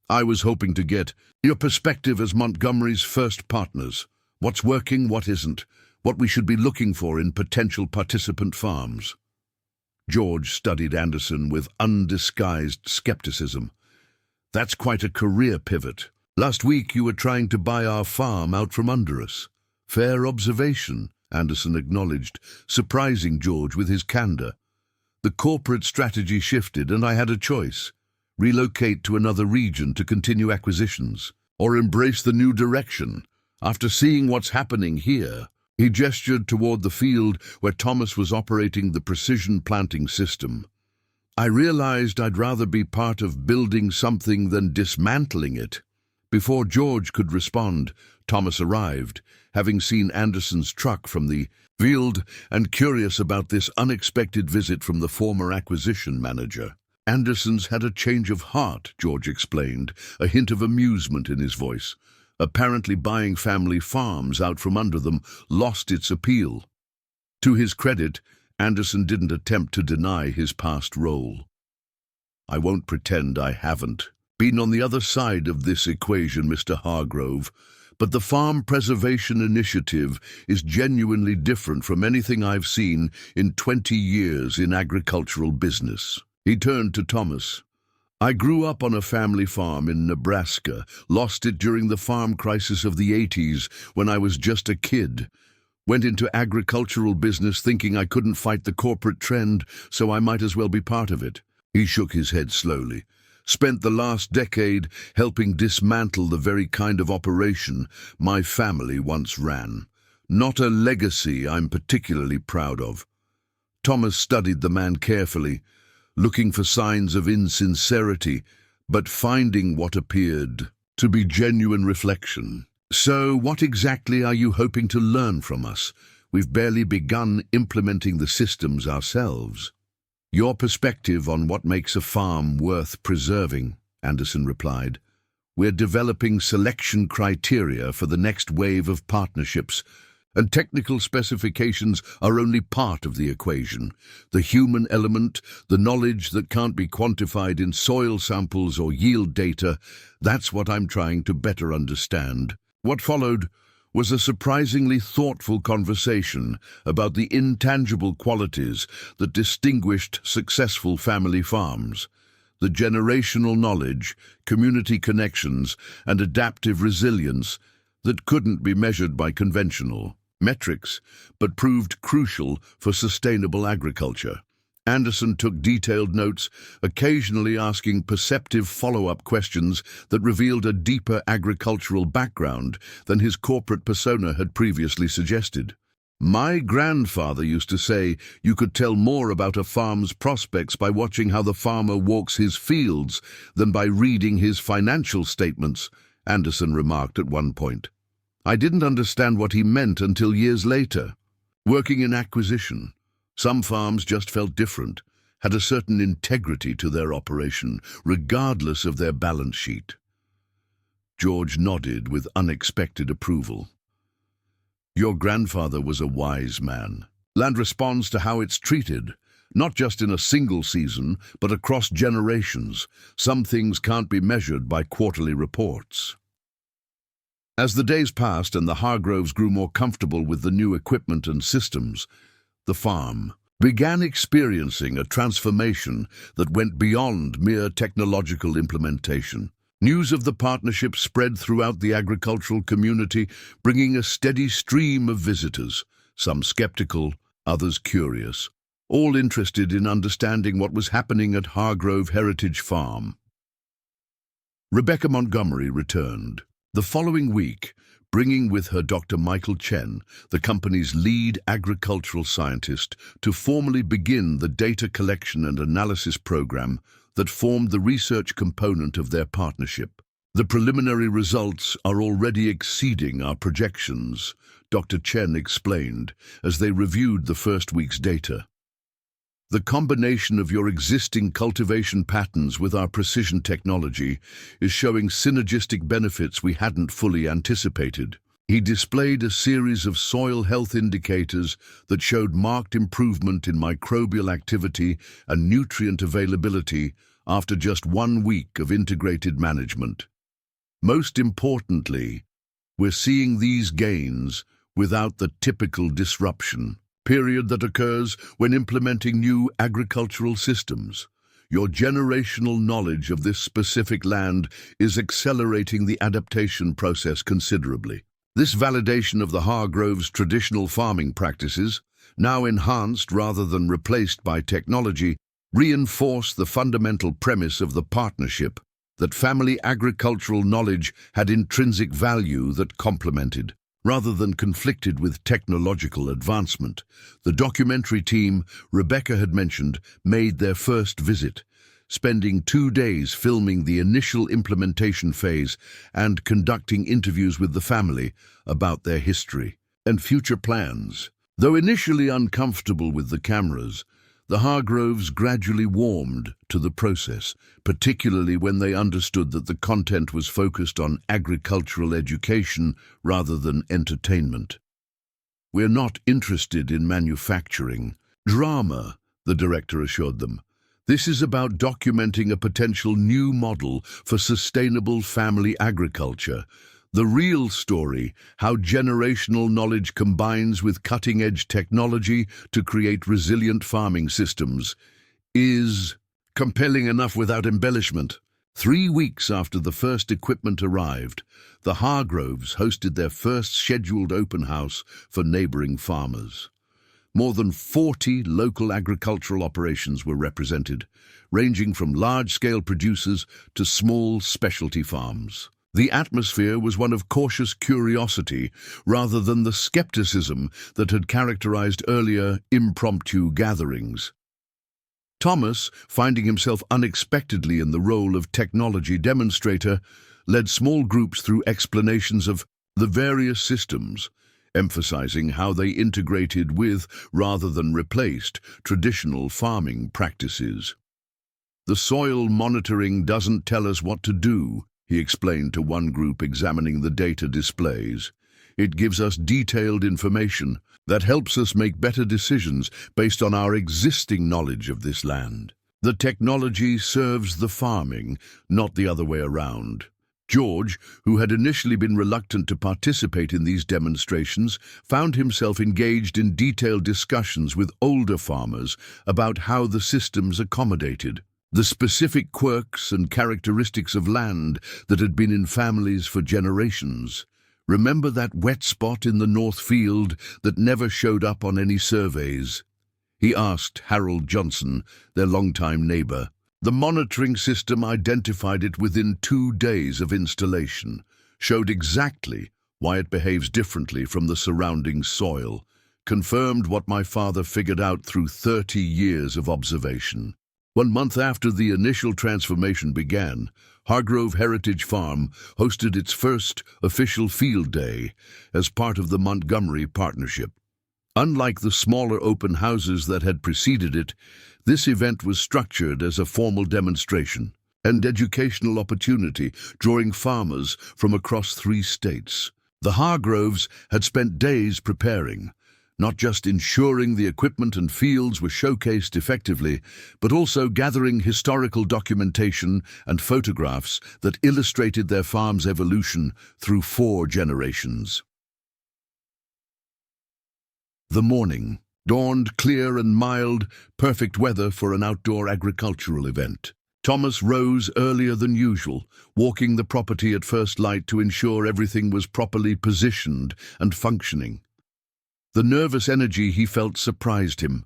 "I was hoping to get your perspective as Montgomery's first partners. What's working, what isn't, what we should be looking for in potential participant farms." George studied Anderson with undisguised skepticism. "That's quite a career pivot. Last week you were trying to buy our farm out from under us." "Fair observation," Anderson acknowledged, surprising George with his candor. "The corporate strategy shifted and I had a choice. Relocate to another region to continue acquisitions, or embrace the new direction. After seeing what's happening here," he gestured toward the field where Thomas was operating the precision planting system, "I realized I'd rather be part of building something than dismantling it." Before George could respond, Thomas arrived, having seen Anderson's truck from the field and curious about this unexpected visit from the former acquisition manager. "Anderson's had a change of heart," George explained, a hint of amusement in his voice. "Apparently buying family farms out from under them lost its appeal." To his credit, Anderson didn't attempt to deny his past role. "I won't pretend I haven't been on the other side of this equation, Mr. Hargrove, but the Farm Preservation Initiative is genuinely different from anything I've seen in 20 years in agricultural business." He turned to Thomas. "I grew up on a family farm in Nebraska, lost it during the farm crisis of the 80s when I was just a kid. Went into agricultural business thinking I couldn't fight the corporate trend, so I might as well be part of it." He shook his head slowly. "Spent the last decade helping dismantle the very kind of operation my family once ran. Not a legacy I'm particularly proud of." Thomas studied the man carefully, looking for signs of insincerity, but finding what appeared to be genuine reflection. "So what exactly are you hoping to learn from us? We've barely begun implementing the systems ourselves." "Your perspective on what makes a farm worth preserving," Anderson replied. "We're developing selection criteria for the next wave of partnerships, and technical specifications are only part of the equation. The human element, the knowledge that can't be quantified in soil samples or yield data, that's what I'm trying to better understand." What followed was a surprisingly thoughtful conversation about the intangible qualities that distinguished successful family farms. The generational knowledge, community connections, and adaptive resilience that couldn't be measured by conventional metrics, but proved crucial for sustainable agriculture. Anderson took detailed notes, occasionally asking perceptive follow-up questions that revealed a deeper agricultural background than his corporate persona had previously suggested. "My grandfather used to say you could tell more about a farm's prospects by watching how the farmer walks his fields than by reading his financial statements," Anderson remarked at one point. "I didn't understand what he meant until years later. Working in acquisition, some farms just felt different, had a certain integrity to their operation, regardless of their balance sheet. George nodded with unexpected approval. Your grandfather was a wise man. Land responds to how it's treated, not just in a single season, but across generations. Some things can't be measured by quarterly reports. As the days passed and the Hargroves grew more comfortable with the new equipment and systems, the farm began experiencing a transformation that went beyond mere technological implementation. News of the partnership spread throughout the agricultural community, bringing a steady stream of visitors, some skeptical, others curious, all interested in understanding what was happening at Hargrove Heritage Farm. Rebecca Montgomery returned the following week, bringing with her Dr. Michael Chen, the company's lead agricultural scientist, to formally begin the data collection and analysis program that formed the research component of their partnership. The preliminary results are already exceeding our projections, Dr. Chen explained as they reviewed the first week's data. The combination of your existing cultivation patterns with our precision technology is showing synergistic benefits we hadn't fully anticipated. He displayed a series of soil health indicators that showed marked improvement in microbial activity and nutrient availability after just 1 week of integrated management. Most importantly, we're seeing these gains without the typical disruption period that occurs when implementing new agricultural systems. Your generational knowledge of this specific land is accelerating the adaptation process considerably. This validation of the Hargrove's traditional farming practices, now enhanced rather than replaced by technology, reinforce the fundamental premise of the partnership that family agricultural knowledge had intrinsic value that complemented, rather than conflicted with technological advancement. The documentary team Rebecca had mentioned made their first visit, spending 2 days filming the initial implementation phase and conducting interviews with the family about their history and future plans. Though initially uncomfortable with the cameras, the Hargroves gradually warmed to the process, particularly when they understood that the content was focused on agricultural education rather than entertainment. We're not interested in manufacturing drama, the director assured them. This is about documenting a potential new model for sustainable family agriculture. The real story, how generational knowledge combines with cutting-edge technology to create resilient farming systems, is compelling enough without embellishment. 3 weeks after the first equipment arrived, the Hargroves hosted their first scheduled open house for neighboring farmers. More than 40 local agricultural operations were represented, ranging from large-scale producers to small specialty farms. The atmosphere was one of cautious curiosity rather than the skepticism that had characterized earlier impromptu gatherings. Thomas, finding himself unexpectedly in the role of technology demonstrator, led small groups through explanations of the various systems, emphasizing how they integrated with, rather than replaced, traditional farming practices. The soil monitoring doesn't tell us what to do, he explained to one group examining the data displays. It gives us detailed information that helps us make better decisions based on our existing knowledge of this land. The technology serves the farming, not the other way around. George, who had initially been reluctant to participate in these demonstrations, found himself engaged in detailed discussions with older farmers about how the systems accommodated the specific quirks and characteristics of land that had been in families for generations. Remember that wet spot in the North Field that never showed up on any surveys? He asked Harold Johnson, their longtime neighbor. The monitoring system identified it within 2 days of installation, showed exactly why it behaves differently from the surrounding soil, confirmed what my father figured out through 30 years of observation. 1 month after the initial transformation began, Hargrove Heritage Farm hosted its first official field day as part of the Montgomery partnership. Unlike the smaller open houses that had preceded it, this event was structured as a formal demonstration and educational opportunity, drawing farmers from across 3 states. The Hargroves had spent days preparing, not just ensuring the equipment and fields were showcased effectively, but also gathering historical documentation and photographs that illustrated their farm's evolution through 4 generations. The morning dawned clear and mild, perfect weather for an outdoor agricultural event. Thomas rose earlier than usual, walking the property at first light to ensure everything was properly positioned and functioning. The nervous energy he felt surprised him.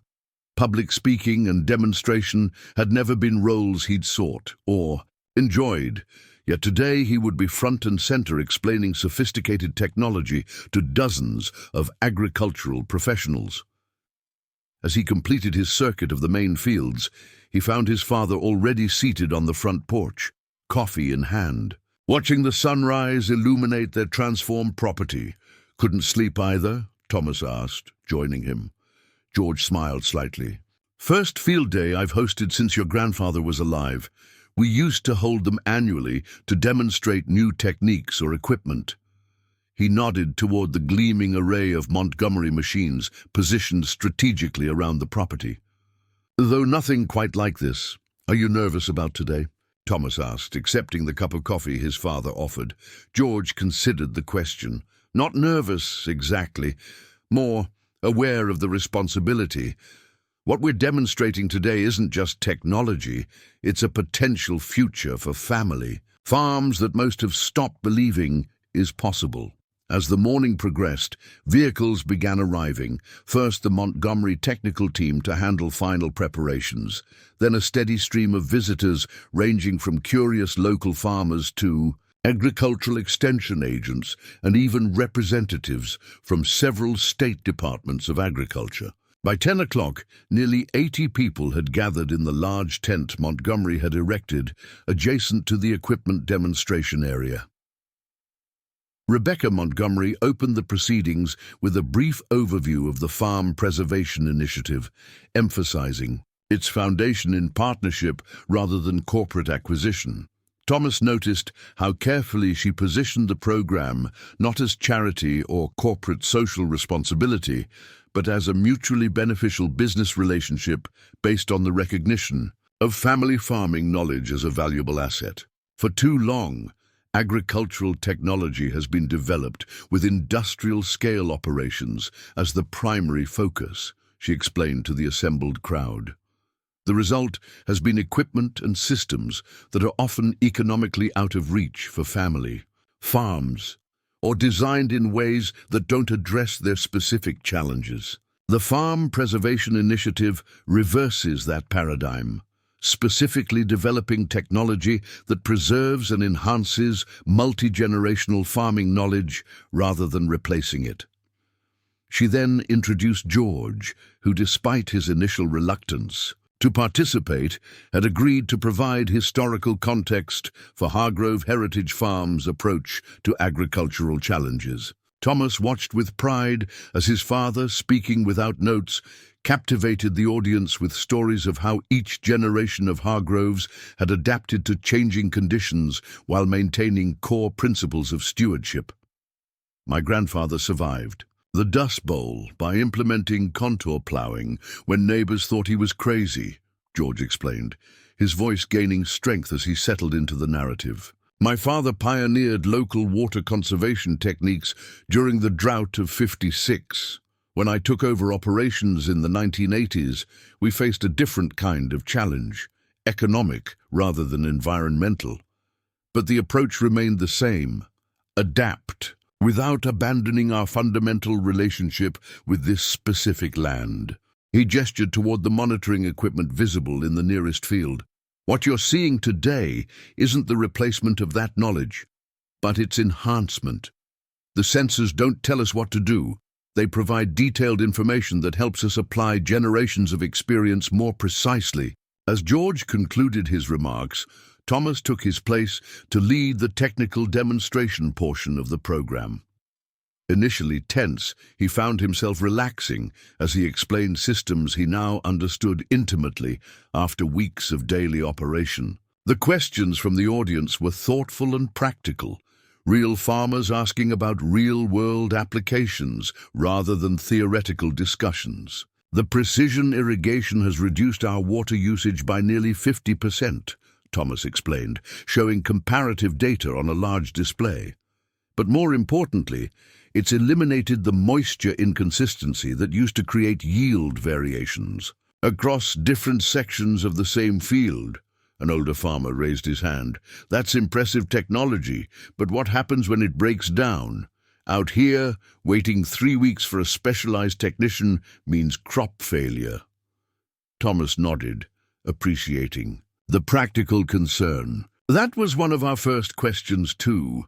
Public speaking and demonstration had never been roles he'd sought or enjoyed, yet today he would be front and center explaining sophisticated technology to dozens of agricultural professionals. As he completed his circuit of the main fields, he found his father already seated on the front porch, coffee in hand, watching the sunrise illuminate their transformed property. "Couldn't sleep either?" Thomas asked, joining him. George smiled slightly. "First field day I've hosted since your grandfather was alive. We used to hold them annually to demonstrate new techniques or equipment." He nodded toward the gleaming array of Montgomery machines positioned strategically around the property. "Though nothing quite like this. Are you nervous about today?" Thomas asked, accepting the cup of coffee his father offered. George considered the question. Not nervous, exactly. More aware of the responsibility. What we're demonstrating today isn't just technology, it's a potential future for family. Farms that most have stopped believing is possible. As the morning progressed, vehicles began arriving. First, the Montgomery technical team to handle final preparations. Then a steady stream of visitors ranging from curious local farmers to agricultural extension agents and even representatives from several state departments of agriculture. By 10 o'clock, nearly 80 people had gathered in the large tent Montgomery had erected adjacent to the equipment demonstration area. Rebecca Montgomery opened the proceedings with a brief overview of the Farm Preservation Initiative, emphasizing its foundation in partnership rather than corporate acquisition. Thomas noticed how carefully she positioned the program not as charity or corporate social responsibility, but as a mutually beneficial business relationship based on the recognition of family farming knowledge as a valuable asset. For too long, agricultural technology has been developed with industrial-scale operations as the primary focus, she explained to the assembled crowd. The result has been equipment and systems that are often economically out of reach for family farms, or designed in ways that don't address their specific challenges. The Farm Preservation Initiative reverses that paradigm, specifically developing technology that preserves and enhances multi-generational farming knowledge rather than replacing it. She then introduced George, who, despite his initial reluctance to participate, had agreed to provide historical context for Hargrove Heritage Farm's approach to agricultural challenges. Thomas watched with pride as his father, speaking without notes, captivated the audience with stories of how each generation of Hargroves had adapted to changing conditions while maintaining core principles of stewardship. "My grandfather survived the Dust Bowl by implementing contour plowing when neighbors thought he was crazy," George explained, his voice gaining strength as he settled into the narrative. "My father pioneered local water conservation techniques during the drought of '56. When I took over operations in the 1980s, we faced a different kind of challenge, economic rather than environmental. But the approach remained the same: adapt, without abandoning our fundamental relationship with this specific land." He gestured toward the monitoring equipment visible in the nearest field. "What you're seeing today isn't the replacement of that knowledge, but its enhancement. The sensors don't tell us what to do. They provide detailed information that helps us apply generations of experience more precisely." As George concluded his remarks, Thomas took his place to lead the technical demonstration portion of the program. Initially tense, he found himself relaxing as he explained systems he now understood intimately after weeks of daily operation. The questions from the audience were thoughtful and practical, real farmers asking about real-world applications rather than theoretical discussions. The precision irrigation has reduced our water usage by nearly 50%, Thomas explained, showing comparative data on a large display. But more importantly, it's eliminated the moisture inconsistency that used to create yield variations. Across different sections of the same field, an older farmer raised his hand. That's impressive technology, but what happens when it breaks down? Out here, waiting 3 weeks for a specialized technician means crop failure. Thomas nodded, appreciating the practical concern. That was one of our first questions too.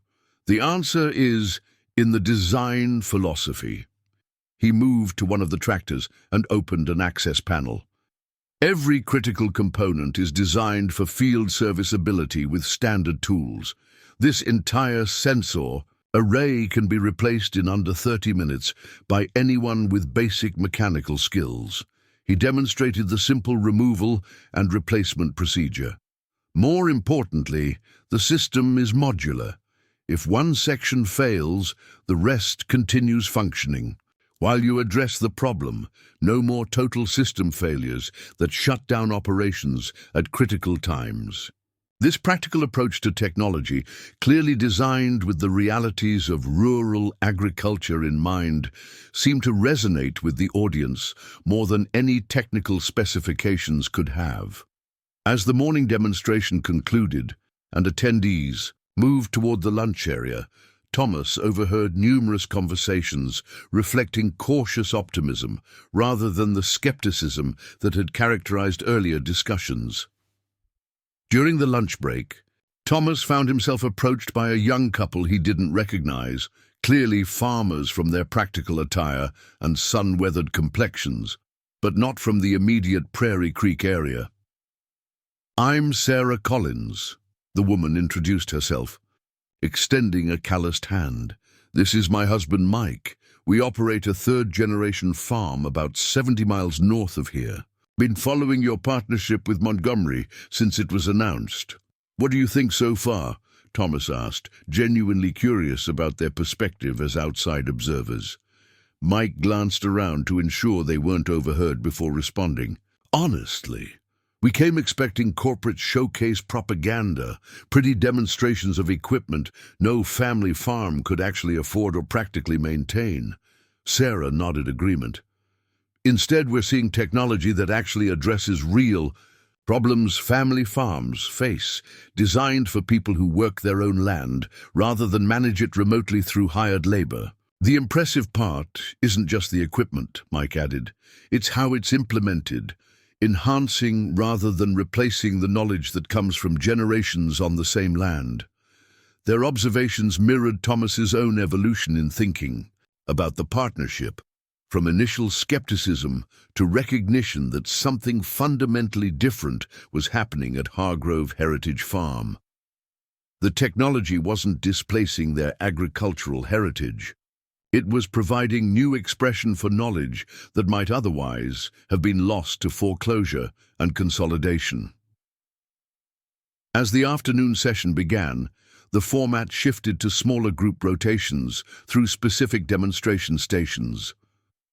The answer is in the design philosophy. He moved to one of the tractors and opened an access panel. Every critical component is designed for field serviceability with standard tools. This entire sensor array can be replaced in under 30 minutes by anyone with basic mechanical skills. He demonstrated the simple removal and replacement procedure. More importantly, the system is modular. If one section fails, the rest continues functioning. While you address the problem, no more total system failures that shut down operations at critical times. This practical approach to technology, clearly designed with the realities of rural agriculture in mind, seemed to resonate with the audience more than any technical specifications could have. As the morning demonstration concluded and attendees moved toward the lunch area, Thomas overheard numerous conversations reflecting cautious optimism rather than the skepticism that had characterized earlier discussions. During the lunch break, Thomas found himself approached by a young couple he didn't recognize, clearly farmers from their practical attire and sun-weathered complexions, but not from the immediate Prairie Creek area. "I'm Sarah Collins," the woman introduced herself, extending a calloused hand. "This is my husband Mike. We operate a third-generation farm about 70 miles north of here. Been following your partnership with Montgomery since it was announced. What do you think so far?" Thomas asked, genuinely curious about their perspective as outside observers. Mike glanced around to ensure they weren't overheard before responding. "Honestly, we came expecting corporate showcase propaganda, pretty demonstrations of equipment no family farm could actually afford or practically maintain." Sarah nodded agreement. "Instead, we're seeing technology that actually addresses real problems family farms face, designed for people who work their own land rather than manage it remotely through hired labor. The impressive part isn't just the equipment," Mike added. "It's how it's implemented, enhancing rather than replacing the knowledge that comes from generations on the same land." Their observations mirrored Thomas's own evolution in thinking about the partnership, from initial skepticism to recognition that something fundamentally different was happening at Hargrove Heritage Farm. The technology wasn't displacing their agricultural heritage. It was providing new expression for knowledge that might otherwise have been lost to foreclosure and consolidation. As the afternoon session began, the format shifted to smaller group rotations through specific demonstration stations.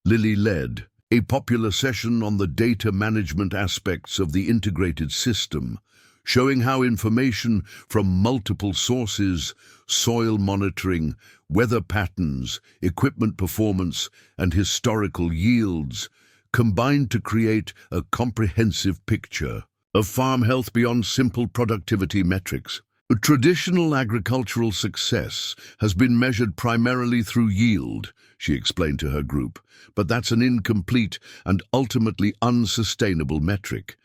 Lily led a popular session on the data management aspects of the integrated system, showing how information from multiple sources, soil monitoring, weather patterns, equipment performance, and historical yields combined to create a comprehensive picture of farm health beyond simple productivity metrics. Traditional agricultural success has been measured primarily through yield, she explained to her group, but that's an incomplete and ultimately unsustainable metric.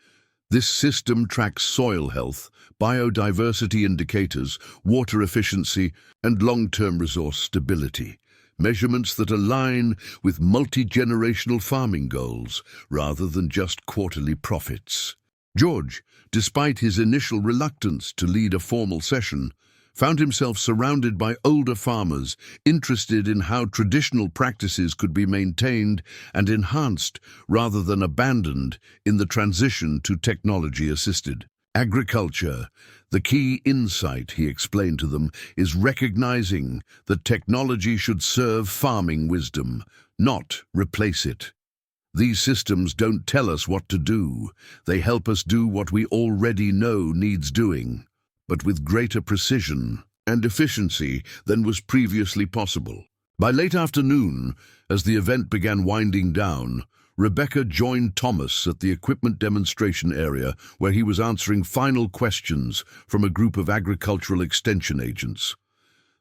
This system tracks soil health, biodiversity indicators, water efficiency, and long-term resource stability, measurements that align with multi-generational farming goals rather than just quarterly profits. George, despite his initial reluctance to lead a formal session, found himself surrounded by older farmers interested in how traditional practices could be maintained and enhanced rather than abandoned in the transition to technology-assisted agriculture. The key insight, he explained to them, is recognizing that technology should serve farming wisdom, not replace it. These systems don't tell us what to do. They help us do what we already know needs doing, but with greater precision and efficiency than was previously possible. By late afternoon, as the event began winding down, Rebecca joined Thomas at the equipment demonstration area where he was answering final questions from a group of agricultural extension agents.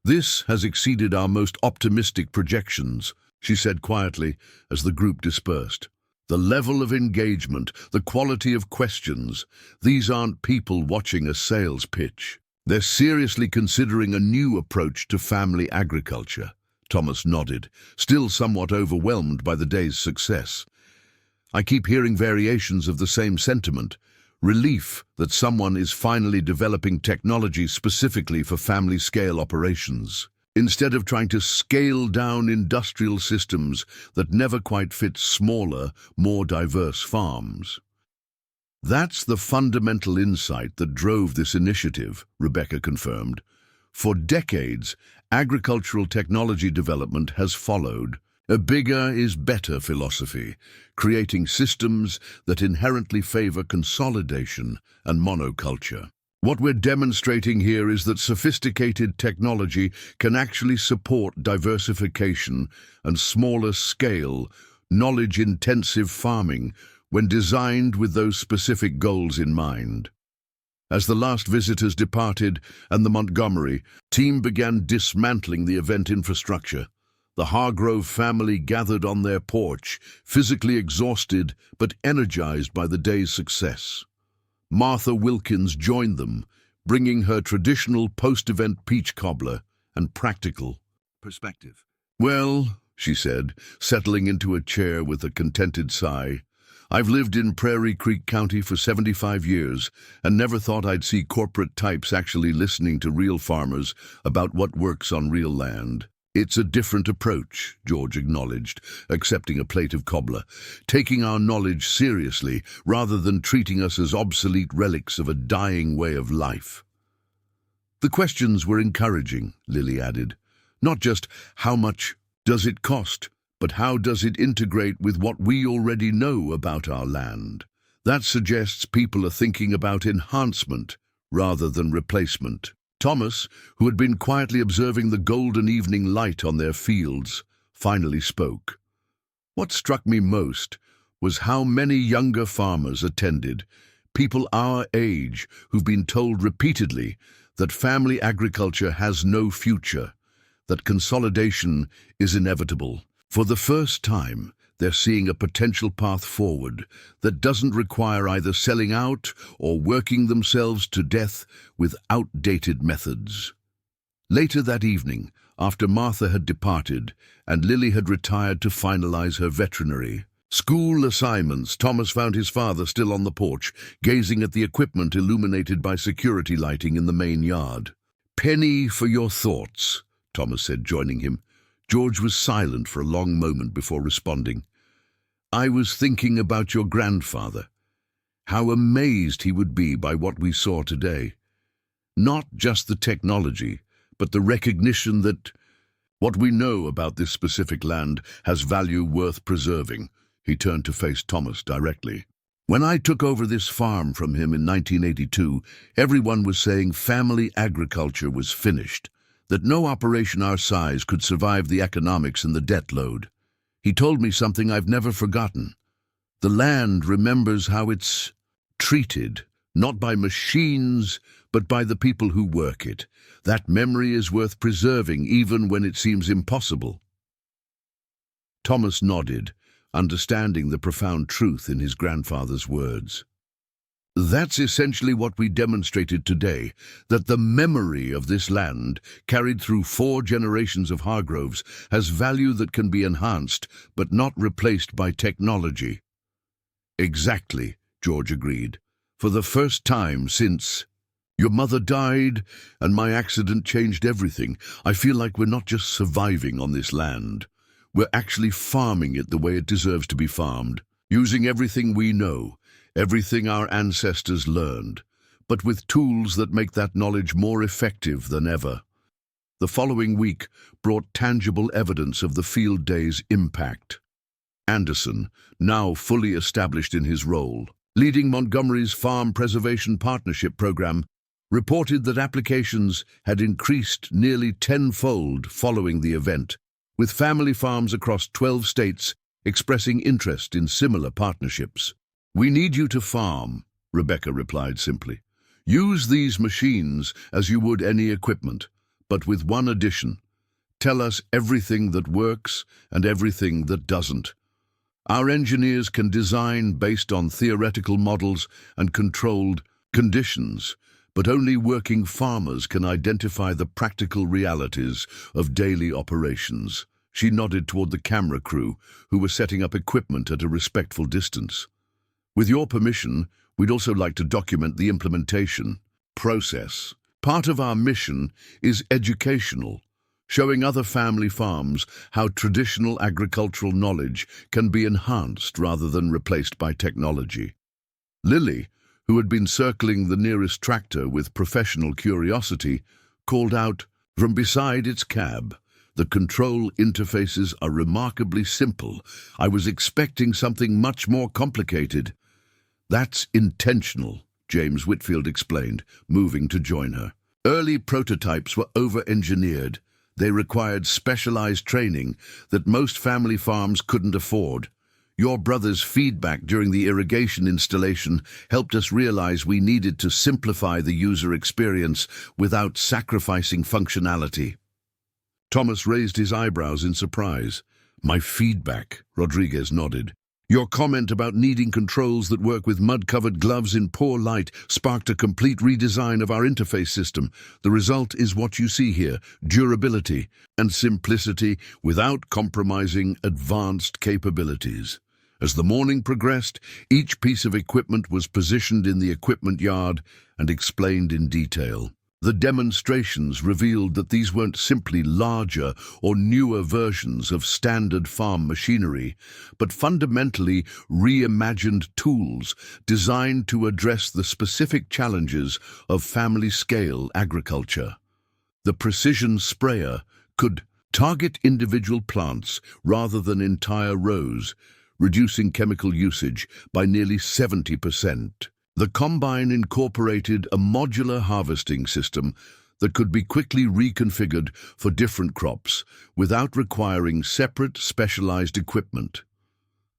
"This has exceeded our most optimistic projections," she said quietly as the group dispersed. "The level of engagement, the quality of questions, these aren't people watching a sales pitch. They're seriously considering a new approach to family agriculture." Thomas nodded, still somewhat overwhelmed by the day's success. "I keep hearing variations of the same sentiment. Relief that someone is finally developing technology specifically for family-scale operations, instead of trying to scale down industrial systems that never quite fit smaller, more diverse farms." "That's the fundamental insight that drove this initiative," Rebecca confirmed. "For decades, agricultural technology development has followed a bigger is better philosophy, creating systems that inherently favor consolidation and monoculture. What we're demonstrating here is that sophisticated technology can actually support diversification and smaller-scale, knowledge-intensive farming when designed with those specific goals in mind." As the last visitors departed and the Montgomery team began dismantling the event infrastructure, the Hargrove family gathered on their porch, physically exhausted but energized by the day's success. Martha Wilkins joined them, bringing her traditional post-event peach cobbler and practical perspective. "Well," she said, settling into a chair with a contented sigh, "I've lived in Prairie Creek County for 75 years and never thought I'd see corporate types actually listening to real farmers about what works on real land." "It's a different approach," George acknowledged, accepting a plate of cobbler, "taking our knowledge seriously rather than treating us as obsolete relics of a dying way of life." "The questions were encouraging," Lily added. "Not just how much does it cost, but how does it integrate with what we already know about our land? That suggests people are thinking about enhancement rather than replacement." Thomas, who had been quietly observing the golden evening light on their fields, finally spoke. "What struck me most was how many younger farmers attended, people our age who've been told repeatedly that family agriculture has no future, that consolidation is inevitable. For the first time, they're seeing a potential path forward that doesn't require either selling out or working themselves to death with outdated methods." Later that evening, after Martha had departed and Lily had retired to finalize her veterinary school assignments, Thomas found his father still on the porch, gazing at the equipment illuminated by security lighting in the main yard. "Penny for your thoughts," Thomas said, joining him. George was silent for a long moment before responding. "I was thinking about your grandfather. How amazed he would be by what we saw today. Not just the technology, but the recognition that what we know about this specific land has value worth preserving." He turned to face Thomas directly. "When I took over this farm from him in 1982, everyone was saying family agriculture was finished, that no operation our size could survive the economics and the debt load. He told me something I've never forgotten. The land remembers how it's treated, not by machines, but by the people who work it. That memory is worth preserving even when it seems impossible." Thomas nodded, understanding the profound truth in his grandfather's words. "That's essentially what we demonstrated today, that the memory of this land, carried through 4 generations of Hargroves, has value that can be enhanced, but not replaced by technology." "Exactly," George agreed. "For the first time since Your mother died, and my accident changed everything. I feel like we're not just surviving on this land. We're actually farming it the way it deserves to be farmed, using everything we know, everything our ancestors learned, but with tools that make that knowledge more effective than ever. The following week brought tangible evidence of the field day's impact. Anderson, now fully established in his role, leading Montgomery's Farm Preservation Partnership Program, reported that applications had increased nearly tenfold following the event, with family farms across 12 states expressing interest in similar partnerships. "We need you to farm," Rebecca replied simply. "Use these machines as you would any equipment, but with one addition. Tell us everything that works and everything that doesn't. Our engineers can design based on theoretical models and controlled conditions, but only working farmers can identify the practical realities of daily operations." She nodded toward the camera crew, who were setting up equipment at a respectful distance. "With your permission, we'd also like to document the implementation process. Part of our mission is educational, showing other family farms how traditional agricultural knowledge can be enhanced rather than replaced by technology." Lily, who had been circling the nearest tractor with professional curiosity, called out from beside its cab, "The control interfaces are remarkably simple. I was expecting something much more complicated." "That's intentional," James Whitfield explained, moving to join her. "Early prototypes were over-engineered. They required specialized training that most family farms couldn't afford. Your brother's feedback during the irrigation installation helped us realize we needed to simplify the user experience without sacrificing functionality." Thomas raised his eyebrows in surprise. "My feedback," Rodriguez nodded. "Your comment about needing controls that work with mud-covered gloves in poor light sparked a complete redesign of our interface system. The result is what you see here: durability and simplicity without compromising advanced capabilities." As the morning progressed, each piece of equipment was positioned in the equipment yard and explained in detail. The demonstrations revealed that these weren't simply larger or newer versions of standard farm machinery, but fundamentally reimagined tools designed to address the specific challenges of family-scale agriculture. The precision sprayer could target individual plants rather than entire rows, reducing chemical usage by nearly 70%. The combine incorporated a modular harvesting system that could be quickly reconfigured for different crops without requiring separate specialized equipment.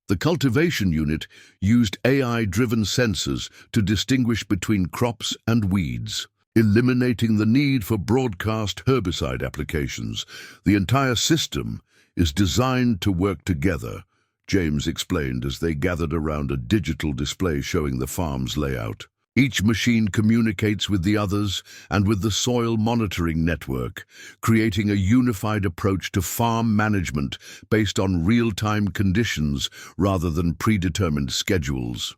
The cultivation unit used AI-driven sensors to distinguish between crops and weeds, eliminating the need for broadcast herbicide applications. "The entire system is designed to work together," James explained as they gathered around a digital display showing the farm's layout. "Each machine communicates with the others and with the soil monitoring network, creating a unified approach to farm management based on real-time conditions rather than predetermined schedules."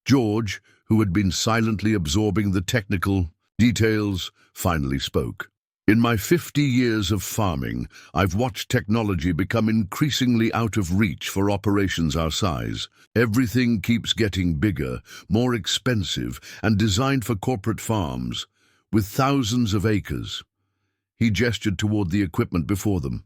George, who had been silently absorbing the technical details, finally spoke. "In my 50 years of farming, I've watched technology become increasingly out of reach for operations our size. Everything keeps getting bigger, more expensive, and designed for corporate farms, with thousands of acres." He gestured toward the equipment before them.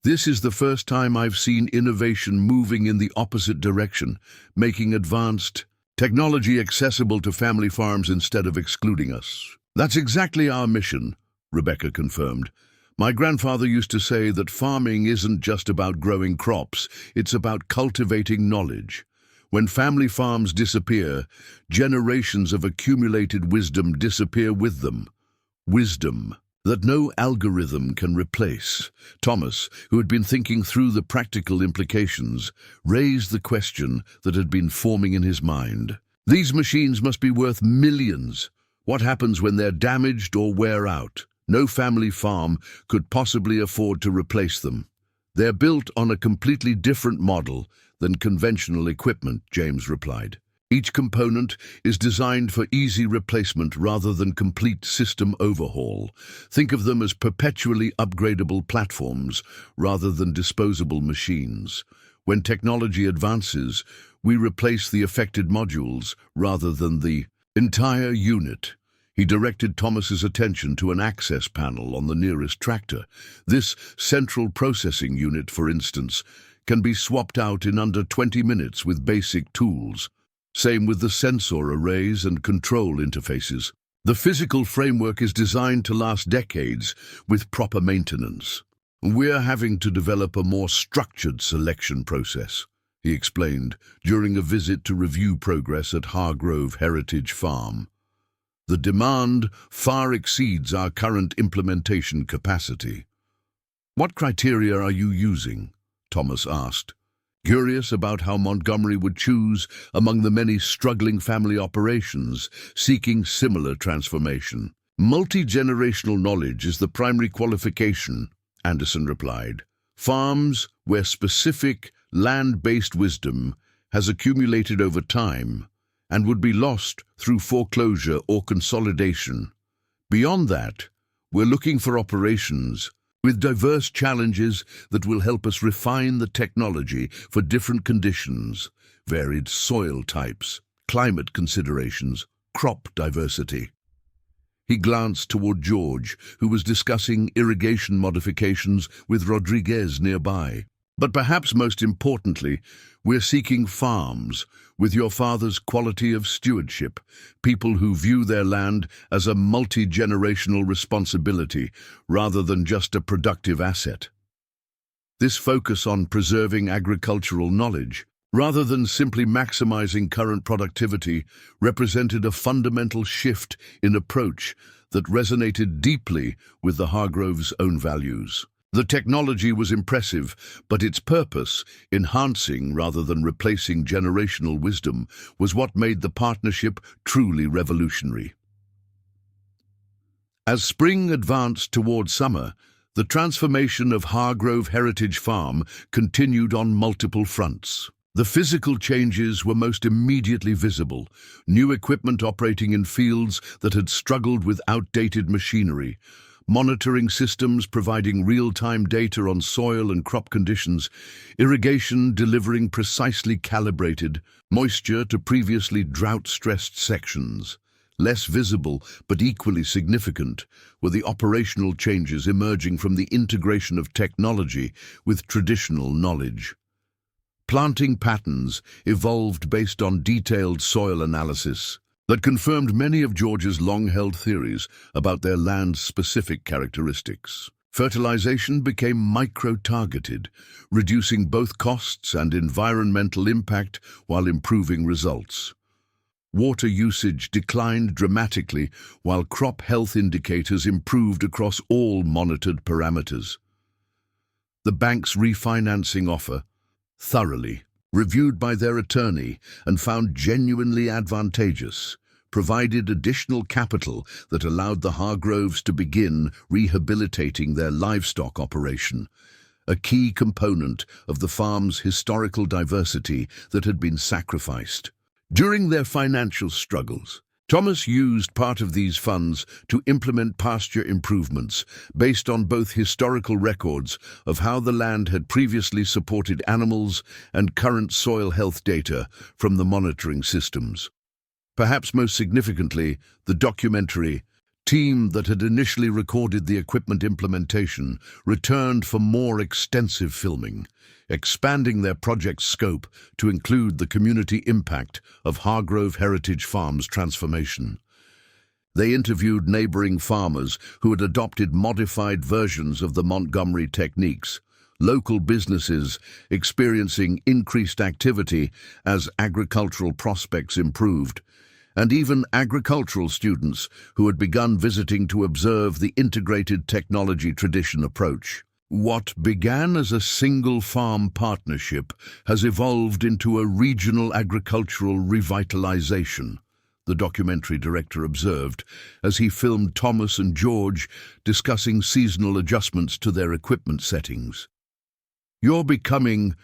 "This is the first time I've seen innovation moving in the opposite direction, making advanced technology accessible to family farms instead of excluding us." "That's exactly our mission," Rebecca confirmed. "My grandfather used to say that farming isn't just about growing crops, it's about cultivating knowledge. When family farms disappear, generations of accumulated wisdom disappear with them. Wisdom that no algorithm can replace." Thomas, who had been thinking through the practical implications, raised the question that had been forming in his mind. "These machines must be worth millions. What happens when they're damaged or wear out? No family farm could possibly afford to replace them. They're built on a completely different model than conventional equipment," James replied. Each component is designed for easy replacement rather than complete system overhaul. Think of them as perpetually upgradable platforms rather than disposable machines. When technology advances, we replace the affected modules rather than the entire unit. He directed Thomas's attention to an access panel on the nearest tractor. This central processing unit, for instance, can be swapped out in under 20 minutes with basic tools. Same with the sensor arrays and control interfaces. The physical framework is designed to last decades with proper maintenance. We're having to develop a more structured selection process, he explained during a visit to review progress at Hargrove Heritage Farm. The demand far exceeds our current implementation capacity. What criteria are you using? Thomas asked, curious about how Montgomery would choose among the many struggling family operations seeking similar transformation. Multi-generational knowledge is the primary qualification, Anderson replied. Farms where specific land-based wisdom has accumulated over time and would be lost through foreclosure or consolidation. Beyond that, we're looking for operations with diverse challenges that will help us refine the technology for different conditions, varied soil types, climate considerations, crop diversity. He glanced toward George, who was discussing irrigation modifications with Rodriguez nearby. But perhaps most importantly, we're seeking farms with your father's quality of stewardship, people who view their land as a multi-generational responsibility rather than just a productive asset. This focus on preserving agricultural knowledge, rather than simply maximizing current productivity, represented a fundamental shift in approach that resonated deeply with the Hargrove's own values. The technology was impressive, but its purpose, enhancing rather than replacing generational wisdom, was what made the partnership truly revolutionary. As spring advanced toward summer, the transformation of Hargrove Heritage Farm continued on multiple fronts. The physical changes were most immediately visible, new equipment operating in fields that had struggled with outdated machinery, monitoring systems providing real-time data on soil and crop conditions, irrigation delivering precisely calibrated moisture to previously drought-stressed sections. Less visible, but equally significant, were the operational changes emerging from the integration of technology with traditional knowledge. Planting patterns evolved based on detailed soil analysis that confirmed many of George's long-held theories about their land's specific characteristics. Fertilization became micro-targeted, reducing both costs and environmental impact while improving results. Water usage declined dramatically while crop health indicators improved across all monitored parameters. The bank's refinancing offer, thoroughly reviewed by their attorney and found genuinely advantageous, provided additional capital that allowed the Hargroves to begin rehabilitating their livestock operation, a key component of the farm's historical diversity that had been sacrificed. During their financial struggles, Thomas used part of these funds to implement pasture improvements based on both historical records of how the land had previously supported animals and current soil health data from the monitoring systems. Perhaps most significantly, the documentary team that had initially recorded the equipment implementation returned for more extensive filming, expanding their project's scope to include the community impact of Hargrove Heritage Farm's transformation. They interviewed neighboring farmers who had adopted modified versions of the Montgomery techniques, local businesses experiencing increased activity as agricultural prospects improved, and even agricultural students who had begun visiting to observe the integrated technology tradition approach. What began as a single farm partnership has evolved into a regional agricultural revitalization, the documentary director observed as he filmed Thomas and George discussing seasonal adjustments to their equipment settings. You're becoming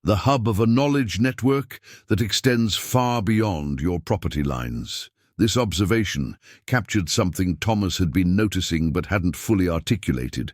the hub of a knowledge network that extends far beyond your property lines. This observation captured something Thomas had been noticing but hadn't fully articulated.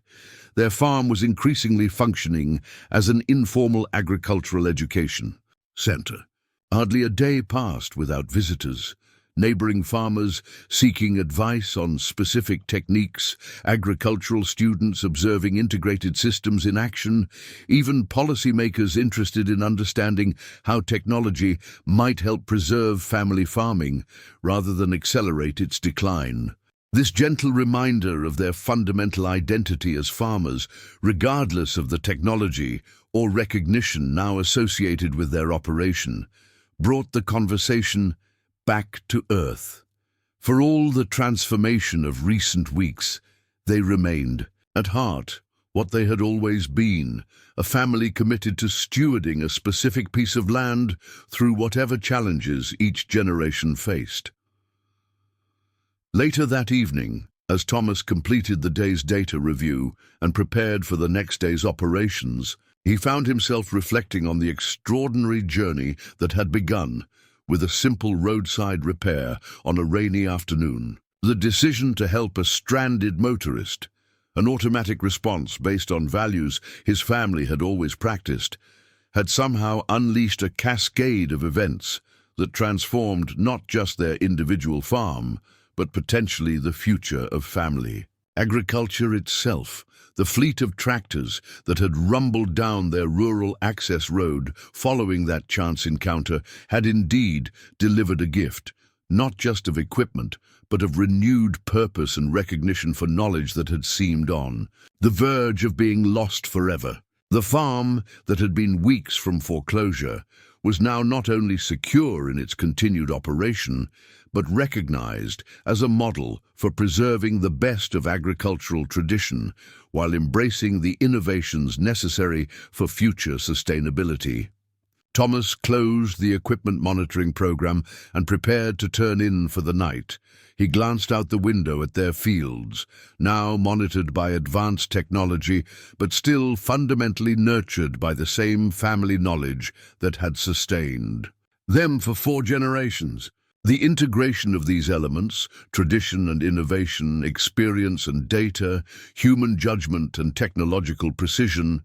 Their farm was increasingly functioning as an informal agricultural education center. Hardly a day passed without visitors. Neighboring farmers seeking advice on specific techniques, agricultural students observing integrated systems in action, even policymakers interested in understanding how technology might help preserve family farming rather than accelerate its decline. This gentle reminder of their fundamental identity as farmers, regardless of the technology or recognition now associated with their operation, brought the conversation back to earth. For all the transformation of recent weeks, they remained, at heart, what they had always been, a family committed to stewarding a specific piece of land through whatever challenges each generation faced. Later that evening, as Thomas completed the day's data review and prepared for the next day's operations, he found himself reflecting on the extraordinary journey that had begun with a simple roadside repair on a rainy afternoon. The decision to help a stranded motorist, an automatic response based on values his family had always practiced, had somehow unleashed a cascade of events that transformed not just their individual farm, but potentially the future of family. Agriculture itself, the fleet of tractors that had rumbled down their rural access road following that chance encounter, had indeed delivered a gift, not just of equipment, but of renewed purpose and recognition for knowledge that had seemed on the verge of being lost forever. The farm that had been weeks from foreclosure was now not only secure in its continued operation, but recognized as a model for preserving the best of agricultural tradition while embracing the innovations necessary for future sustainability. Thomas closed the equipment monitoring program and prepared to turn in for the night. He glanced out the window at their fields, now monitored by advanced technology, but still fundamentally nurtured by the same family knowledge that had sustained them for 4 generations. The integration of these elements, tradition and innovation, experience and data, human judgment and technological precision,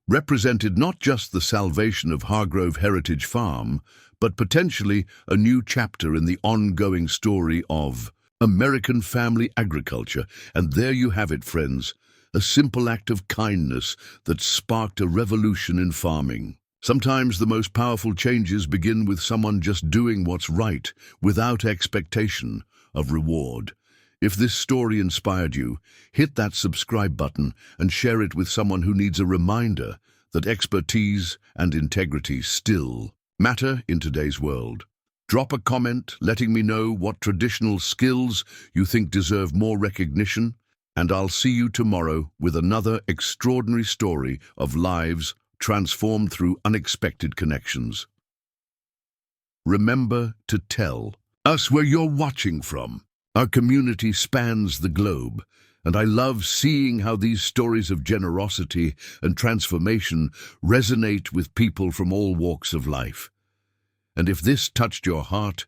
represented not just the salvation of Hargrove Heritage Farm, but potentially a new chapter in the ongoing story of American family agriculture. And there you have it, friends, a simple act of kindness that sparked a revolution in farming. Sometimes the most powerful changes begin with someone just doing what's right, without expectation of reward. If this story inspired you, hit that subscribe button and share it with someone who needs a reminder that expertise and integrity still matter in today's world. Drop a comment letting me know what traditional skills you think deserve more recognition, and I'll see you tomorrow with another extraordinary story of lives transformed through unexpected connections. Remember to tell us where you're watching from. Our community spans the globe, and I love seeing how these stories of generosity and transformation resonate with people from all walks of life. And if this touched your heart,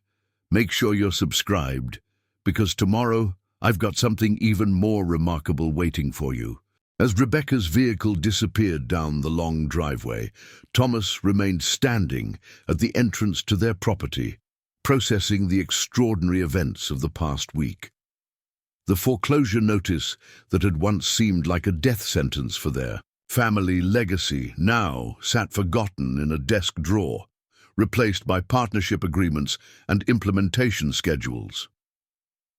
make sure you're subscribed, because tomorrow I've got something even more remarkable waiting for you. As Rebecca's vehicle disappeared down the long driveway, Thomas remained standing at the entrance to their property, processing the extraordinary events of the past week. The foreclosure notice that had once seemed like a death sentence for their family legacy now sat forgotten in a desk drawer, replaced by partnership agreements and implementation schedules.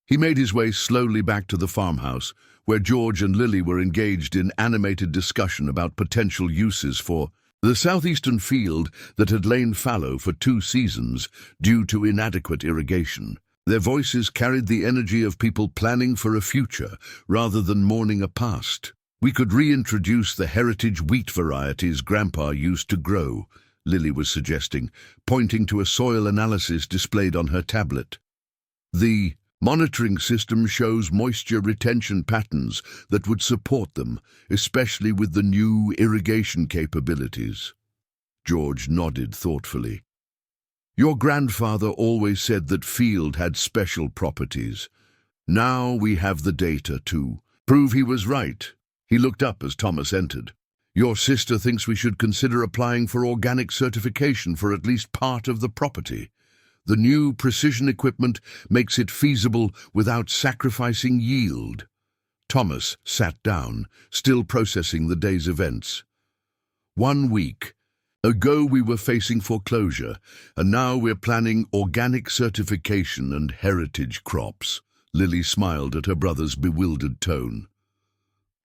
He made his way slowly back to the farmhouse, where George and Lily were engaged in animated discussion about potential uses for the southeastern field that had lain fallow for 2 seasons due to inadequate irrigation. Their voices carried the energy of people planning for a future rather than mourning a past. "We could reintroduce the heritage wheat varieties Grandpa used to grow," Lily was suggesting, pointing to a soil analysis displayed on her tablet. "The monitoring system shows moisture retention patterns that would support them, especially with the new irrigation capabilities." George nodded thoughtfully. Your grandfather always said that Field had special properties. Now we have the data to prove he was right. He looked up as Thomas entered. Your sister thinks we should consider applying for organic certification for at least part of the property. The new precision equipment makes it feasible without sacrificing yield. Thomas sat down, still processing the day's events. 1 week ago we were facing foreclosure, and now we're planning organic certification and heritage crops. Lily smiled at her brother's bewildered tone.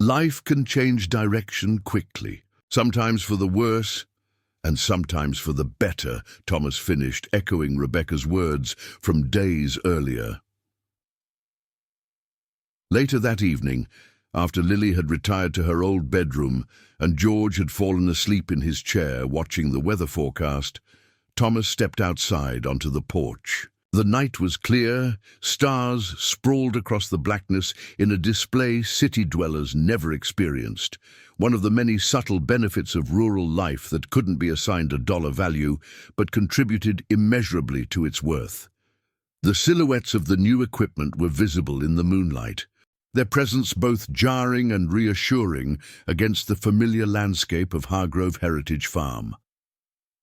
Life can change direction quickly, sometimes for the worse, and sometimes for the better, Thomas finished, echoing Rebecca's words from days earlier. Later that evening, after Lily had retired to her old bedroom and George had fallen asleep in his chair watching the weather forecast, Thomas stepped outside onto the porch. The night was clear, stars sprawled across the blackness in a display city dwellers never experienced, one of the many subtle benefits of rural life that couldn't be assigned a dollar value but contributed immeasurably to its worth. The silhouettes of the new equipment were visible in the moonlight, their presence both jarring and reassuring against the familiar landscape of Hargrove Heritage Farm.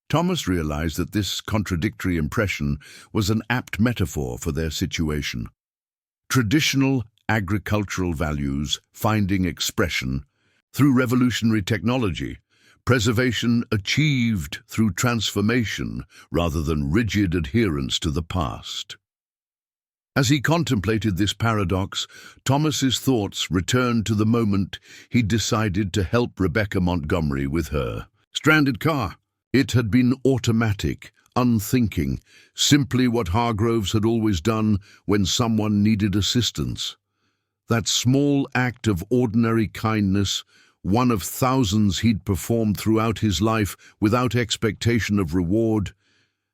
Thomas realized that this contradictory impression was an apt metaphor for their situation. Traditional agricultural values finding expression through revolutionary technology, preservation achieved through transformation rather than rigid adherence to the past. As he contemplated this paradox, Thomas's thoughts returned to the moment he decided to help Rebecca Montgomery with her stranded car. It had been automatic, unthinking, simply what Hargroves had always done when someone needed assistance. That small act of ordinary kindness, one of thousands he'd performed throughout his life without expectation of reward,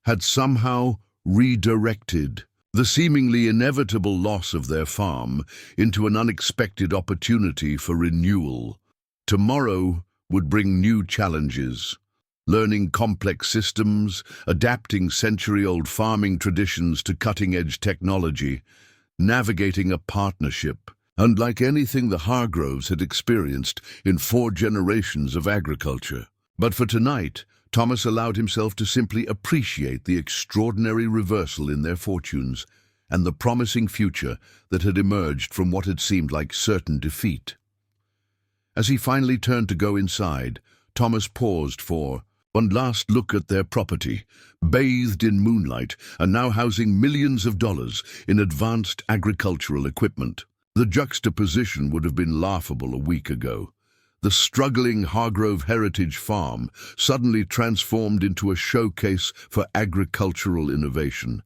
had somehow redirected the seemingly inevitable loss of their farm into an unexpected opportunity for renewal. Tomorrow would bring new challenges. Learning complex systems, adapting century-old farming traditions to cutting-edge technology, navigating a partnership, unlike anything the Hargroves had experienced in 4 generations of agriculture. But for tonight, Thomas allowed himself to simply appreciate the extraordinary reversal in their fortunes and the promising future that had emerged from what had seemed like certain defeat. As he finally turned to go inside, Thomas paused for one last look at their property, bathed in moonlight and now housing millions of dollars in advanced agricultural equipment. The juxtaposition would have been laughable a week ago. The struggling Hargrove Heritage Farm suddenly transformed into a showcase for agricultural innovation.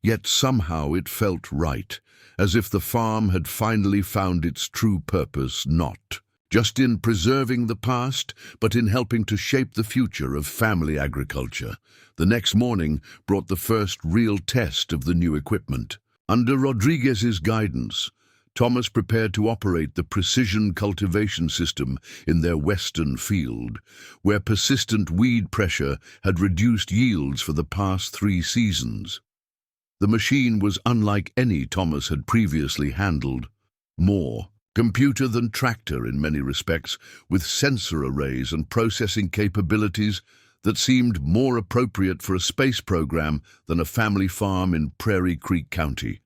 Yet somehow it felt right, as if the farm had finally found its true purpose, not just in preserving the past, but in helping to shape the future of family agriculture. The next morning brought the first real test of the new equipment. Under Rodriguez's guidance, Thomas prepared to operate the precision cultivation system in their western field, where persistent weed pressure had reduced yields for the past 3 seasons. The machine was unlike any Thomas had previously handled. More computer than tractor in many respects, with sensor arrays and processing capabilities that seemed more appropriate for a space program than a family farm in Prairie Creek County.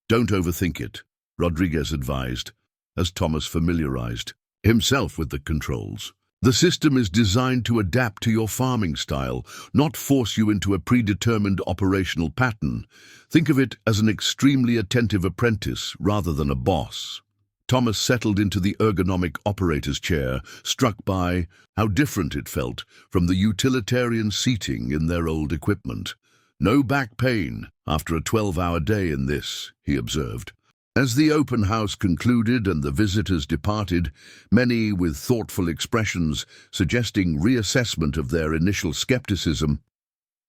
Don't overthink it, Rodriguez advised, as Thomas familiarized himself with the controls. The system is designed to adapt to your farming style, not force you into a predetermined operational pattern. Think of it as an extremely attentive apprentice rather than a boss. Thomas settled into the ergonomic operator's chair, struck by how different it felt from the utilitarian seating in their old equipment. No back pain after a 12-hour day in this, he observed. As the open house concluded and the visitors departed, many with thoughtful expressions suggesting reassessment of their initial skepticism,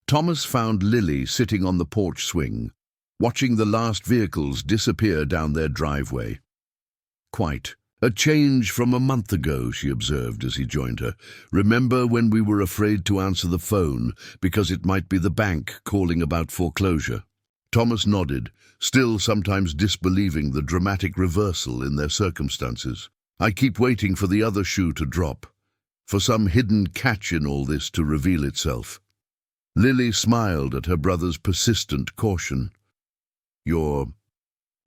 Thomas found Lily sitting on the porch swing, watching the last vehicles disappear down their driveway. Quite "A change from a month ago," she observed as he joined her. "Remember when we were afraid to answer the phone because it might be the bank calling about foreclosure?" Thomas nodded, still sometimes disbelieving the dramatic reversal in their circumstances. "I keep waiting for the other shoe to drop, for some hidden catch in all this to reveal itself." Lily smiled at her brother's persistent caution. "Your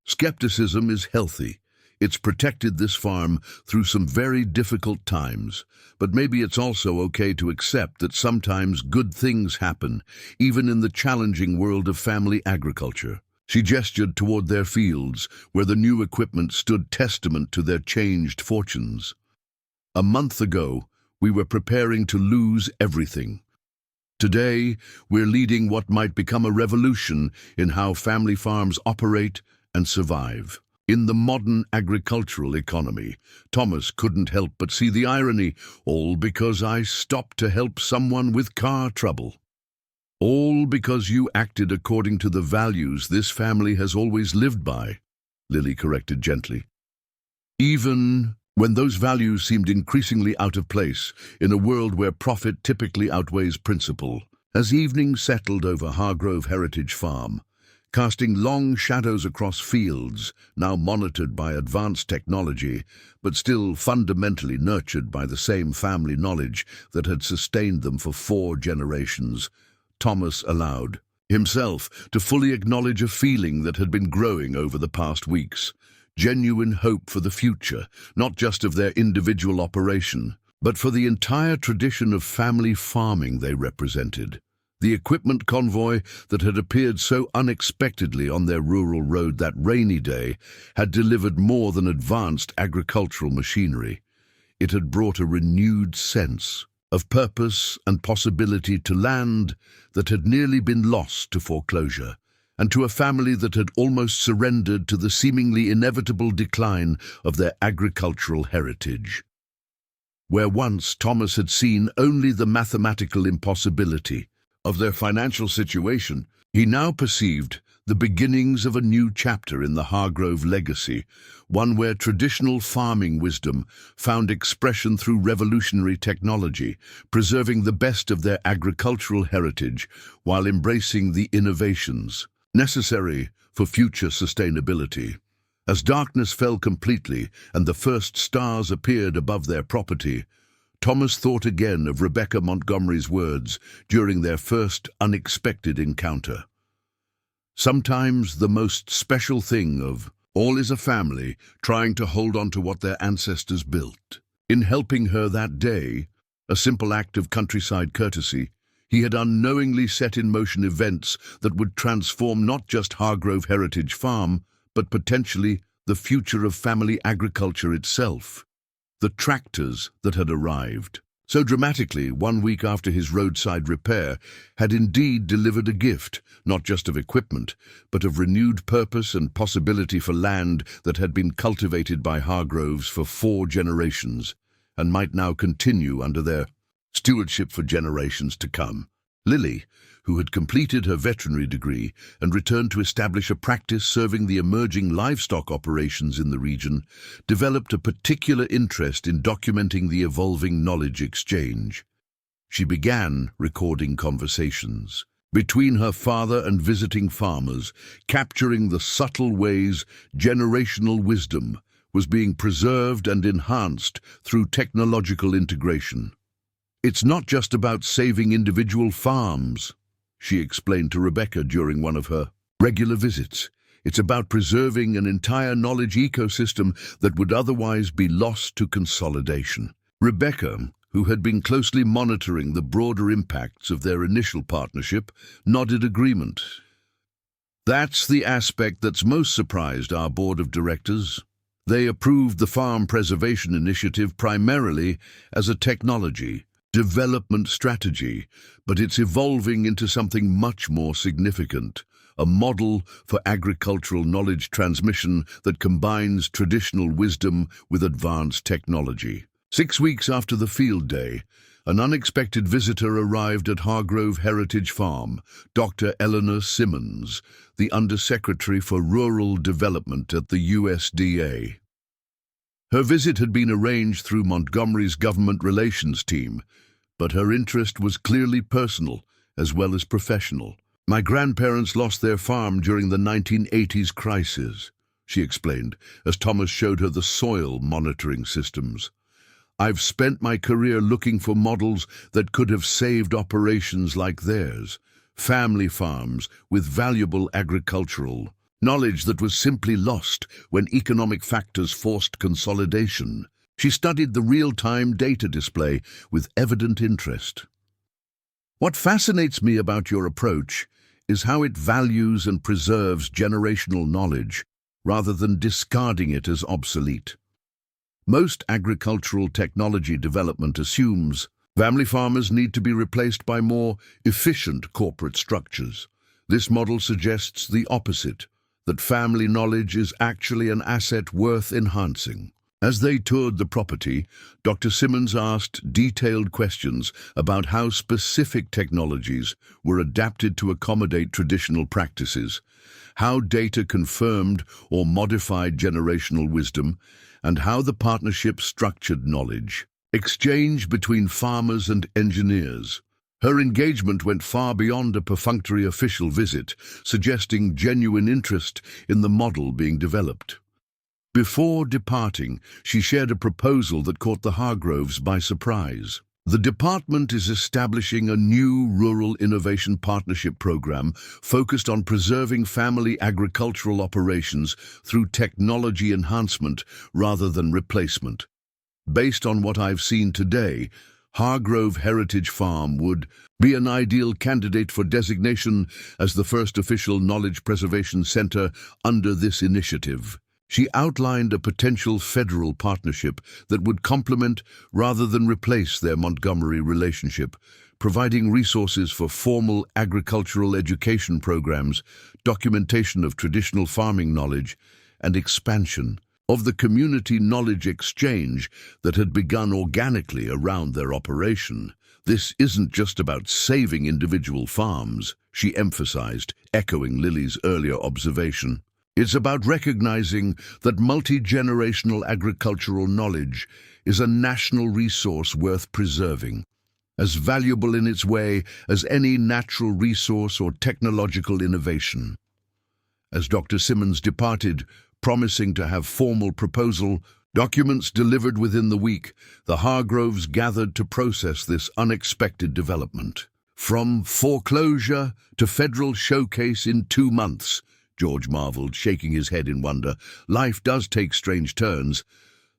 skepticism is healthy. It's protected this farm through some very difficult times, but maybe it's also okay to accept that sometimes good things happen, even in the challenging world of family agriculture." She gestured toward their fields, where the new equipment stood testament to their changed fortunes. "A month ago, we were preparing to lose everything. Today, we're leading what might become a revolution in how family farms operate and survive." In the modern agricultural economy, Thomas couldn't help but see the irony, all because I stopped to help someone with car trouble. All because you acted according to the values this family has always lived by, Lily corrected gently. Even when those values seemed increasingly out of place in a world where profit typically outweighs principle. As evening settled over Hargrove Heritage Farm, casting long shadows across fields, now monitored by advanced technology, but still fundamentally nurtured by the same family knowledge that had sustained them for 4 generations, Thomas allowed himself to fully acknowledge a feeling that had been growing over the past weeks, genuine hope for the future, not just of their individual operation, but for the entire tradition of family farming they represented. The equipment convoy that had appeared so unexpectedly on their rural road that rainy day had delivered more than advanced agricultural machinery. It had brought a renewed sense of purpose and possibility to land that had nearly been lost to foreclosure, and to a family that had almost surrendered to the seemingly inevitable decline of their agricultural heritage. Where once Thomas had seen only the mathematical impossibility of their financial situation, he now perceived the beginnings of a new chapter in the Hargrove legacy, one where traditional farming wisdom found expression through revolutionary technology, preserving the best of their agricultural heritage while embracing the innovations necessary for future sustainability. As darkness fell completely and the first stars appeared above their property, Thomas thought again of Rebecca Montgomery's words during their first unexpected encounter. "Sometimes the most special thing of all is a family trying to hold on to what their ancestors built." In helping her that day, a simple act of countryside courtesy, he had unknowingly set in motion events that would transform not just Hargrove Heritage Farm, but potentially the future of family agriculture itself. The tractors that had arrived so dramatically 1 week after his roadside repair had indeed delivered a gift, not just of equipment, but of renewed purpose and possibility for land that had been cultivated by Hargroves for 4 generations, and might now continue under their stewardship for generations to come. Lily, who had completed her veterinary degree and returned to establish a practice serving the emerging livestock operations in the region, developed a particular interest in documenting the evolving knowledge exchange. She began recording conversations between her father and visiting farmers, capturing the subtle ways generational wisdom was being preserved and enhanced through technological integration. "It's not just about saving individual farms," she explained to Rebecca during one of her regular visits. "It's about preserving an entire knowledge ecosystem that would otherwise be lost to consolidation." Rebecca, who had been closely monitoring the broader impacts of their initial partnership, nodded agreement. "That's the aspect that's most surprised our board of directors. They approved the Farm Preservation Initiative primarily as a technology development strategy, but it's evolving into something much more significant, a model for agricultural knowledge transmission that combines traditional wisdom with advanced technology." 6 weeks after the field day, an unexpected visitor arrived at Hargrove Heritage Farm, Dr. Eleanor Simmons, the Undersecretary for Rural Development at the USDA. Her visit had been arranged through Montgomery's government relations team, but her interest was clearly personal as well as professional. "My grandparents lost their farm during the 1980s crisis," she explained, as Thomas showed her the soil monitoring systems. "I've spent my career looking for models that could have saved operations like theirs, family farms with valuable agricultural knowledge that was simply lost when economic factors forced consolidation." She studied the real-time data display with evident interest. "What fascinates me about your approach is how it values and preserves generational knowledge rather than discarding it as obsolete. Most agricultural technology development assumes family farmers need to be replaced by more efficient corporate structures. This model suggests the opposite, that family knowledge is actually an asset worth enhancing." As they toured the property, Dr. Simmons asked detailed questions about how specific technologies were adapted to accommodate traditional practices, how data confirmed or modified generational wisdom, and how the partnership structured knowledge exchange between farmers and engineers. Her engagement went far beyond a perfunctory official visit, suggesting genuine interest in the model being developed. Before departing, she shared a proposal that caught the Hargroves by surprise. "The department is establishing a new rural innovation partnership program focused on preserving family agricultural operations through technology enhancement rather than replacement. Based on what I've seen today, Hargrove Heritage Farm would be an ideal candidate for designation as the first official knowledge preservation center under this initiative." She outlined a potential federal partnership that would complement rather than replace their Montgomery relationship, providing resources for formal agricultural education programs, documentation of traditional farming knowledge, and expansion of the community knowledge exchange that had begun organically around their operation. "This isn't just about saving individual farms," she emphasized, echoing Lily's earlier observation. "It's about recognizing that multi-generational agricultural knowledge is a national resource worth preserving, as valuable in its way as any natural resource or technological innovation." As Dr. Simmons departed, promising to have formal proposal documents delivered within the week, the Hargroves gathered to process this unexpected development. "From foreclosure to federal showcase in 2 months, George marveled, shaking his head in wonder. Life does take strange turns.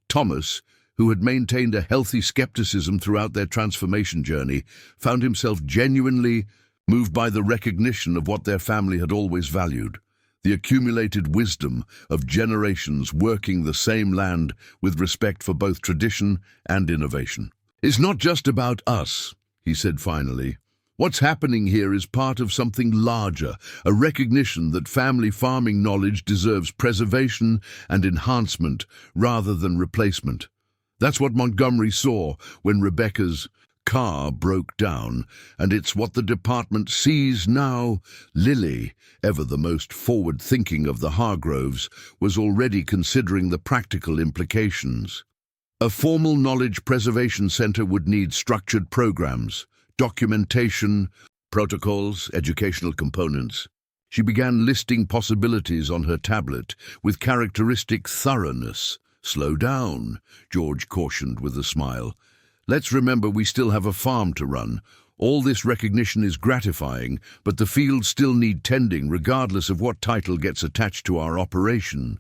Thomas, who had maintained a healthy skepticism throughout their transformation journey, found himself genuinely moved by the recognition of what their family had always valued, the accumulated wisdom of generations working the same land with respect for both tradition and innovation. "It's not just about us," he said finally. "What's happening here is part of something larger, a recognition that family farming knowledge deserves preservation and enhancement rather than replacement. That's what Montgomery saw when Rebecca's car broke down, and it's what the department sees now." Lily, ever the most forward-thinking of the Hargroves, was already considering the practical implications. A formal knowledge preservation center would need structured programs, documentation, protocols, educational components. She began listing possibilities on her tablet with characteristic thoroughness. "Slow down," George cautioned with a smile. "Let's remember we still have a farm to run. All this recognition is gratifying, but the fields still need tending regardless of what title gets attached to our operation."